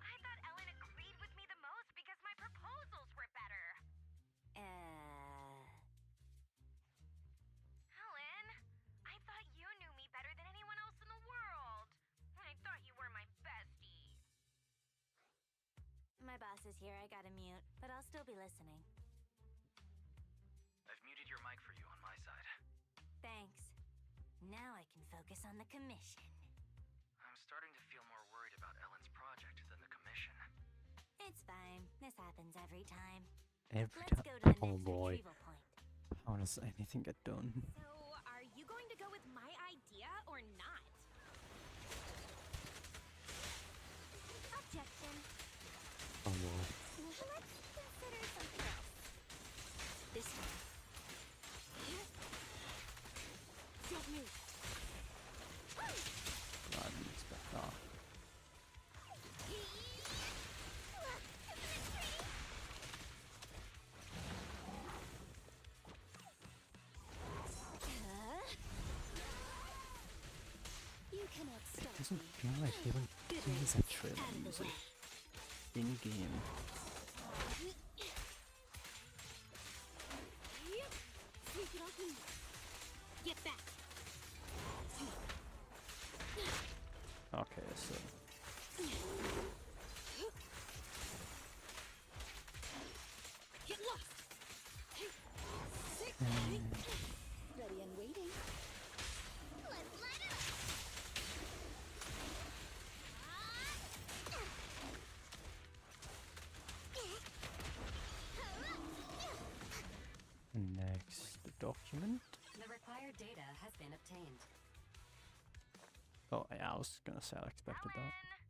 I thought Ellen agreed with me the most because my proposals were better. Ellen, I thought you knew me better than anyone else in the world. I thought you were my bestie. My boss is here, I gotta mute, but I'll still be listening. I've muted your mic for you on my side. Thanks. Now I can focus on the commission. I'm starting to feel more worried about Ellen's project than the commission. It's fine. This happens every time. Every Let's time. go to the Oh next boy. retrieval point. How does anything get done? So, are you going to go with my idea or not? Objection. Oh boy. Let's consider something else. This one. Set move. I didn't expect that. You cannot It stop doesn't me. feel like he even plays that trailer Out of the music way. in game. Sneak it off me. Get back. Okay, so Get lost. Ready and waiting. Let's light it up. next document. The required data has been obtained. Oh yeah, I was gonna say I expected that. Ellen,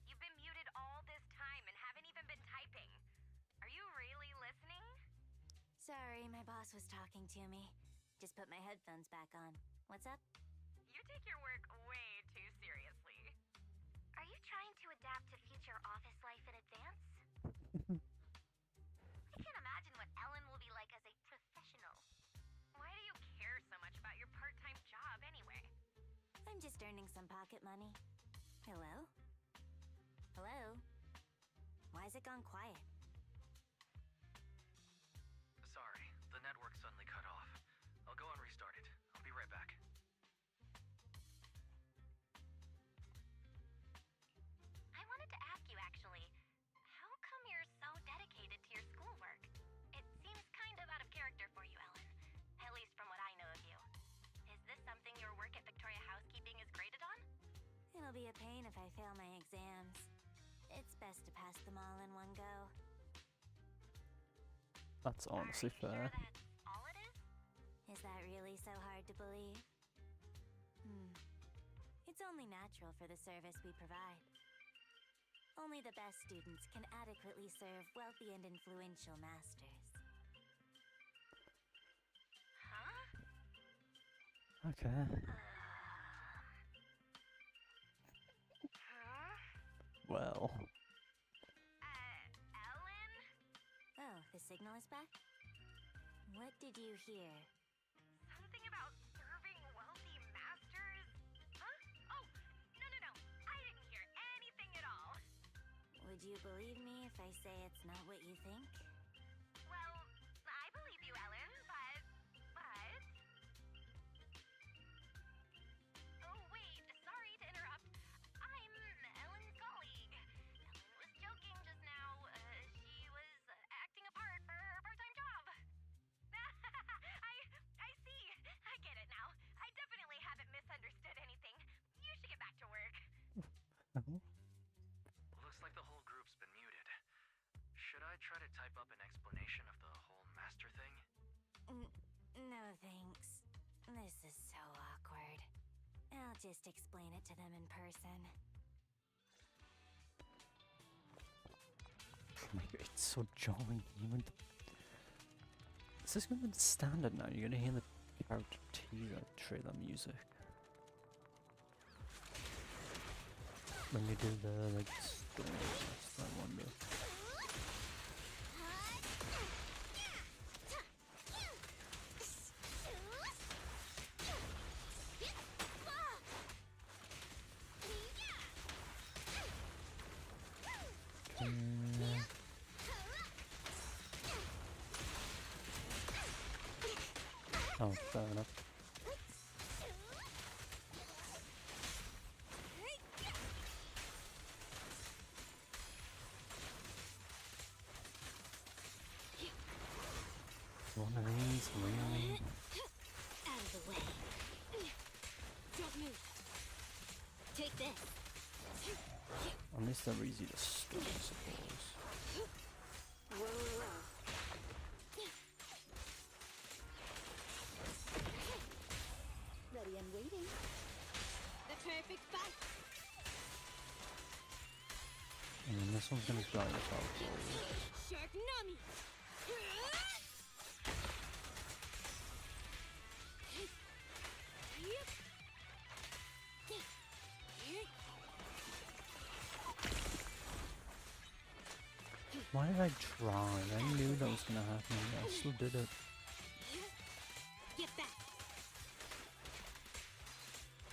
you've been muted all this time and haven't even been typing. Are you really listening? Sorry, my boss was talking to me. Just put my headphones back on. What's up? You take your work way too seriously. Are you trying to adapt to future office life in advance? I can't imagine what Ellen will be like as a professional. Why do you care so much about your part-time job anyway? I'm just earning some pocket money. Hello? Hello? Why has it gone quiet? Sorry, the network suddenly cut off. I'll go and restart it. I'll be right back. I wanted to ask you actually, how come you're so It'll be a pain if I fail my exams. It's best to pass them all in one go. That's honestly Are you fair. sure that's all it is? Is that really so hard to believe? It's only natural for the service we provide. Only the best students can adequately serve wealthy and influential masters. Huh? Okay. Huh? Well. Ellen? Oh, the signal is back? What did you hear? Something about serving wealthy masters? Huh? Oh, no. I didn't hear anything at all. Would you believe me if I say it's not what you think? Well, I believe you, Ellen, but... Oh, wait, sorry to interrupt. I'm Ellen's colleague. Ellen was joking just now. She was acting a part for her part-time job. I see. I get it now. I definitely haven't misunderstood anything. You should get back to work. Looks like the whole group's been muted. Should I try to type up an explanation of the whole master thing? No thanks. This is so awkward. I'll just explain it to them in person. It's so jarring. Is this going to be standard now? You're going to hear the character teaser trailer music. When you do the, like, story test, I wonder. Oh, fair enough. One of these, really? Out of the way. Don't move. Take this. At least they're easy to stun, I suppose. Whoa. Ready and waiting. The perfect fight. I mean, this one's gonna die without glory. Shark Nami. Why did I try? I knew that was gonna happen, and I still did it. Get back.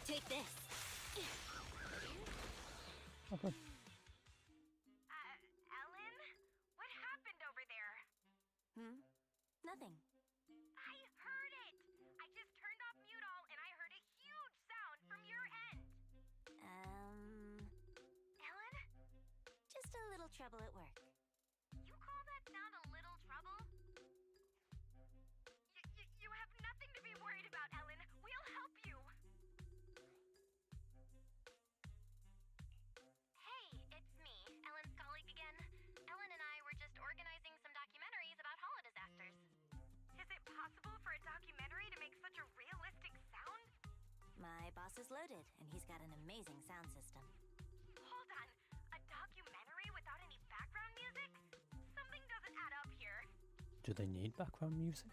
Take this. Okay. Ellen? What happened over there? Nothing. I heard it! I just turned off mute all and I heard a huge sound from your end. Ellen? Just a little trouble at work. You call that sound a little trouble? You have nothing to be worried about, Ellen. We'll help you. Hey, it's me, Ellen's colleague again. Ellen and I were just organizing some documentaries about holodisasters. Is it possible for a documentary to make such a realistic sound? My boss is loaded, and he's got an amazing sound system. Hold on, a documentary without any background music? Something doesn't add up here. Do they need background music?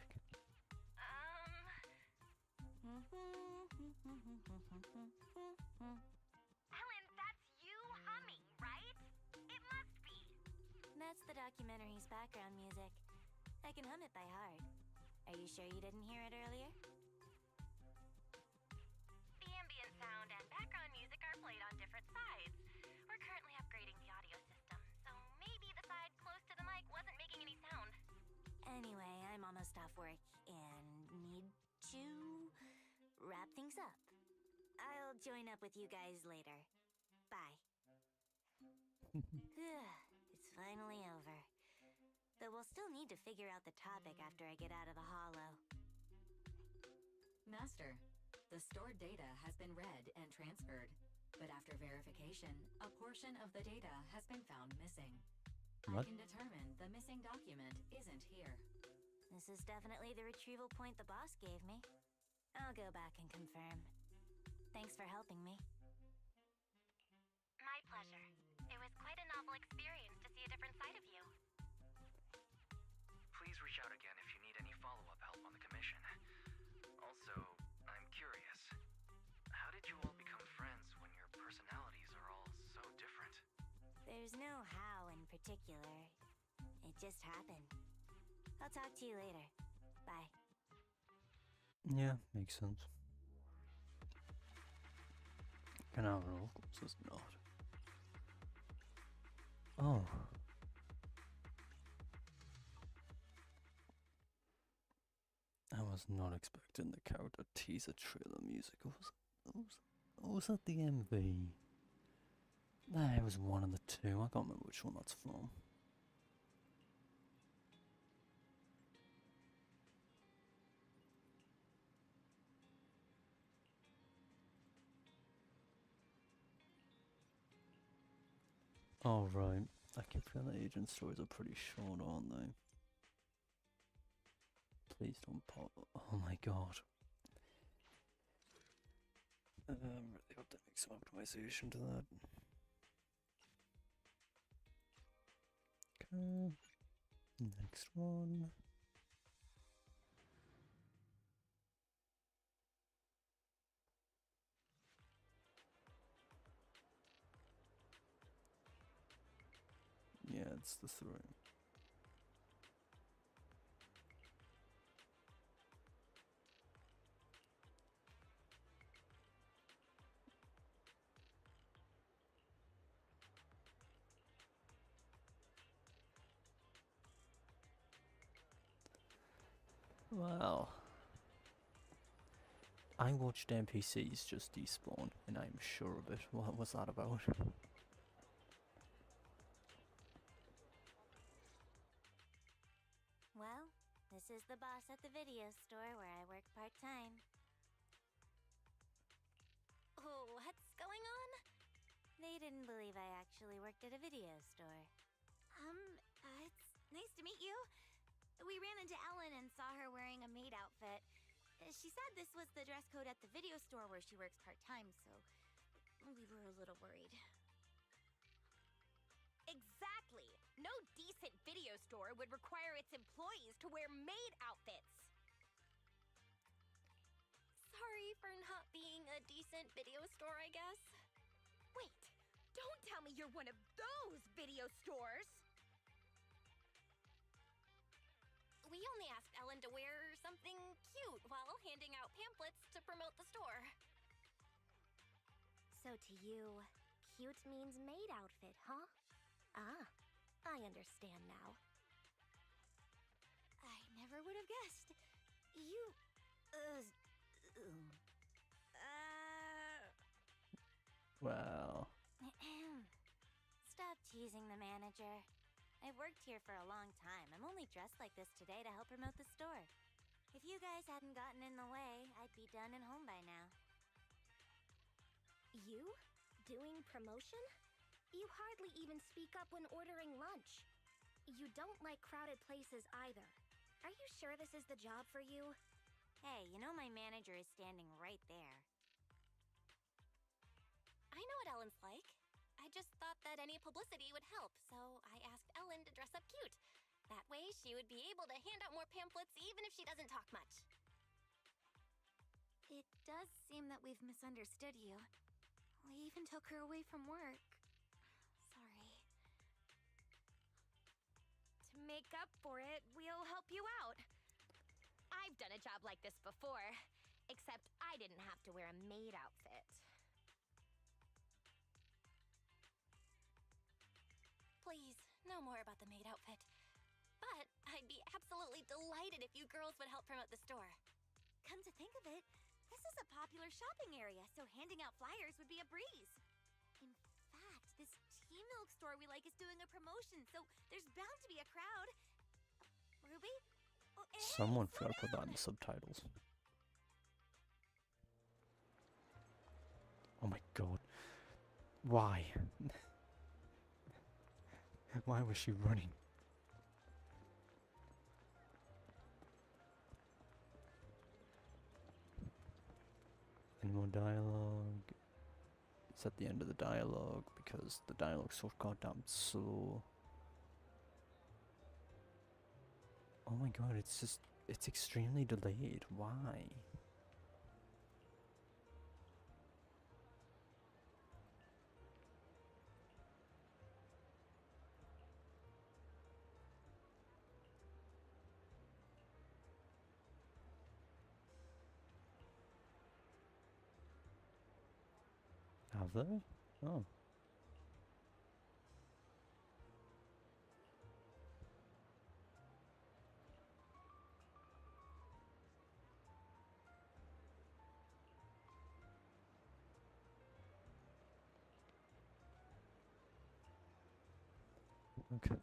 Ellen, that's you humming, right? It must be. That's the documentary's background music. I can hum it by heart. Are you sure you didn't hear it earlier? The ambient sound and background music are played on different sides. We're currently upgrading the audio system, so maybe the side close to the mic wasn't making any sound. Anyway, I'm almost off work and need to wrap things up. I'll join up with you guys later. Bye. It's finally over. Though we'll still need to figure out the topic after I get out of the holo. Master, the stored data has been read and transferred. But after verification, a portion of the data has been found missing. What? I can determine the missing document isn't here. This is definitely the retrieval point the boss gave me. I'll go back and confirm. Thanks for helping me. My pleasure. It was quite a novel experience to see a different side of you. Please reach out again if you need any follow-up help on the commission. Also, I'm curious. How did you all become friends when your personalities are all so different? There's no how in particular. It just happened. I'll talk to you later. Bye. Yeah, makes sense. Can I roll? This is not. Oh. I was not expecting the character teaser trailer music. Was that the MV? Nah, it was one of the two. I can't remember which one that's from. Oh, right. I keep feeling agent stories are pretty short, aren't they? Please don't pop. Oh my god. Really hope they make some optimization to that. Okay. Next one. Yeah, it's the 3. Well, I watched NPCs just despawn, and I'm sure of it. What was that about? Well, this is the boss at the video store where I work part-time. Oh, what's going on? They didn't believe I actually worked at a video store. It's nice to meet you. We ran into Ellen and saw her wearing a maid outfit. She said this was the dress code at the video store where she works part-time, so we were a little worried. Exactly! No decent video store would require its employees to wear maid outfits. Sorry for not being a decent video store, I guess. Wait, don't tell me you're one of those video stores! We only asked Ellen to wear something cute while handing out pamphlets to promote the store. So to you, cute means maid outfit, huh? Ah, I understand now. I never would have guessed. You, Well, Stop teasing the manager. I've worked here for a long time. I'm only dressed like this today to help promote the store. If you guys hadn't gotten in the way, I'd be done and home by now. You? Doing promotion? You hardly even speak up when ordering lunch. You don't like crowded places either. Are you sure this is the job for you? Hey, you know my manager is standing right there. I know what Ellen's like. I just thought that any publicity would help, so I asked Ellen to dress up cute. That way, she would be able to hand out more pamphlets even if she doesn't talk much. It does seem that we've misunderstood you. We even took her away from work. Sorry. To make up for it, we'll help you out. I've done a job like this before, except I didn't have to wear a maid outfit. Please, no more about the maid outfit. But I'd be absolutely delighted if you girls would help promote the store. Come to think of it, this is a popular shopping area, so handing out flyers would be a breeze. In fact, this tea milk store we like is doing a promotion, so there's bound to be a crowd. Ruby? Oh, hey, someone slow forgot to put that down! in the subtitles. Oh my god. Why? Why was she running? Any more dialogue? It's at the end of the dialogue because the dialogue's so goddamn slow. Oh my god, it's extremely delayed. Why? Have they? Oh. Okay.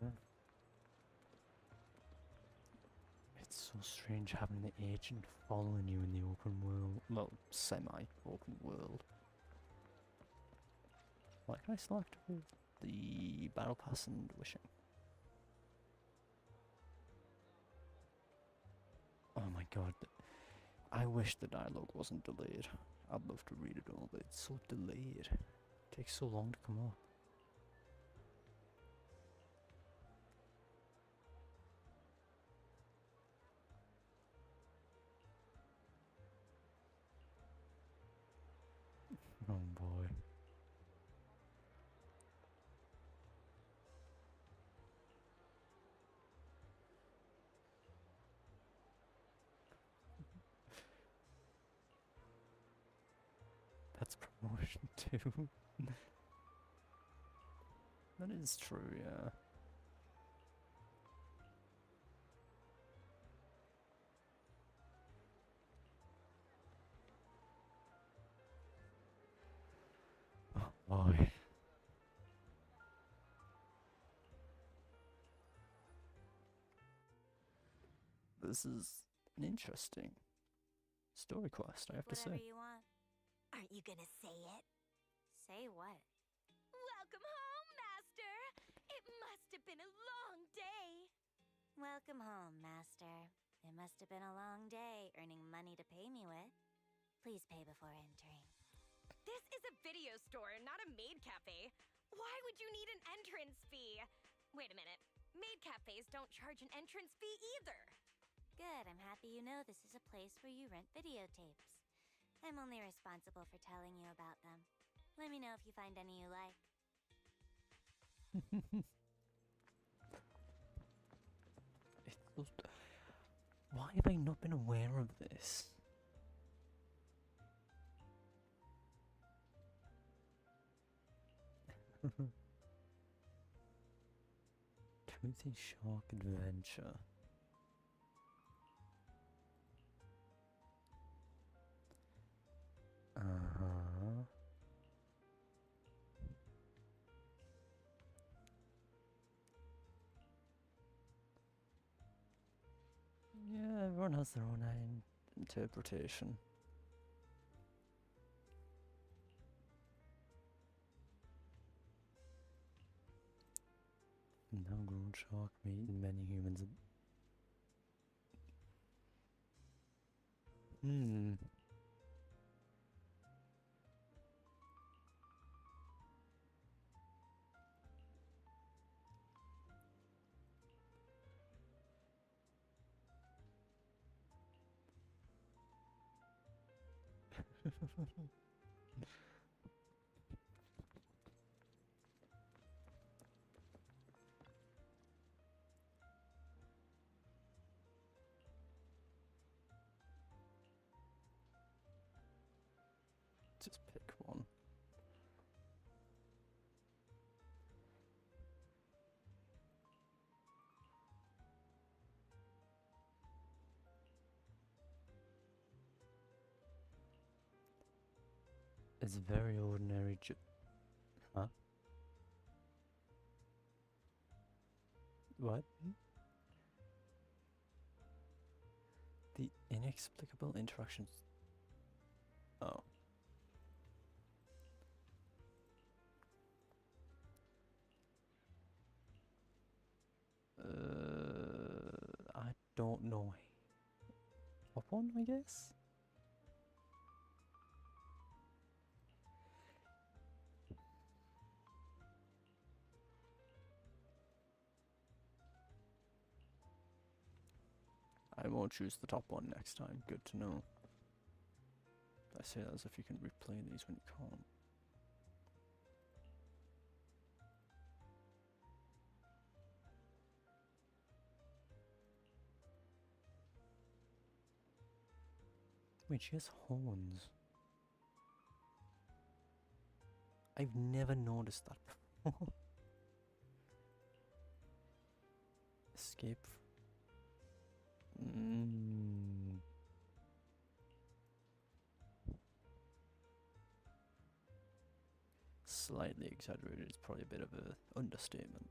It's so strange having the agent following you in the open world. Well, semi-open world. Why can I still activate the battle pass and wishing? Oh my god. I wish the dialogue wasn't delayed. I'd love to read it all, but it's so delayed. It takes so long to come up. Oh boy. That's promotion too. That is true, yeah. Oh boy. This is an interesting story quest, I have to Whatever say. you want. Aren't you gonna say it? Say what? Welcome home, Master! It must have been a long day. Welcome home, Master. It must have been a long day earning money to pay me with. Please pay before entering. This is a video store, not a maid cafe. Why would you need an entrance fee? Wait a minute. Maid cafes don't charge an entrance fee either. Good, I'm happy you know this is a place where you rent videotapes. I'm only responsible for telling you about them. Let me know if you find any you like. Why have I not been aware of this? Toothy Shark Adventure. Uh-huh. Yeah, everyone has their own interpretation. Now grown shark meat and many humans. Hmm. Just pick one. It's very ordinary. Huh? What? The inexplicable interactions. Oh. don't know. Hop on, I guess? I won't choose the top one next time. Good to know. I say that as if you can replay these when you can't. Wait, she has horns. I've never noticed that before. Escape. Slightly exaggerated, it's probably a bit of an understatement.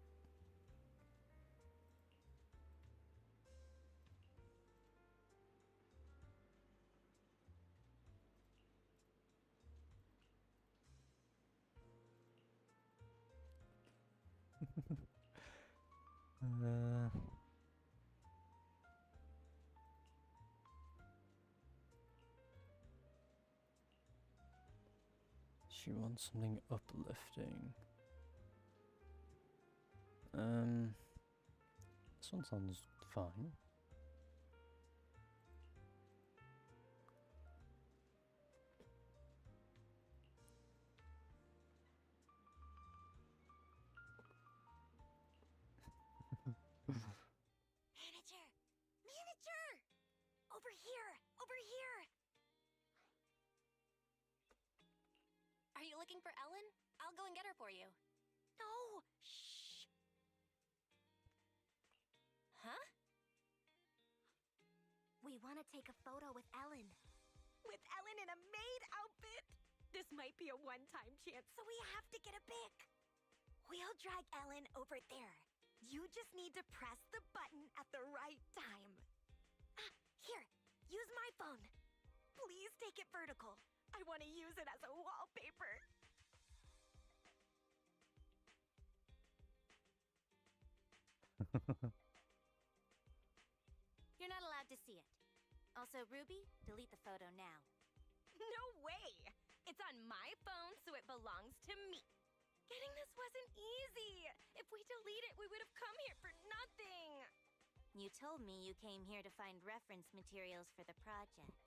She wants something uplifting. This one sounds fine. Manager! Manager! Over here! Over here! Are you looking for Ellen? I'll go and get her for you. No! Shh! Huh? We want to take a photo with Ellen. With Ellen in a maid outfit? This might be a one-time chance, So we have to get a pic. We'll drag Ellen over there. you just need to press the button at the right time. Ah, here, use my phone. Please take it vertical. I want to use it as a wallpaper. You're not allowed to see it. Also, Ruby, delete the photo now. No way! It's on my phone, so it belongs to me. Getting this wasn't easy. If we delete it, we would have come here for nothing. You told me you came here to find reference materials for the project.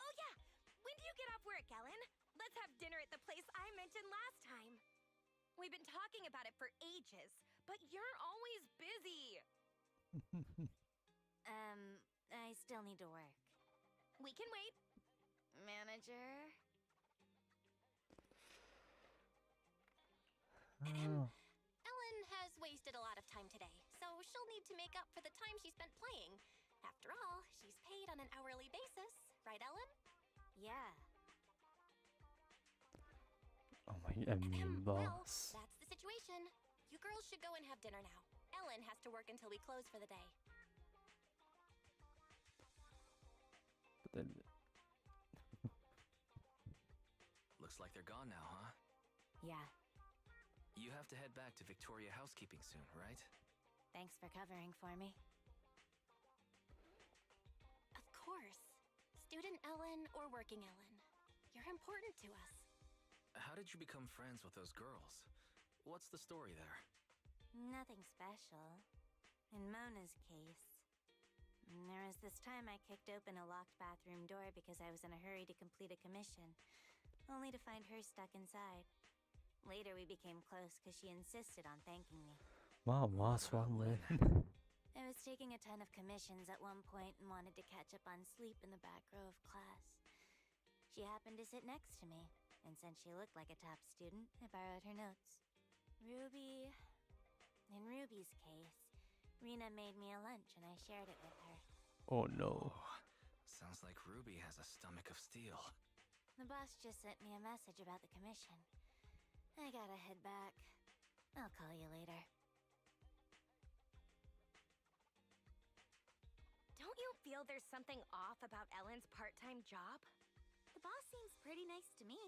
Oh yeah, when do you get off work, Ellen? Let's have dinner at the place I mentioned last time. We've been talking about it for ages, but you're always busy. I still need to work. We can wait. Manager? Oh. Ellen has wasted a lot of time today, so she'll need to make up for the time she spent playing. After all, she's paid on an hourly basis, right, Ellen? Yeah. Oh my, I mean, Well, boss. that's the situation. You girls should go and have dinner now. Ellen has to work until we close for the day. But then, Looks like they're gone now, huh? Yeah. You have to head back to Victoria Housekeeping soon, right? Thanks for covering for me. Of course. Student Ellen or working Ellen. You're important to us. How did you become friends with those girls? What's the story there? Nothing special. In Mona's case, there was this time I kicked open a locked bathroom door because I was in a hurry to complete a commission, only to find her stuck inside. Later we became close because she insisted on thanking me. wow, what's wrong with? I was taking a ton of commissions at one point and wanted to catch up on sleep in the back row of class. She happened to sit next to me, and since she looked like a top student, I borrowed her notes. In Ruby's case, Rena made me a lunch and I shared it with her. Oh no. Sounds like Ruby has a stomach of steel. The boss just sent me a message about the commission. I gotta head back. I'll call you later. Don't you feel there's something off about Ellen's part-time job? The boss seems pretty nice to me.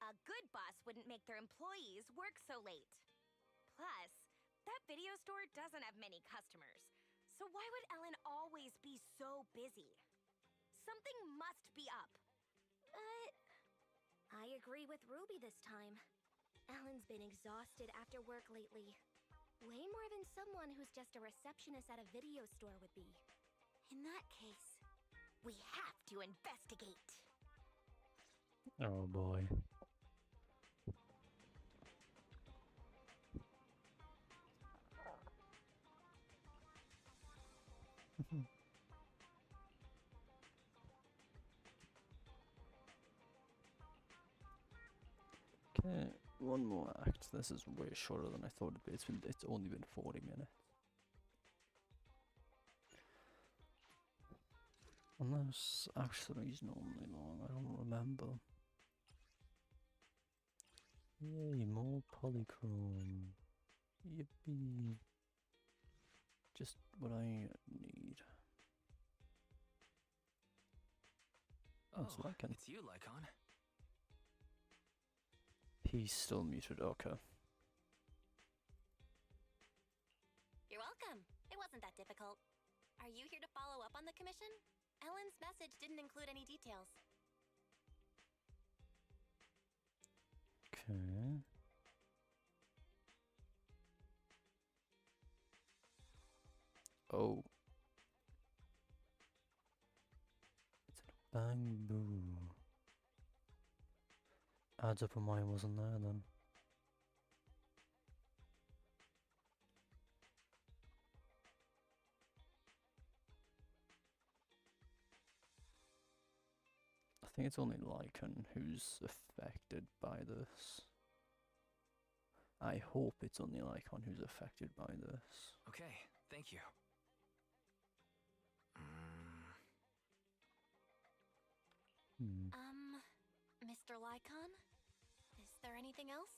A good boss wouldn't make their employees work so late. Plus, that video store doesn't have many customers. So why would Ellen always be so busy? Something must be up. But I agree with Ruby this time. Ellen's been exhausted after work lately. Way more than someone who's just a receptionist at a video store would be. In that case, we have to investigate. Oh boy. Okay, one more act. This is way shorter than I thought it'd be. It's only been 40 minutes. Unless Act 3 is normally long, I don't remember. Yay, more polychrome. Yippee. Just what I need. Oh, it's Lycan. It's you, Lycon. He's still muted, okay. You're welcome. It wasn't that difficult. Are you here to follow up on the commission? Ellen's message didn't include any details. Okay. Oh. It's a bamboo. Adds up on why it wasn't there then. I think it's only Lycan who's affected by this. I hope it's only Lycan who's affected by this. Okay, thank you. Mr. Lycon? Is there anything else?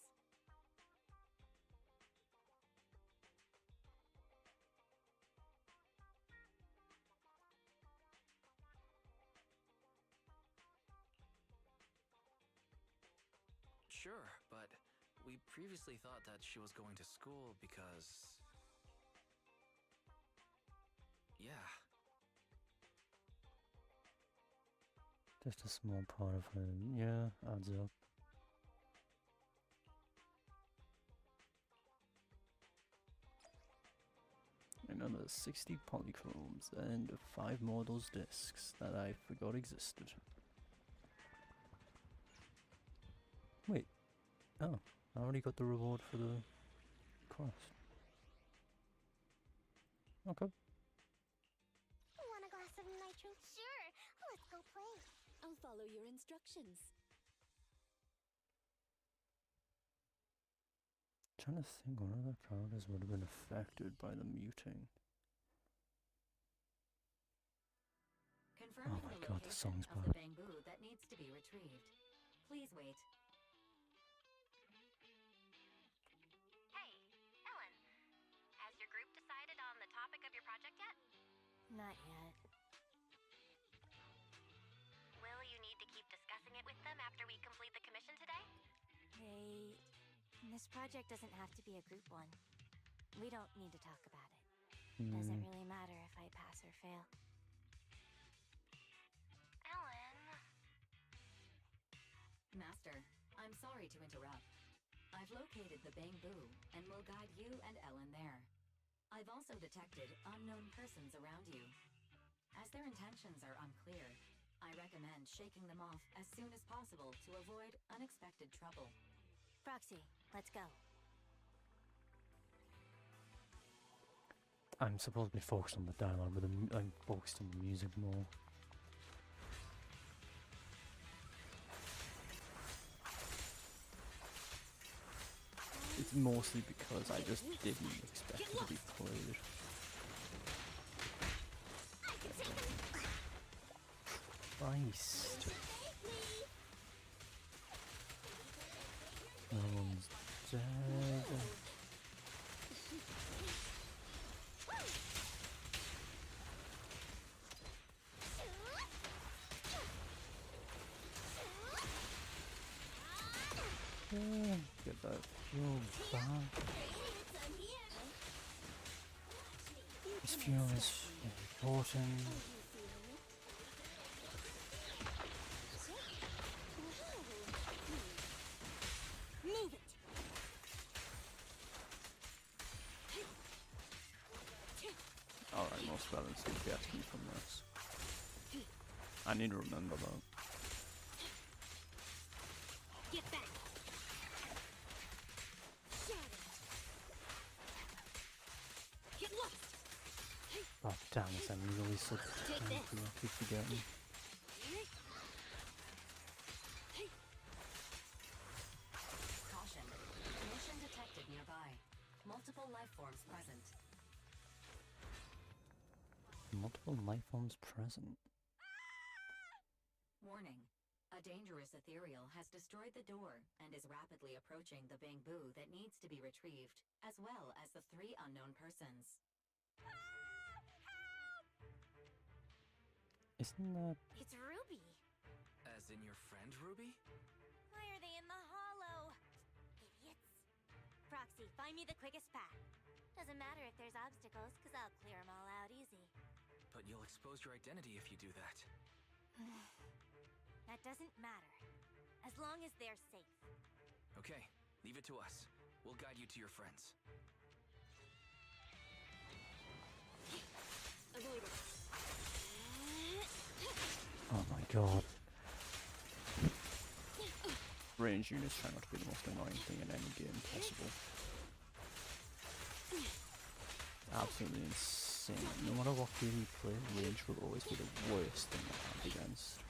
Sure, but we previously thought that she was going to school because... Yeah. Just a small part of her, yeah, adds up. Another 60 polychromes and 5 more of those discs that I forgot existed. Wait, oh, I already got the reward for the quest. Okay. Want a glass of nitro? Sure, let's go play. I'll follow your instructions. Trying to think what other characters would have been affected by the muting. Confirming Oh my the God, the location song's of bad. the bamboo that needs to be retrieved. Please wait. Hey, Ellen. Has your group decided on the topic of your project yet? Not yet. Will you need to keep discussing it with them after we complete the commission today? This project doesn't have to be a group one. We don't need to talk about it. Doesn't really matter if I pass or fail. Ellen... Master, I'm sorry to interrupt. I've located the bamboo and will guide you and Ellen there. I've also detected unknown persons around you. As their intentions are unclear, I recommend shaking them off as soon as possible to avoid unexpected trouble. Proxy, let's go. I'm supposed to be focused on the dialogue, but I'm focused on the music more. It's mostly because I just didn't expect it to be played. Christ. No one's dead. You're back. This fuel is important. Move it. Alright, most balance will get me from this. I need to remember that. Get back. Get lost. Oh damn it, I'm really so I keep forgetting. Caution. Mission detected nearby. Multiple life forms present. Multiple life forms present. Warning. A dangerous ethereal has destroyed the door and is rapidly approaching the bamboo that needs to be retrieved, as well as the 3 unknown persons. Isn't that... It's Ruby. As in your friend, Ruby? Why are they in the hollow? Idiots. Proxy, find me the quickest path. Doesn't matter if there's obstacles, because I'll clear them all out easy. But you'll expose your identity if you do that. That doesn't matter. As long as they're safe. Okay, leave it to us. We'll guide you to your friends. Avoid it. Oh my god. Range units try not to be the most annoying thing in any game possible. Absolutely insane. No matter what game you play, range will always be the worst thing to have against.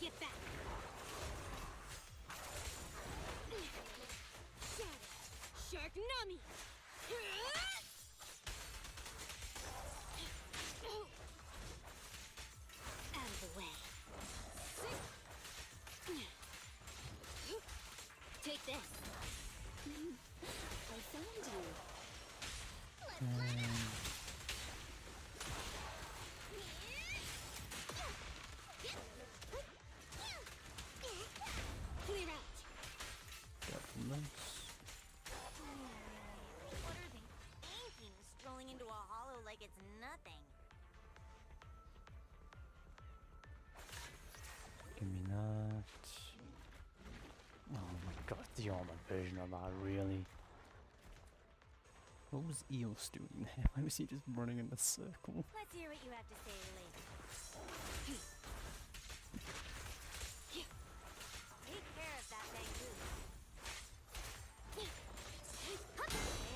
Get back. Shark Nami. Out of the way. Take this. I found you. Clear out. Get from this. What are they thinking? Strolling into a hollow like it's nothing. Give me that. Oh my god, the armored version of that, really. What was Eos doing there? Why was he just running in a circle? Let's hear what you have to say later. Take care of that bamboo. Stay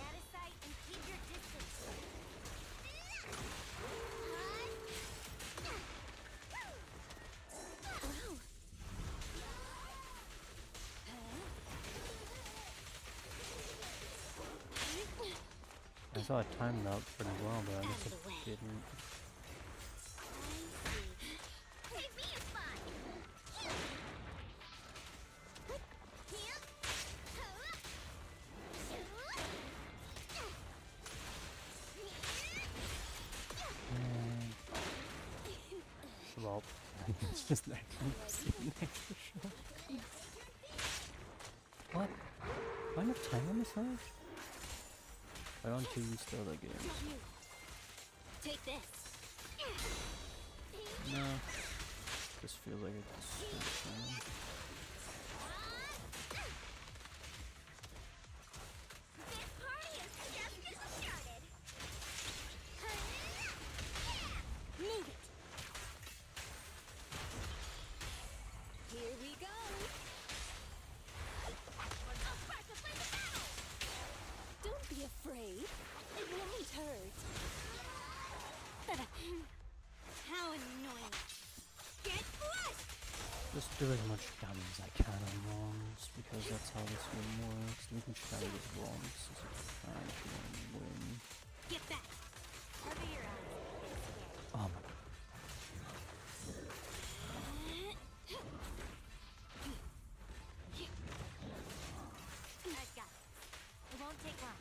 out of sight and keep your distance. I thought I timed out pretty well, but I guess it didn't. Take me a spot. Well, it's just an extra shot. What? Do I have time on this side? I want to use the other games. Take this. No. This feels like it's distraction. This party is just getting started. Move it. Here we go. Don't be afraid. It won't hurt. How annoying. Get flushed! Just do as much damage as I can on Ron's, because that's how this game works. Do as much damage as Ron's as you can if you want to win. Get back. Cover your eyes. Oh my god. I've got it. It won't take long.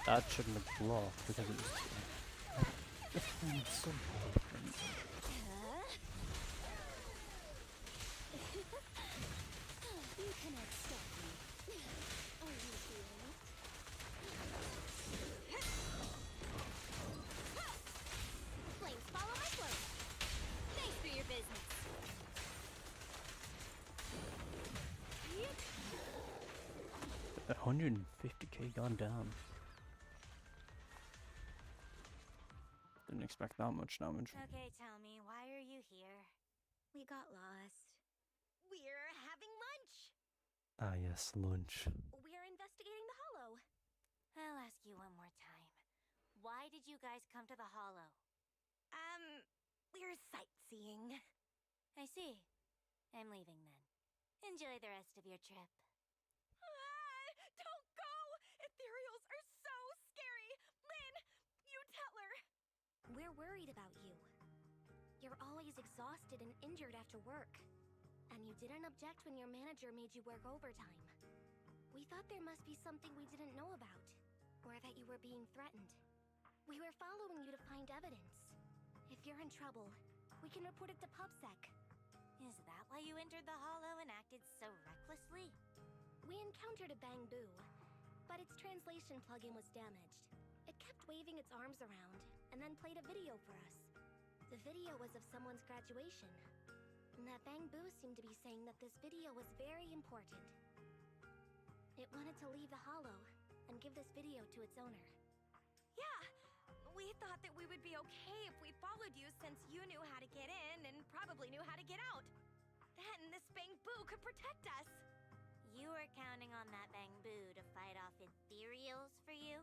That shouldn't have blocked because it was... It's so different. You cannot stop me. Are you feeling it? Flames follow my flow. Thanks for your business. 150k, goddamn. Didn't expect that much damage. Okay, tell me, why are you here? We got lost. We're having lunch. Ah, yes, lunch. We're investigating the hollow. I'll ask you one more time. Why did you guys come to the Hollow? We're sightseeing. I see. I'm leaving then. Enjoy the rest of your trip. Don't go! Ethereals are so scary! Lynn, you tell her! We're worried about you. You're always exhausted and injured after work. And you didn't object when your manager made you work overtime. We thought there must be something we didn't know about. Or that you were being threatened. We were following you to find evidence. If you're in trouble, we can report it to PubSec. Is that why you entered the Hollow and acted so recklessly? We encountered a bamboo, but its translation plugin was damaged. It kept waving its arms around, and then played a video for us. The video was of someone's graduation. And that bamboo seemed to be saying that this video was very important. It wanted to leave the Hollow and give this video to its owner. Yeah, we thought that we would be okay if we followed you since you knew how to get in and probably knew how to get out. Then this bamboo could protect us. You were counting on that bamboo to fight off ethereals for you?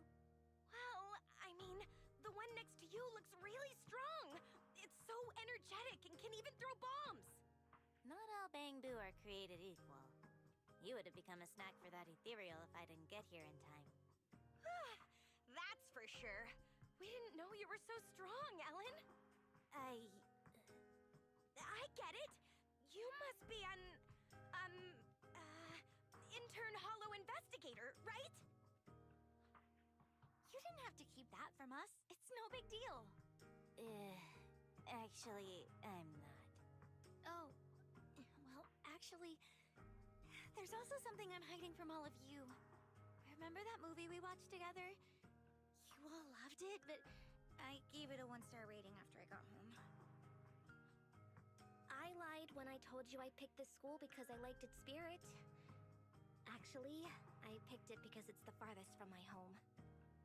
Well, I mean, the one next to you looks really strong. It's so energetic and can even throw bombs. Not all bamboo are created equal. You would have become a snack for that ethereal if I didn't get here in time. That's for sure. We didn't know you were so strong, Ellen. I get it. You must be an, intern hollow investigator, right? You didn't have to keep that from us. It's no big deal. Actually, I'm not. Oh, well, actually, there's also something I'm hiding from all of you. Remember that movie we watched together? You all loved it, but I gave it a 1-star rating after I got home. I lied when I told you I picked this school because I liked its spirit. Actually, I picked it because it's the farthest from my home.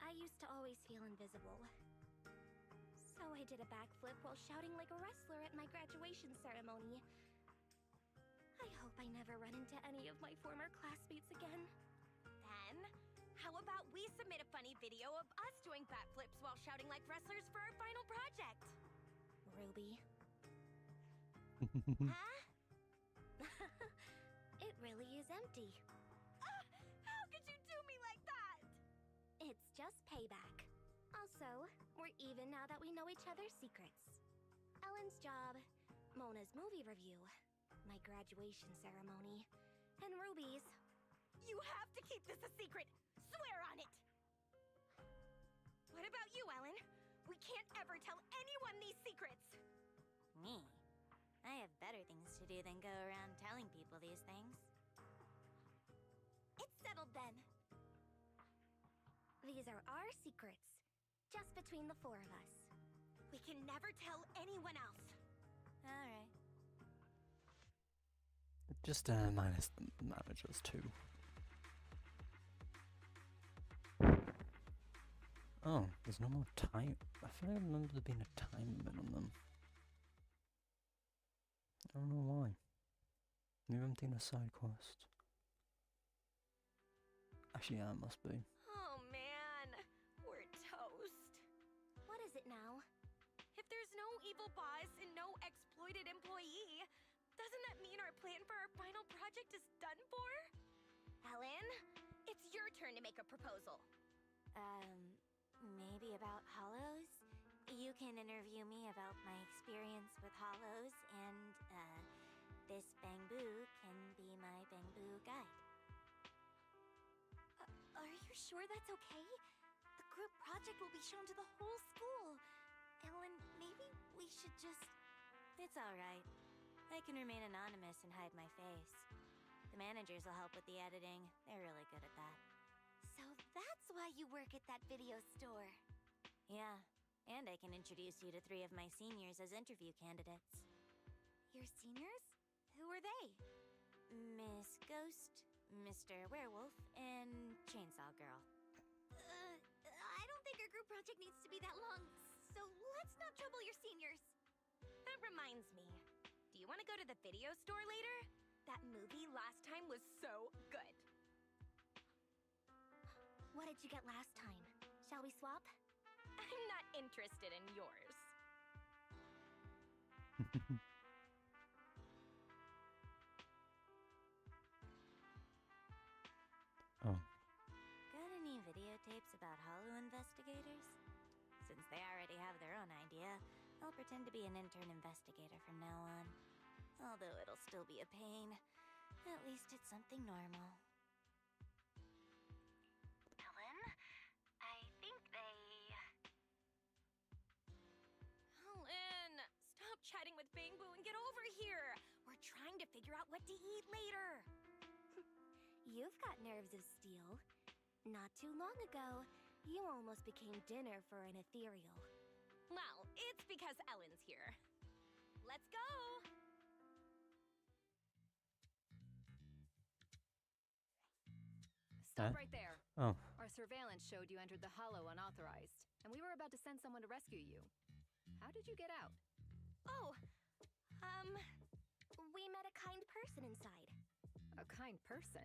I used to always feel invisible. So I did a backflip while shouting like a wrestler at my graduation ceremony. I hope I never run into any of my former classmates again. Then, how about we submit a funny video of us doing backflips while shouting like wrestlers for our final project? Ruby. Huh? It really is empty. How could you do me like that? It's just payback. Also, we're even now that we know each other's secrets. Ellen's job, Mona's movie review, my graduation ceremony, and Ruby's. You have to keep this a secret! Swear on it! What about you, Ellen? We can't ever tell anyone these secrets! Me? I have better things to do than go around telling people these things. It's settled then. These are our secrets, just between the 4 of us. We can never tell anyone else. Alright. Just minus the managers too. Oh, there's no more time. I feel like I remember there being a time limit on them. I don't know why. Maybe I'm thinking a side quest. Actually, yeah, it must be. Oh man, we're toast. What is it now? If there's no evil boss and no exploited employee, doesn't that mean our plan for our final project is done for? Ellen, it's your turn to make a proposal. Maybe about hollows? You can interview me about my experience with hollows, and, this bamboo can be my bamboo guide. Are you sure that's okay? The group project will be shown to the whole school. Ellen, maybe we should just... It's alright. I can remain anonymous and hide my face. The managers will help with the editing. They're really good at that. So that's why you work at that video store. Yeah, and I can introduce you to 3 of my seniors as interview candidates. Your seniors? Who are they? Miss Ghost, Mr. Werewolf, and Chainsaw Girl. I don't think our group project needs to be that long, so let's not trouble your seniors. That reminds me. Do you want to go to the video store later? That movie last time was so good. What did you get last time? Shall we swap? I'm not interested in yours. Oh. Got any videotapes about Hollow investigators? Since they already have their own idea, I'll pretend to be an intern investigator from now on. Although it'll still be a pain. At least it's something normal. Ellen, I think they... Ellen, stop chatting with Bangbu and get over here. We're trying to figure out what to eat later. You've got nerves of steel. Not too long ago, you almost became dinner for an ethereal. Well, it's because Ellen's here. Let's go! Stop right there. Oh. Our surveillance showed you entered the Hollow unauthorized, and we were about to send someone to rescue you. How did you get out? Oh, We met a kind person inside. A kind person?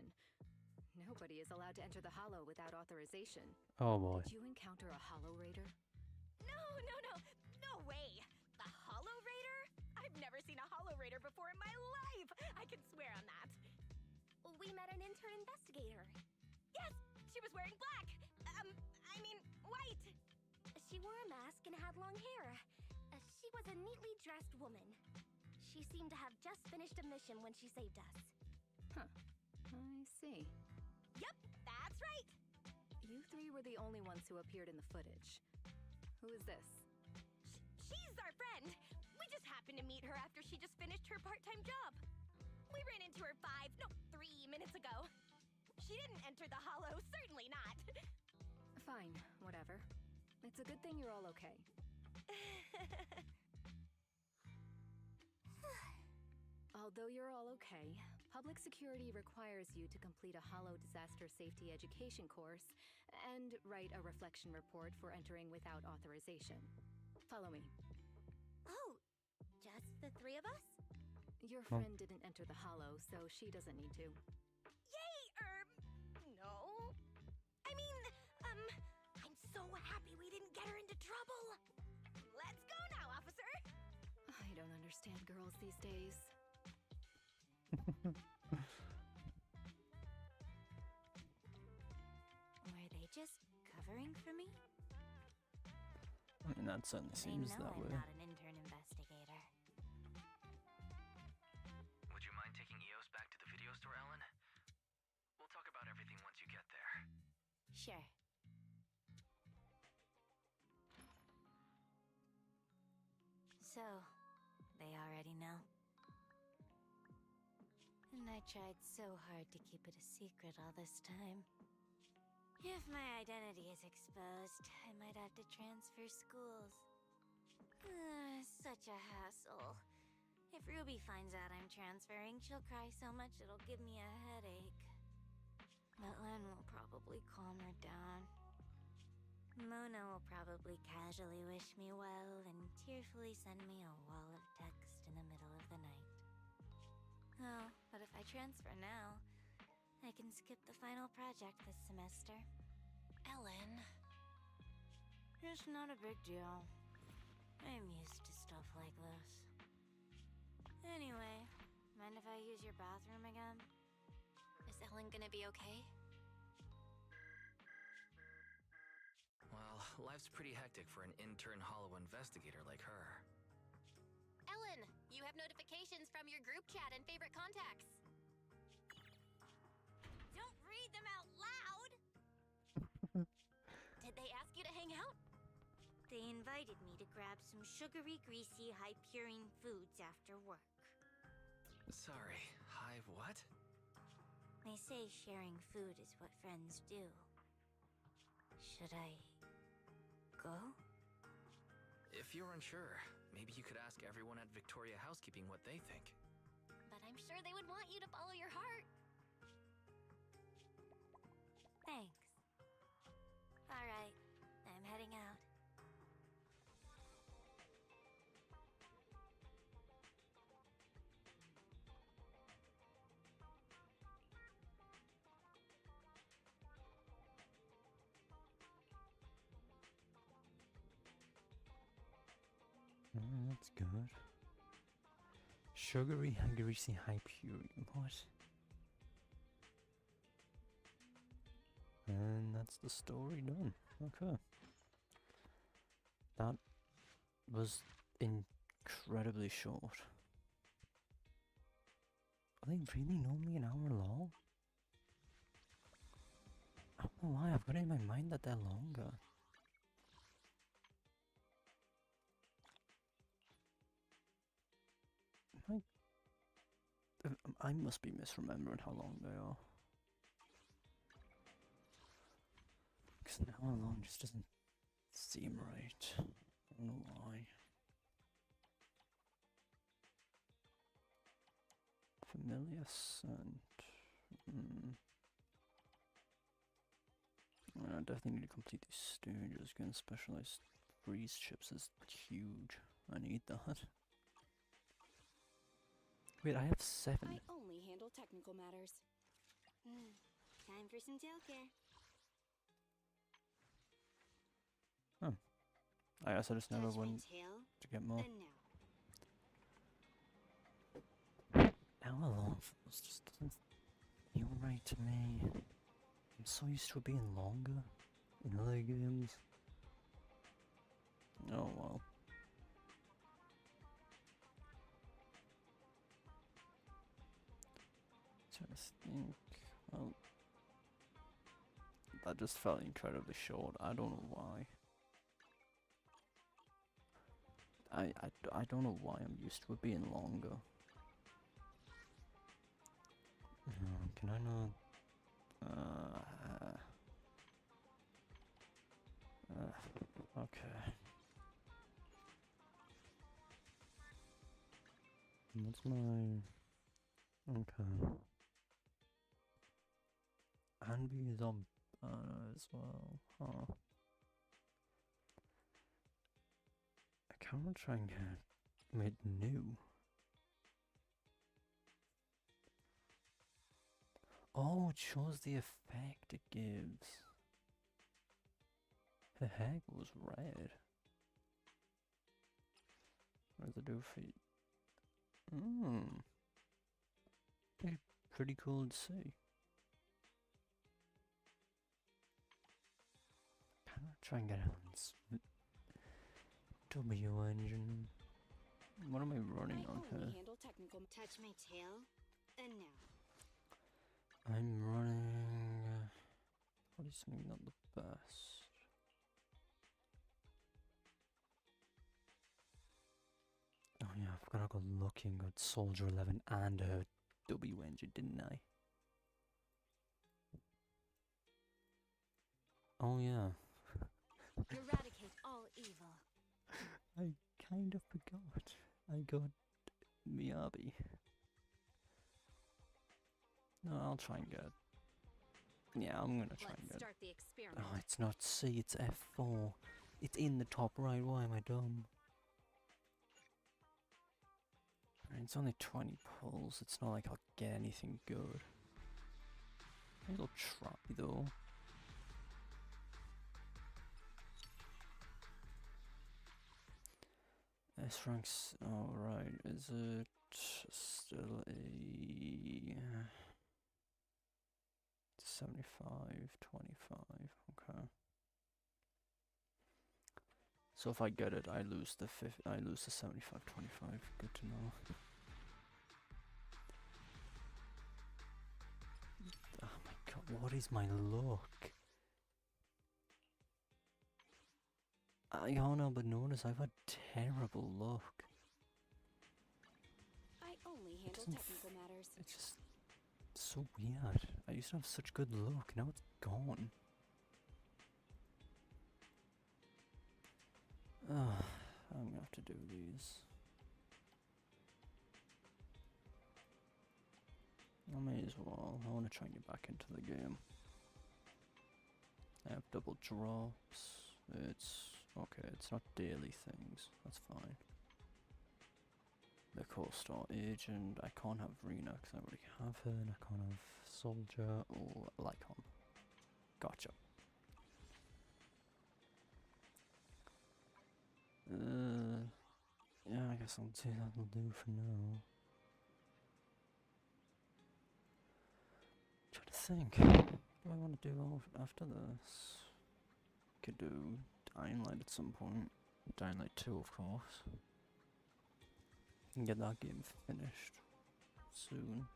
Nobody is allowed to enter the Hollow without authorization. Oh boy. Did you encounter a Hollow Raider? No way! The Hollow Raider? I've never seen a Hollow Raider before in my life! I can swear on that. We met an intern investigator. Yes! She was wearing black! White! She wore a mask and had long hair. She was a neatly dressed woman. She seemed to have just finished a mission when she saved us. Huh. I see. Yep, that's right! You 3 were the only ones who appeared in the footage. Who is this? She's our friend! We just happened to meet her after she just finished her part-time job. We ran into her 3 minutes ago. She didn't enter the Hollow, certainly not. Fine, whatever. It's a good thing you're all okay. Although you're all okay, public security requires you to complete a Hollow disaster safety education course and write a reflection report for entering without authorization. Follow me. Oh, just the 3 of us? Your friend didn't enter the Hollow, so she doesn't need to. Yay! No. I'm so happy we didn't get her into trouble. Let's go now, officer. I don't understand girls these days. Were they just covering for me? I mean, that certainly They seems know that I'm way. not an intern investigator. Would you mind taking EOS back to the video store, Ellen? We'll talk about everything once you get there. Sure. So, they already know. And I tried so hard to keep it a secret all this time. If my identity is exposed, I might have to transfer schools. Such a hassle. If Ruby finds out I'm transferring, she'll cry so much it'll give me a headache. But Len will probably calm her down. Mona will probably casually wish me well and tearfully send me a wall of text in the middle of the night. Oh, but if I transfer now, I can skip the final project this semester. Ellen. It's not a big deal. I'm used to stuff like this. Anyway, mind if I use your bathroom again? Is Ellen gonna be okay? Well, life's pretty hectic for an intern Hollow investigator like her. Ellen, you have notifications from your group chat and favorite contacts. Don't read them out loud. Did they ask you to hang out? They invited me to grab some sugary, greasy, high-purine foods after work. Sorry, hi, what? They say sharing food is what friends do. Should I go? If you're unsure, maybe you could ask everyone at Victoria Housekeeping what they think. But I'm sure they would want you to follow your heart. Thanks. Alright, I'm heading out. That's good. Sugary, greasy, high purine. What? And that's the story done. Okay. That was incredibly short. Are they really normally an hour long? I don't know why, I've got it in my mind that they're longer. I must be misremembering how long they are. Because an hour long just doesn't seem right. I don't know why. Familiar scent. I definitely need to complete these stages. Getting specialized freeze chips is huge. I need that. Wait, I have 7. I only handle technical matters. Time for some tail care. Oh. I guess I just never Touch my went tail, to get more. and now. Hour long this just doesn't feel right to me. I'm so used to it being longer in other games. Oh well. Trying to think. Well, that just felt incredibly short. I don't know why. I don't know why I'm used to it being longer. Can I not? Okay. What's my? Okay. Anby is on as well. Huh. I can't try and get made new. Oh, it shows the effect it gives. The heck was red. What does it do for you? Pretty cool to see. Can I try and get on this W engine? What am I running on I here? only handle technical. Touch my tail, and now. I'm running. What is maybe not the best? Oh yeah, I forgot I got looking at Soldier 11 and her W engine, didn't I? Oh yeah. Eradicate all evil. I kind of forgot. I got Miyabi. No, I'll try and get. Yeah, I'm gonna try and Let's get. start the experiment. Oh, it's not C, it's F4. It's in the top right. Why am I dumb? It's only 20 pulls. It's not like I'll get anything good. Maybe I'll try though. S ranks. Oh right, is it still a 75, 25? Okay. So if I get it, I lose the 75, 25. Good to know. Oh my god, what is my luck? I can't help but notice I've had terrible luck. I only handle doesn't technical matters. It's just so weird. I used to have such good luck, now it's gone. I'm gonna have to do these. I may as well. I want to try and get back into the game. I have double drops. It's okay, it's not daily things. That's fine. The co-star agent. I can't have Rena because I already have her, and I can't have Soldier or Lycon. Gotcha. Yeah, I guess I'll do that'll do for now. Trying to think. What do I want to do after this? Could do Dying Light at some point. Dying Light 2, of course. And get that game finished soon.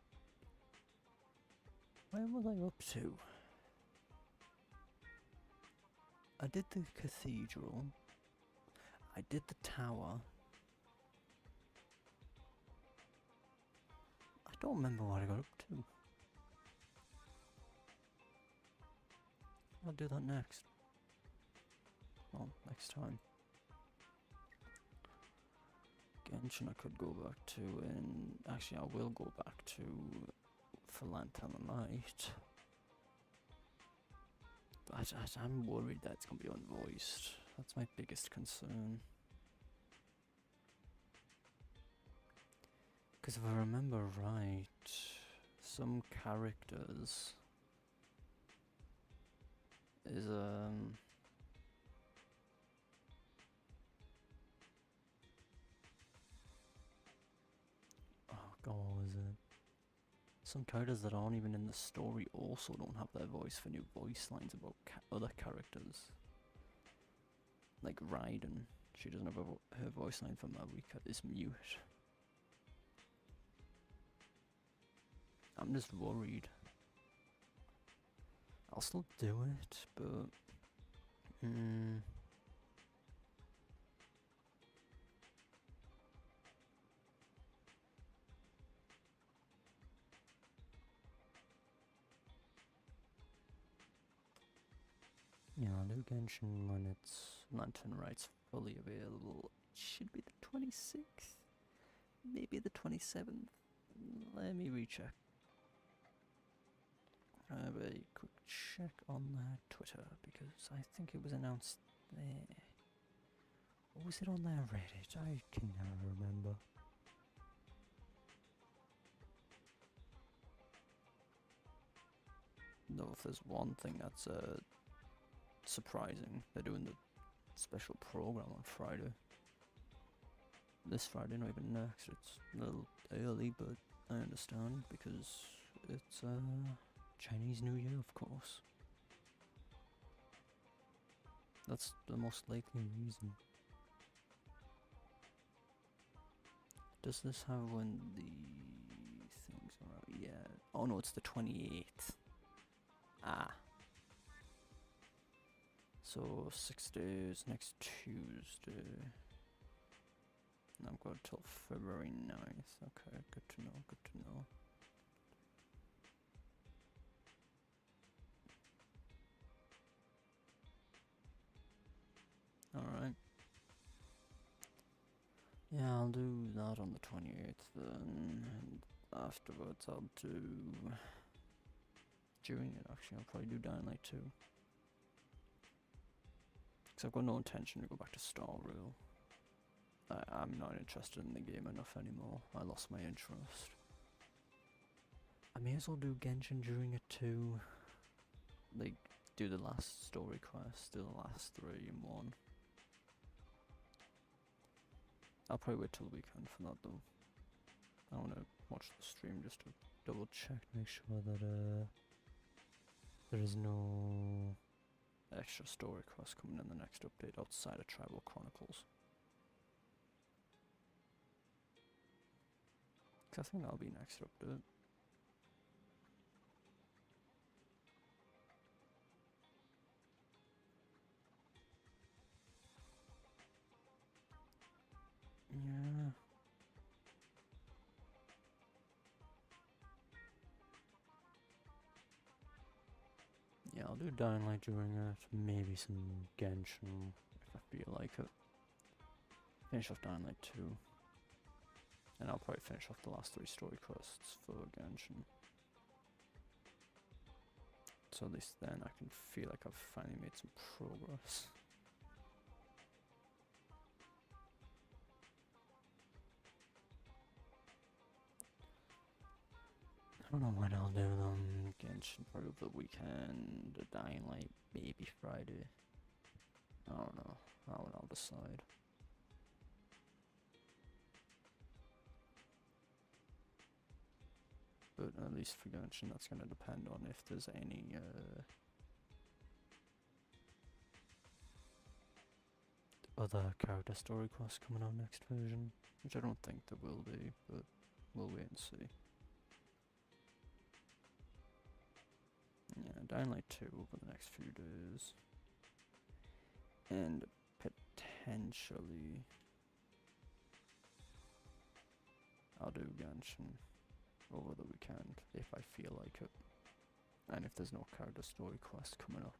Where was I up to? I did the cathedral. I did the tower. I don't remember what I got up to. I'll do that next. Well, next time. Genshin I could go back to, and actually I will go back to for Lantern Light. But I'm worried that it's going to be unvoiced. That's my biggest concern. Because if I remember right, some characters is oh god, what was it? Some characters that aren't even in the story also don't have their voice for new voice lines about other characters. Like Raiden, she doesn't have her voice line for Marika is mute. I'm just worried. I'll still do it, but yeah, I'll do Genshin when its Lantern Right's fully available. It should be the 26th, maybe the 27th. Let me recheck. Have a quick check on their Twitter because I think it was announced there. Or was it on their Reddit? I can never remember. No, if there's one thing that's surprising, they're doing the special program on Friday. This Friday, not even next. It's a little early, but I understand because it's Chinese New Year, of course. That's the most likely reason. Does this have when the things are out? Yeah. Oh no, it's the 28th. Ah. So 6 days, next Tuesday. And I've got till February 9th. Okay, good to know, good to know. Alright. Yeah, I'll do that on the 28th then, and afterwards I'll do... During it actually, I'll probably do Dying Light 2. Because I've got no intention to go back to Star Rail. I'm not interested in the game enough anymore. I lost my interest. I may as well do Genshin during it too. Like, do the last story quest, do the last 3 in one. I'll probably wait till the weekend for that though. I want to watch the stream just to double check, make sure that there is no extra story quest coming in the next update outside of Tribal Chronicles. I think that'll be next update. I'll do Dying Light during it, maybe some Genshin if I feel like it. Finish off Dying Light 2. And I'll probably finish off the last 3 story quests for Genshin. So at least then I can feel like I've finally made some progress. I don't know when I'll do them. Genshin probably over the weekend. Dying Light maybe Friday. I don't know. I'll decide. But at least for Genshin, that's going to depend on if there's any other character story quests coming out next version, which I don't think there will be, but we'll wait and see. Yeah, Dying Light 2 over the next few days. And potentially I'll do Genshin over the weekend if I feel like it. And if there's no character story quest coming up.